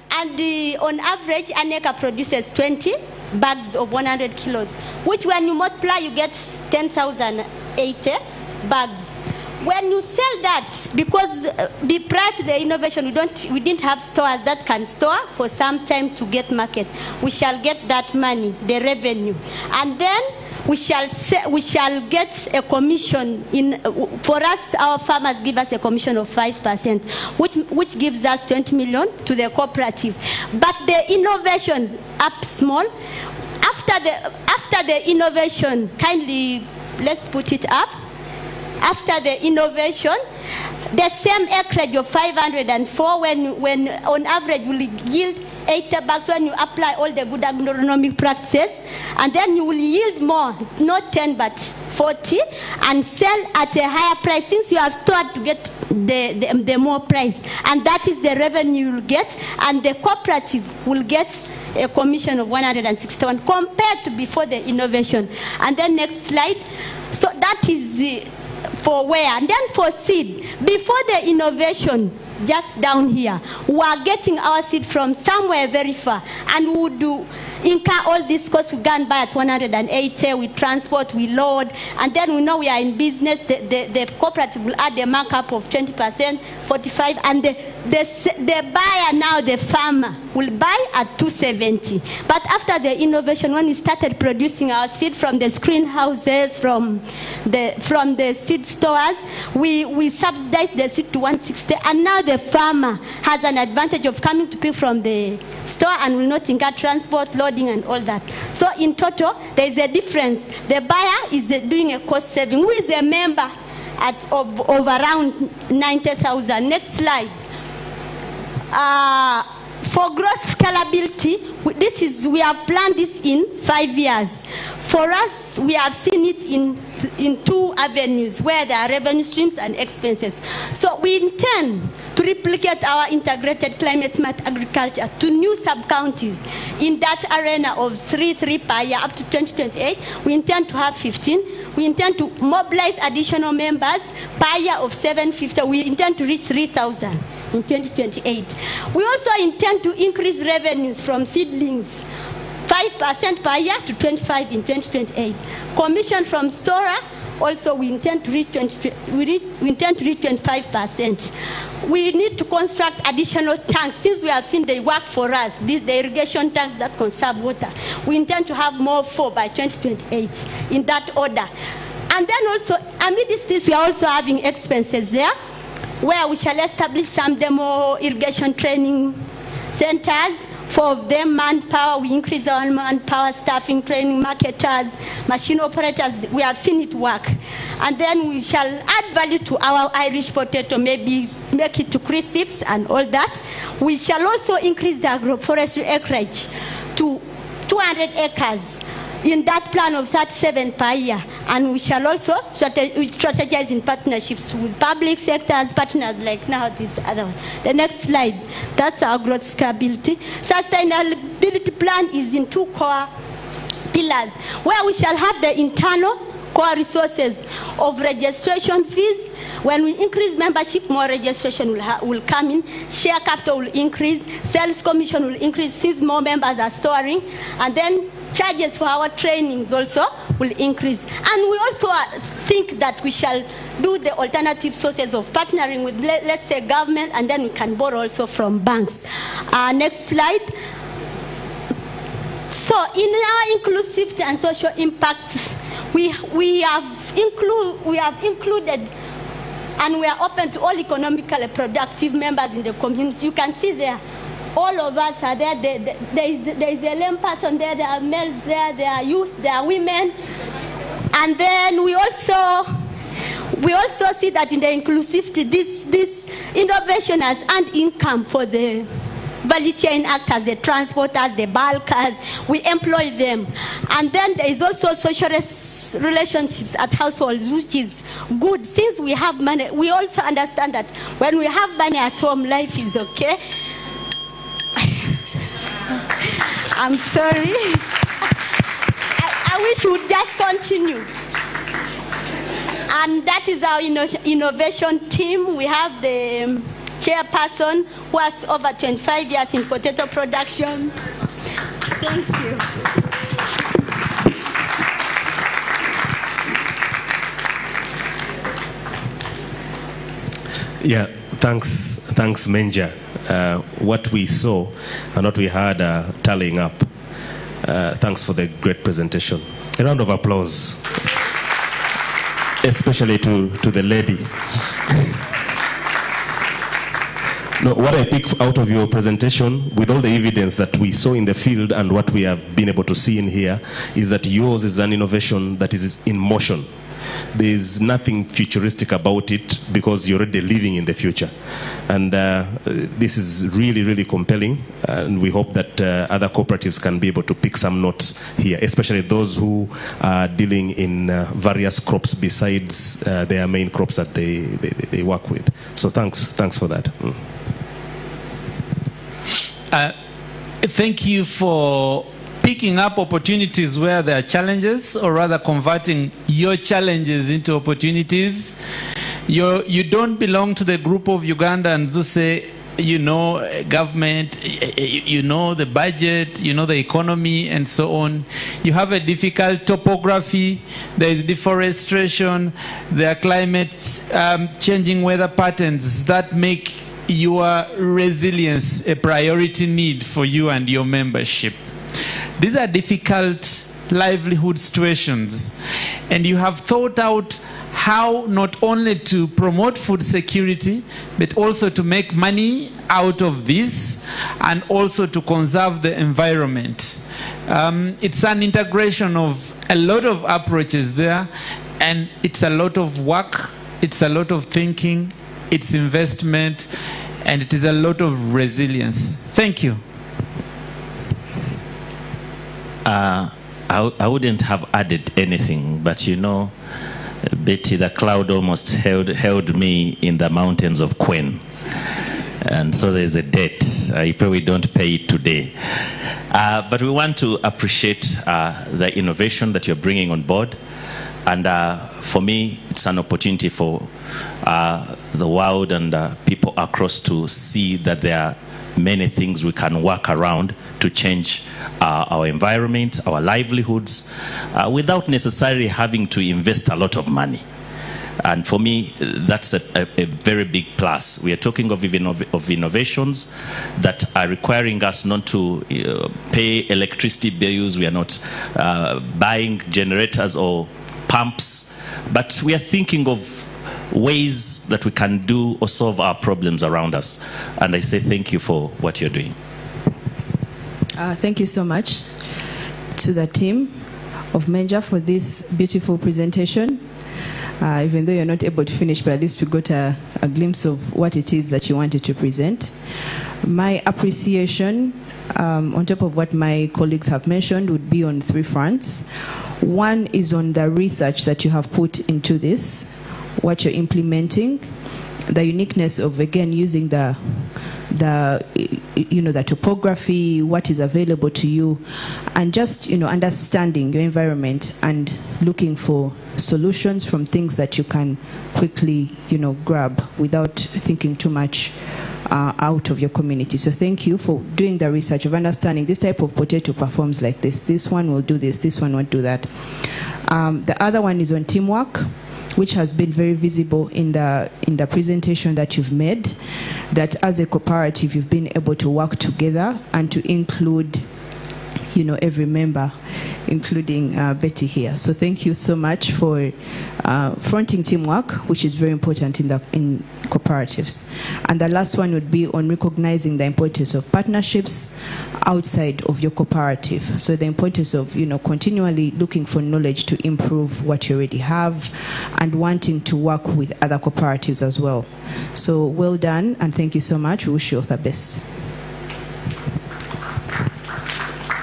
And on average, an acre produces 20 bags of 100 kilos, which when you multiply, you get 10,080 bags. When you sell that, because prior to the innovation, we didn't have stores that can store for some time to get market. We shall get that money, the revenue, and then we shall get a commission. For us, our farmers give us a commission of 5%, which gives us 20 million to the cooperative. But the innovation up small. After the innovation, kindly let's put it up. After the innovation, the same acreage of 504, when on average will yield 80 bags when you apply all the good agronomic practices, and then you will yield more, not 10 but 40, and sell at a higher price since you have stored to get the more price, and that is the revenue you'll get, and the cooperative will get a commission of 161 compared to before the innovation. And then next slide. So that is for where. And then for seed, before the innovation, just down here, we are getting our seed from somewhere very far, and we would incur all this cost. We can buy at 180, we transport, we load, and then we know we are in business. The cooperative will add a markup of 20%, 45%, and the buyer now, the farmer, will buy at 270. But after the innovation, when we started producing our seed from the screen houses, from the seed stores, we subsidized the seed to 160, and now the farmer has an advantage of coming to pick from the store and will not incur transport, loading, and all that. So in total, there is a difference. The buyer is doing a cost saving, who is a member of around 90,000. Next slide. For growth scalability, we have planned this in 5 years. For us, we have seen it in 2 avenues where there are revenue streams and expenses. So we intend to replicate our integrated climate smart agriculture to new sub-counties in that arena of 3 per year up to 2028. We intend to have 15. We intend to mobilize additional members per year of 750. We intend to reach 3,000 in 2028. We also intend to increase revenues from seedlings 5% per year to 25 in 2028. Commission from Stora, also we intend to reach 25%. We need to construct additional tanks, since we have seen they work for us, the irrigation tanks that conserve water. We intend to have more 4 by 2028 in that order. And then also, amidst this, we are also having expenses there, where we shall establish some demo irrigation training centers. 4 of them, manpower, we increase our manpower, staffing, training, marketers, machine operators. We have seen it work. And then we shall add value to our Irish potato, maybe make it to crisps and all that. We shall also increase the agroforestry acreage to 200 acres in that plan of 37 per year. And we shall also strategize in partnerships with public sectors, partners like now this other one. The next slide, that's our growth scalability. Sustainability plan is in 2 core pillars, where we shall have the internal core resources of registration fees. When we increase membership, more registration will come in. Share capital will increase. Sales commission will increase since more members are storing. And then charges for our trainings also will increase. And we also think that we shall do the alternative sources of partnering with, let's say, government, and then we can borrow also from banks. Next slide. So in our inclusivity and social impact, we have included, and we are open to all economically productive members in the community. You can see there, all of us are there. There is a lame person there, there are males there are youth, there are women. And then we also see that in the inclusivity, this innovation has earned income for the value chain actors, the transporters, the bulkers. We employ them. And then there is also social relationships at households, which is good. Since we have money, we also understand that when we have money at home, life is okay. I'm sorry. I wish we would just continue. And that is our innovation team. We have the chairperson who has over 25 years in potato production. Thank you. Yeah, thanks Menja. What we saw and what we heard tallying up. Thanks for the great presentation. A round of applause, especially to the lady. No, what I pick out of your presentation, with all the evidence that we saw in the field and what we have been able to see in here, is that yours is an innovation that is in motion. There's nothing futuristic about it because you're already living in the future. And this is really, really compelling. And we hope that other cooperatives can be able to pick some notes here, especially those who are dealing in various crops besides their main crops that they work with. So thanks for that. Thank you for picking up opportunities where there are challenges, or rather converting your challenges into opportunities. You don't belong to the group of Ugandans who say, you know, government, you know, the budget, you know, the economy, and so on. You have a difficult topography, there is deforestation, there are climate changing weather patterns that make your resilience a priority need for you and your membership. These are difficult livelihood situations, and you have thought out how not only to promote food security, but also to make money out of this, and also to conserve the environment. It's an integration of a lot of approaches there, and it's a lot of work, it's a lot of thinking, it's investment, and it is a lot of resilience. Thank you. I wouldn't have added anything, but you know, Betty, the cloud almost held me in the mountains of Quen. And so there's a debt. I pray we don't pay it today. But we want to appreciate the innovation that you're bringing on board. And for me, it's an opportunity for the world and people across to see that there are many things we can work around to change our environment, our livelihoods, without necessarily having to invest a lot of money. And for me, that's a very big plus. We are talking of innovations that are requiring us not to pay electricity bills. We are not buying generators or pumps, but we are thinking of ways that we can do or solve our problems around us. And I say thank you for what you're doing. Thank you so much to the team of Menja for this beautiful presentation. Even though you're not able to finish, but at least we got a glimpse of what it is that you wanted to present. My appreciation, on top of what my colleagues have mentioned, would be on three fronts. One is on the research that you have put into this, what you're implementing, the uniqueness of, again, using the topography, what is available to you, and just, understanding your environment and looking for solutions from things that you can quickly, grab without thinking too much out of your community. So thank you for doing the research of understanding this type of potato performs like this. This one will do this one won't do that. The other one is on teamwork, which has been very visible in the presentation that you've made, that as a cooperative you've been able to work together and to include every member, including Betty here. So thank you so much for fronting teamwork, which is very important in cooperatives. And the last one would be on recognizing the importance of partnerships outside of your cooperative. So the importance of continually looking for knowledge to improve what you already have and wanting to work with other cooperatives as well. So well done, and thank you so much. We wish you all the best.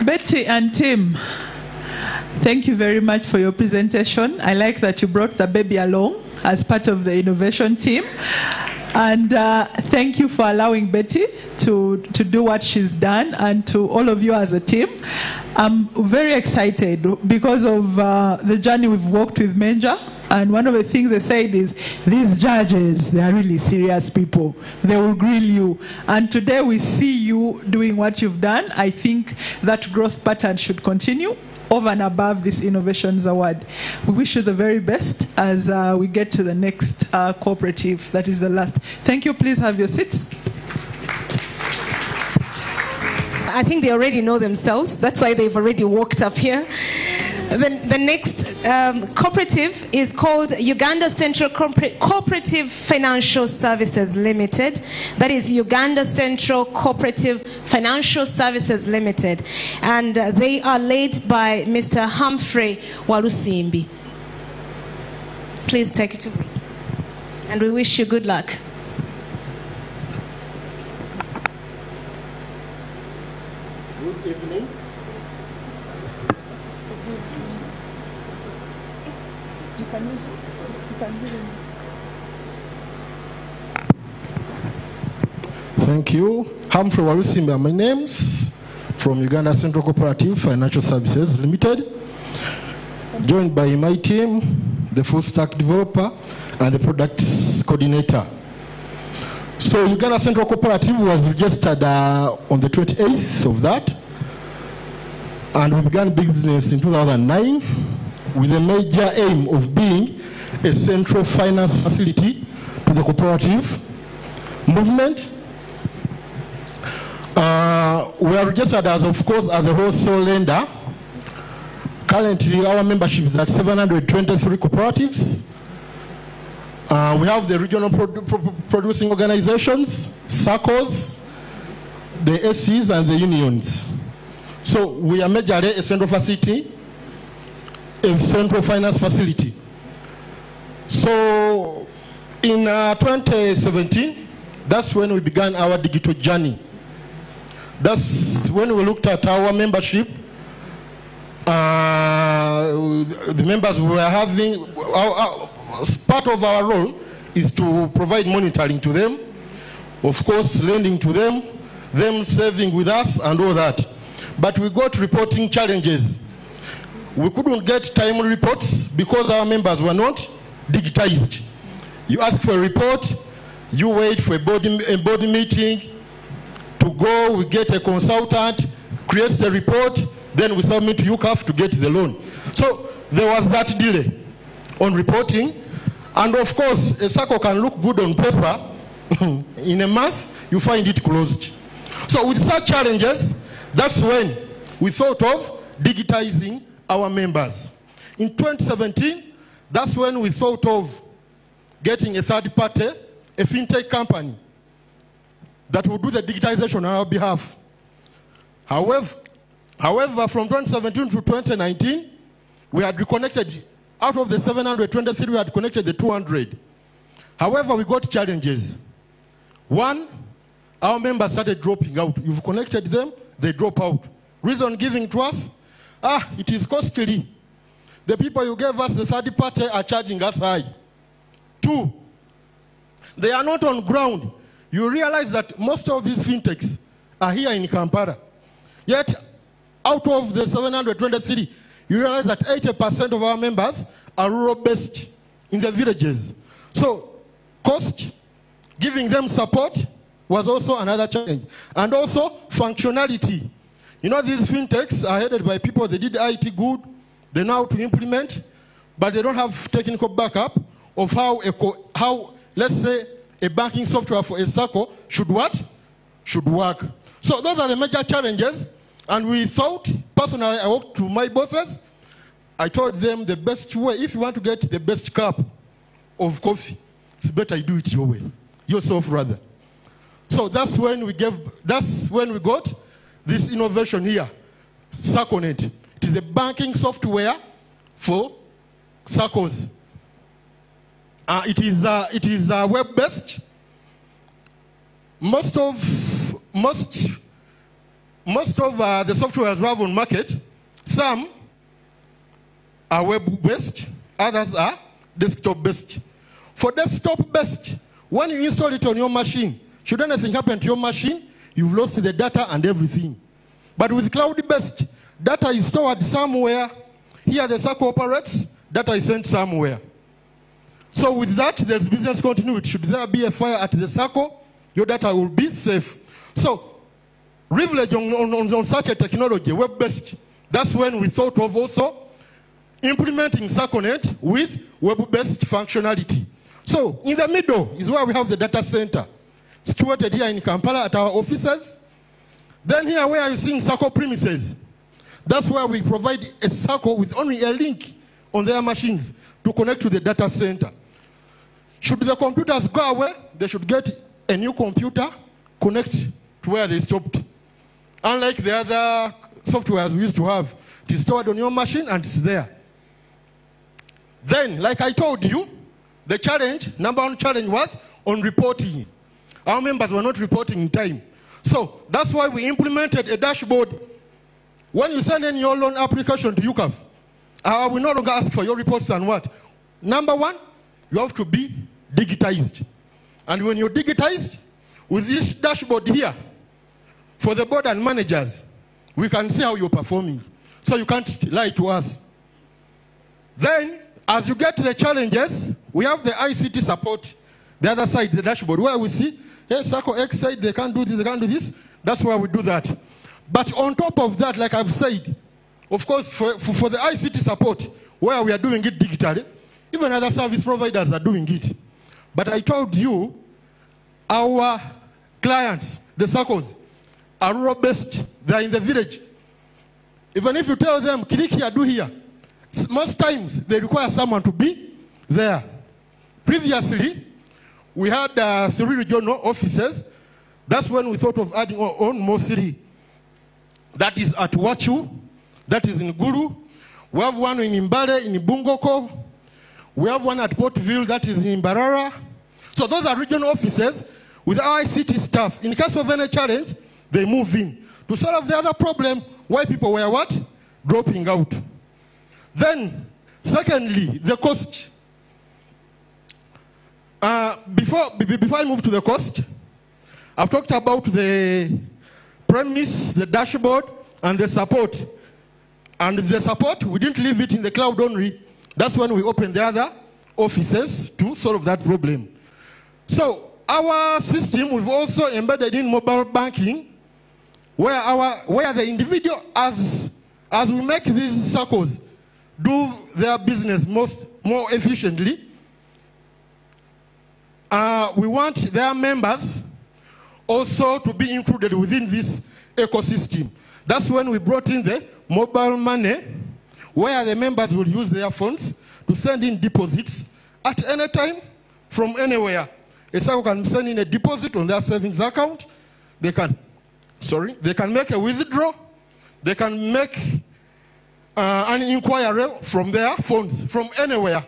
Betty and Tim, thank you very much for your presentation. I like that you brought the baby along as part of the innovation team. And thank you for allowing Betty to do what she's done, and to all of you as a team. I'm very excited because of the journey we've walked with Menja. And one of the things they said is, these judges, they are really serious people. They will grill you. And today we see you doing what you've done. I think that growth pattern should continue over and above this Innovations Award. We wish you the very best as we get to the next cooperative. That is the last. Thank you. Please have your seats. I think they already know themselves. That's why they've already walked up here. The next cooperative is called Uganda Central Cooperative Financial Services Limited. That is Uganda Central Cooperative Financial Services Limited. And they are led by Mr. Humphrey Walusimbi. Please take it away. And we wish you good luck. Good evening. Thank you. Humphrey Walusimbi are my names. from Uganda Central Cooperative Financial Services Limited, joined by my team, the full stack developer, and the products coordinator. So Uganda Central Cooperative was registered on the 28th of that, and we began business in 2009 with a major aim of being a central finance facility to the cooperative movement. We are registered as, of course, as a wholesale lender. Currently, our membership is at 723 cooperatives. We have the regional producing organizations, SACCOs, the SCs, and the unions. So we are majorly a central facility, a central finance facility. So in 2017, that's when we began our digital journey. That's when we looked at our membership. The members we were having, part of our role is to provide monitoring to them, of course lending to them saving with us and all that. But we got reporting challenges. We couldn't get timely reports because our members were not digitized. You ask for a report, you wait for a board meeting to go, we get a consultant, creates a report, then we submit to UCAF to get the loan. So there was that delay on reporting. And of course, a SACCO can look good on paper. In a month, you find it closed. So with such challenges, that's when we thought of digitizing our members. In 2017, that's when we thought of getting a third party, a fintech company, that will do the digitization on our behalf. However, from 2017 to 2019, we had reconnected, out of the 723, we had connected the 200. However, we got challenges. One, our members started dropping out. You've connected them, they drop out. Reason giving to us, it is costly. The people you gave us, the third party, are charging us high. Two, they are not on ground. You realize that most of these fintechs are here in Kampala. Yet, out of the 723, you realize that 80% of our members are rural-based in the villages. So, cost, giving them support was also another challenge. And also, functionality. You know, these fintechs are headed by people, they did IT good, they know how to implement, but they don't have technical backup of how let's say, a banking software for a SACCO should what? Should work. So those are the major challenges. And we thought, personally, I walked to my bosses. I told them the best way, if you want to get the best cup of coffee, it's better you do it your way, yourself rather. So that's when we got this innovation here, SACCOnet. It is a banking software for SACCOs. It is web-based. Most of the softwares we have on market, some are web-based, others are desktop-based. For desktop-based, when you install it on your machine, should anything happen to your machine, you've lost the data and everything. But with cloud-based, data is stored somewhere. Here the SACCO operates, data is sent somewhere. So with that, there's business continuity. Should there be a fire at the SACCO, your data will be safe. So, privilege on such a technology, web-based, that's when we thought of also implementing SACCOnet with web-based functionality. So, in the middle is where we have the data center, situated here in Kampala at our offices. Then here where you're seeing SACCO premises, that's where we provide a SACCO with only a link on their machines to connect to the data center. Should the computers go away, they should get a new computer, connect to where they stopped. Unlike the other softwares we used to have, it is stored on your machine and it's there. Then, like I told you, the challenge, number one challenge was on reporting. Our members were not reporting in time. So that's why we implemented a dashboard. When you send in your loan application to UCAF, we no longer ask for your reports and what? Number one, you have to be digitized. And when you're digitized, with this dashboard here, for the board and managers, We can see how you're performing. So you can't lie to us. Then, as you get to the challenges, we have the ICT support, the other side, the dashboard, where we see, hey, Circle X side, they can't do this, they can't do this. That's where we do that. But on top of that, like I've said, of course, for the ICT support, where we are doing it digitally, even other service providers are doing it. But I told you, our clients, the circles, are rural-based. They are in the village. Even if you tell them, click here, do here, most times they require someone to be there. Previously, we had 3 regional offices. That's when we thought of adding on more 3. That is at Wachu, that is in Gulu. We have one in Mbale, in Bungoko. We have one at Portville, that is in Barara. So those are regional offices with our ICT staff. In case of any challenge, they move in. To solve the other problem, why people were what? Dropping out. Then, secondly, the cost. Before I move to the cost, I've talked about the premise, the dashboard, and the support. And the support, we didn't leave it in the cloud only. That's when we opened the other offices to solve that problem. So, our system, we've also embedded in mobile banking, where the individual, as we make these circles do their business more efficiently, we want their members also to be included within this ecosystem. That's when we brought in the mobile money, where the members will use their phones to send in deposits at any time from anywhere. A circle can send in a deposit on their savings account. They can make a withdrawal. They can make an inquiry from their phones, from anywhere.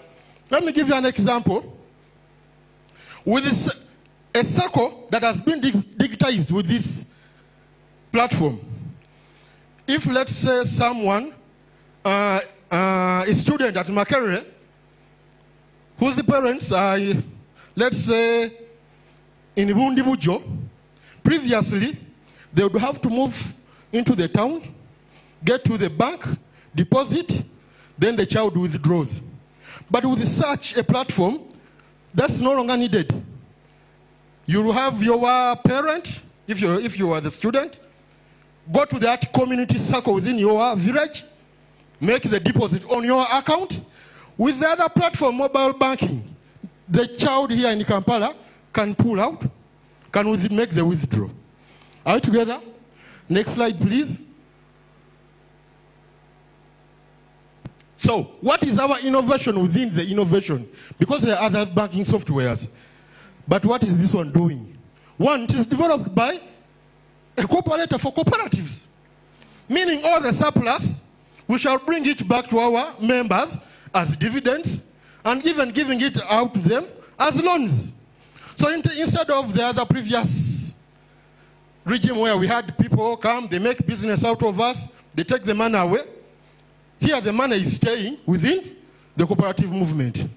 Let me give you an example. With a circle that has been digitized with this platform, if let's say someone, a student at Makerere, whose parents are, let's say, in Bundibujo, previously, they would have to move into the town, get to the bank, deposit, then the child withdraws. But with such a platform, that's no longer needed. You will have your parent, if you are the student, go to that community circle within your village, make the deposit on your account. With the other platform, mobile banking, the child here in Kampala can pull out, can make the withdrawal. Are we together? Next slide, please. So, what is our innovation within the innovation? Because there are other banking softwares. But what is this one doing? One, it is developed by a cooperator for cooperatives. Meaning all the surplus, we shall bring it back to our members as dividends, and even giving it out to them as loans. So instead of the other previous regime where we had people come, they make business out of us, they take the money away, here the money is staying within the cooperative movement.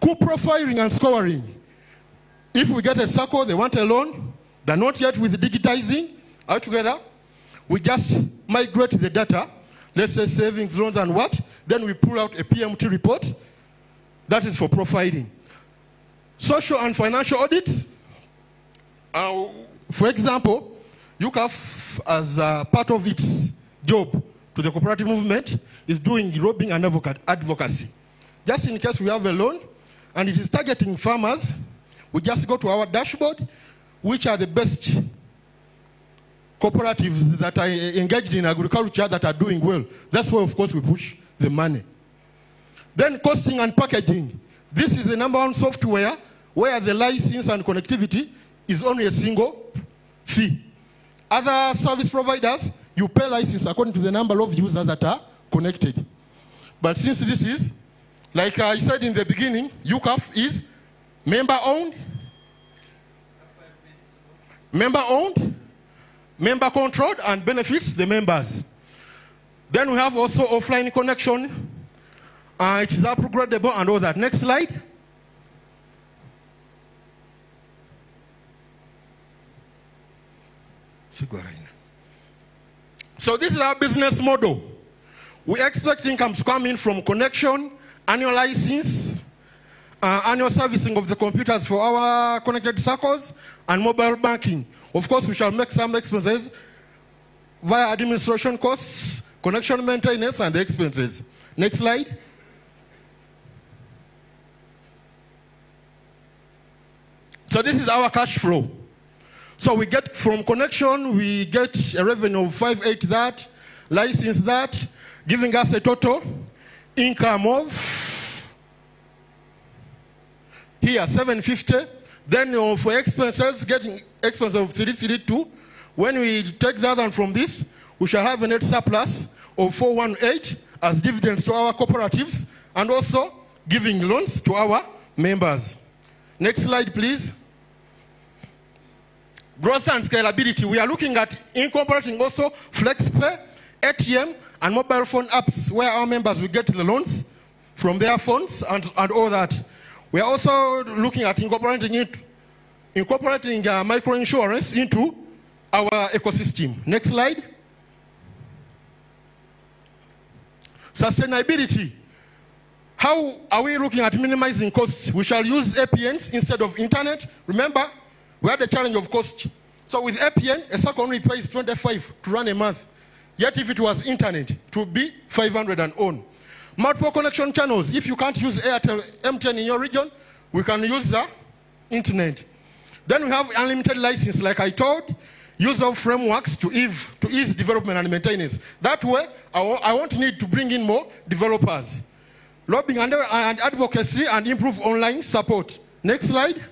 Co-profiling and scoring. If we get a circle, they want a loan, they're not yet with digitizing, all together, we just migrate the data, let's say savings, loans, and what? Then we pull out a PMT report. That is for profiling. Social and financial audits. For example, UCAF, as part of its job to the cooperative movement, is doing lobbying and advocacy. Just in case we have a loan, and it is targeting farmers, we just go to our dashboard, which are the best cooperatives that are engaged in agriculture that are doing well. That's where, of course, we push the money. Then costing and packaging. This is the #1 software where the license and connectivity is only a single fee. Other service providers, you pay license according to the number of users that are connected. But since this is, like I said in the beginning, UCAF is member-owned, member-controlled, and benefits the members. Then we have also offline connection. It is upgradable and all that. Next slide. So this is our business model. We expect income to come in from connection, annual license, annual servicing of the computers for our connected circles, and mobile banking. Of course, we shall make some expenses via administration costs, connection maintenance, and the expenses. Next slide. So this is our cash flow. So we get from connection, we get a revenue of 580 that, license that, giving us a total income of here 750. Then for expenses, getting expenses of 332. When we take that one from this, we shall have a net surplus of 418 as dividends to our cooperatives and also giving loans to our members. Next slide, please. Growth and scalability. We are looking at incorporating also FlexPay, ATM, and mobile phone apps where our members will get the loans from their phones and all that. We are also looking at incorporating microinsurance into our ecosystem. Next slide. Sustainability. How are we looking at minimizing costs? We shall use APNs instead of internet. Remember, we had the challenge of cost. So with APN, a SACCO only pays 25 to run a month. Yet if it was internet, it would be 500 and on. Multiple connection channels. If you can't use Airtel M10 in your region, we can use the internet. Then we have unlimited license, like I told, use of frameworks to ease development and maintenance. That way, I won't need to bring in more developers. Lobbying and advocacy and improve online support. Next slide.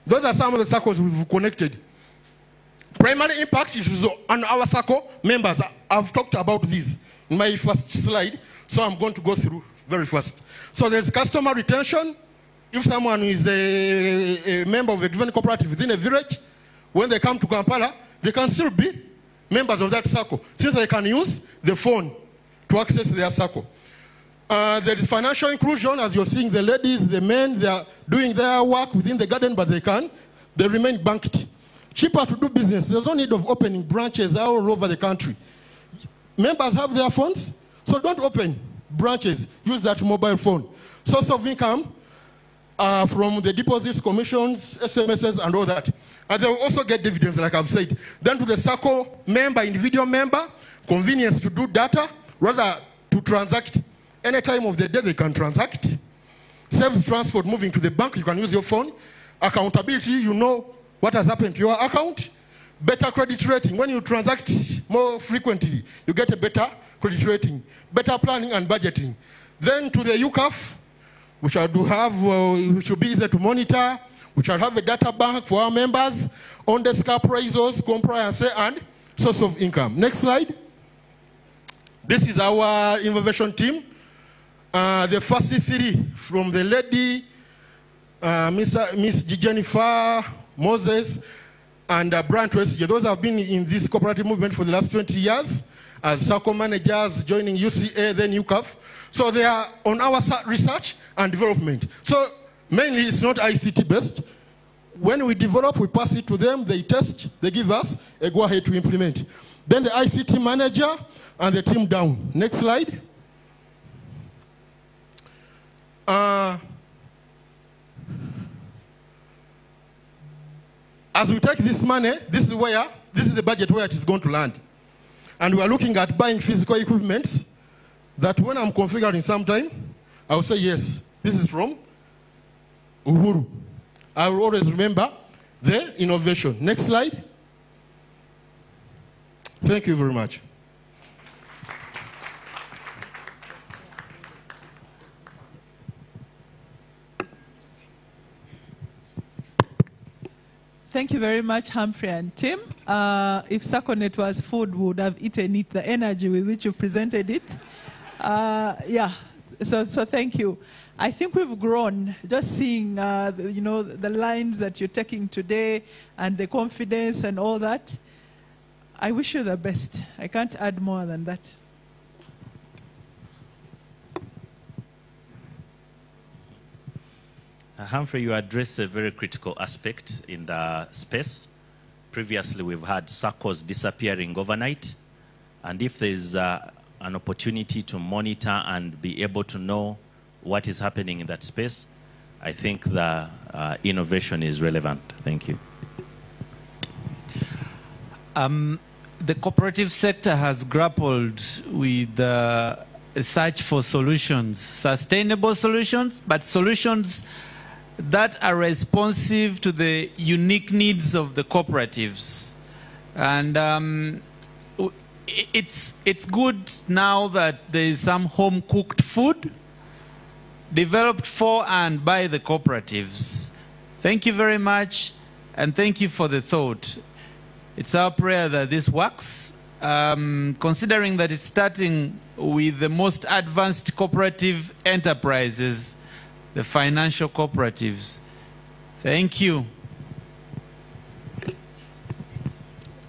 Those are some of the circles we've connected. Primary impact is on our SACCO members. I've talked about this in my first slide, so I'm going to go through very fast. So there's customer retention. If someone is a member of a given cooperative within a village, when they come to Kampala, they can still be members of that SACCO, since they can use the phone to access their SACCO. There is financial inclusion, as you're seeing the ladies, the men, they are doing their work within the garden, but they remain banked. Cheaper to do business. There's no need of opening branches all over the country. Members have their phones, so don't open branches. Use that mobile phone. Source of income from the deposits, commissions, SMSs, and all that. And they will also get dividends, like I've said. Then to the SACCO member, individual member, convenience to do data, rather to transact. Any time of the day they can transact. Saves transport moving to the bank, you can use your phone. Accountability, you know what has happened to your account. Better credit rating. When you transact more frequently, you get a better credit rating. Better planning and budgeting. Then to the UCAF, which should be easy to monitor. We shall have a data bank for our members, on-desk appraisals, compliance, and source of income. Next slide. This is our innovation team. The first three from the lady, Miss Jennifer, Moses, and Brian Tracy. Those have been in this cooperative movement for the last 20 years as SACCO managers, joining UCA, then UCAF. So they are on our research and development. So mainly it's not ICT based. When we develop, we pass it to them, they test, they give us a go ahead to implement. Then the ICT manager and the team down. Next slide. As we take this money, this is the budget where it is going to land. And we are looking at buying physical equipment that when I'm configuring sometime, I will say, yes, this is from Uhuru. I will always remember the innovation. Next slide. Thank you very much. Thank you very much, Humphrey and Tim. If SACCONET was food, we would have eaten it, the energy with which you presented it. So thank you. I think we've grown, just seeing the lines that you're taking today and the confidence and all that. I wish you the best. I can't add more than that. Humphrey, you address a very critical aspect in the space. Previously, we've had SACCOs disappearing overnight. And if there's an opportunity to monitor and be able to know what is happening in that space, I think the innovation is relevant. Thank you. The cooperative sector has grappled with the search for solutions, sustainable solutions, but solutions that are responsive to the unique needs of the cooperatives. And it's good now that there is some home-cooked food developed for and by the cooperatives. Thank you very much, and thank you for the thought. It's our prayer that this works, considering that it's starting with the most advanced cooperative enterprises, the financial cooperatives. Thank you.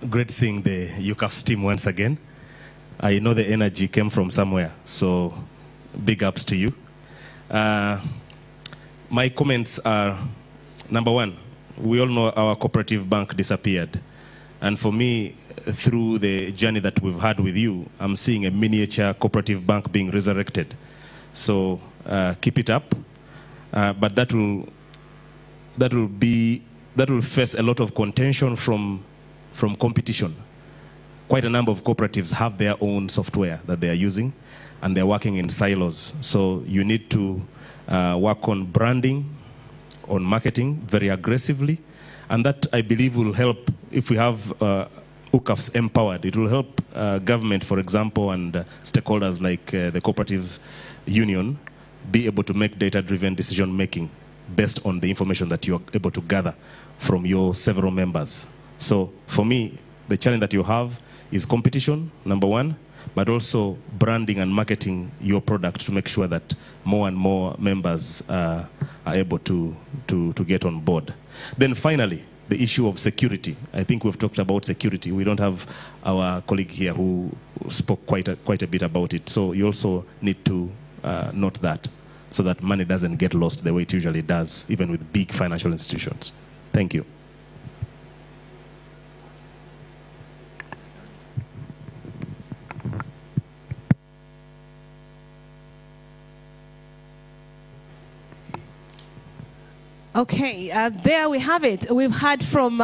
Great seeing the UCAF's team once again. I know the energy came from somewhere, so big ups to you. My comments are, number one, we all know our cooperative bank disappeared. And for me, through the journey that we've had with you, I'm seeing a miniature cooperative bank being resurrected. So keep it up. But that will face a lot of contention from competition. Quite a number of cooperatives have their own software that they are using, and they're working in silos. So you need to work on branding, on marketing very aggressively, and that, I believe, will help if we have UCAFs empowered. It will help government, for example, and stakeholders like the cooperative union be able to make data-driven decision-making based on the information that you're able to gather from your several members. So for me, the challenge that you have is competition, number one, but also branding and marketing your product to make sure that more and more members are able to get on board. Then finally, the issue of security. I think we've talked about security. We don't have our colleague here who spoke quite a bit about it. So you also need to note that, so that money doesn't get lost the way it usually does, even with big financial institutions. Thank you. Okay, there we have it. We've heard from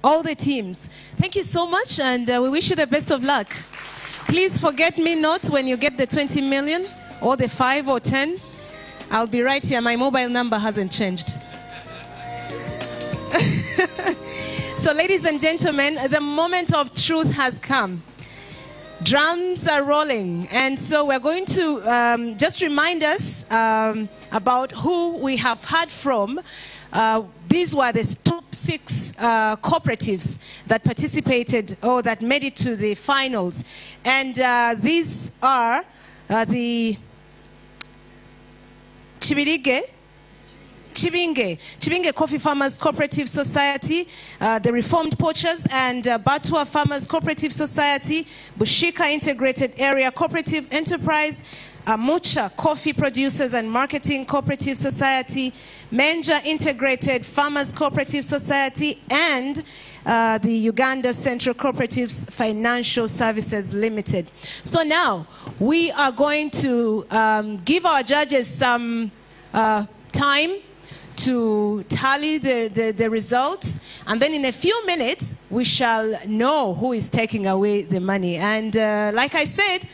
all the teams. Thank you so much, and we wish you the best of luck. Please forget me not when you get the 20 million, or the 5 or 10. I'll be right here. My mobile number hasn't changed. So, ladies and gentlemen, the moment of truth has come. Drums are rolling, and so we're going to just remind us about who we have heard from. These were the top 6 cooperatives that participated or that made it to the finals. And these are the Chibinge Coffee Farmers Cooperative Society, the Reformed Poachers and Batua Farmers Cooperative Society, Bushika Integrated Area Cooperative Enterprise, Mucha Coffee Producers and Marketing Cooperative Society, Menja Integrated Farmers Cooperative Society, and the Uganda Central Cooperatives Financial Services Limited. So now we are going to give our judges some time to tally the results, and then in a few minutes we shall know who is taking away the money. And like I said,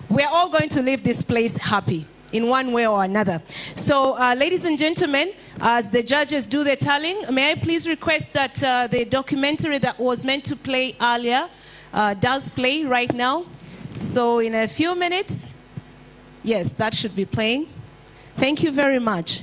we're all going to leave this place happy in one way or another. So ladies and gentlemen, as the judges do the tallying, may I please request that the documentary that was meant to play earlier does play right now. So in a few minutes, yes, that should be playing. Thank you very much.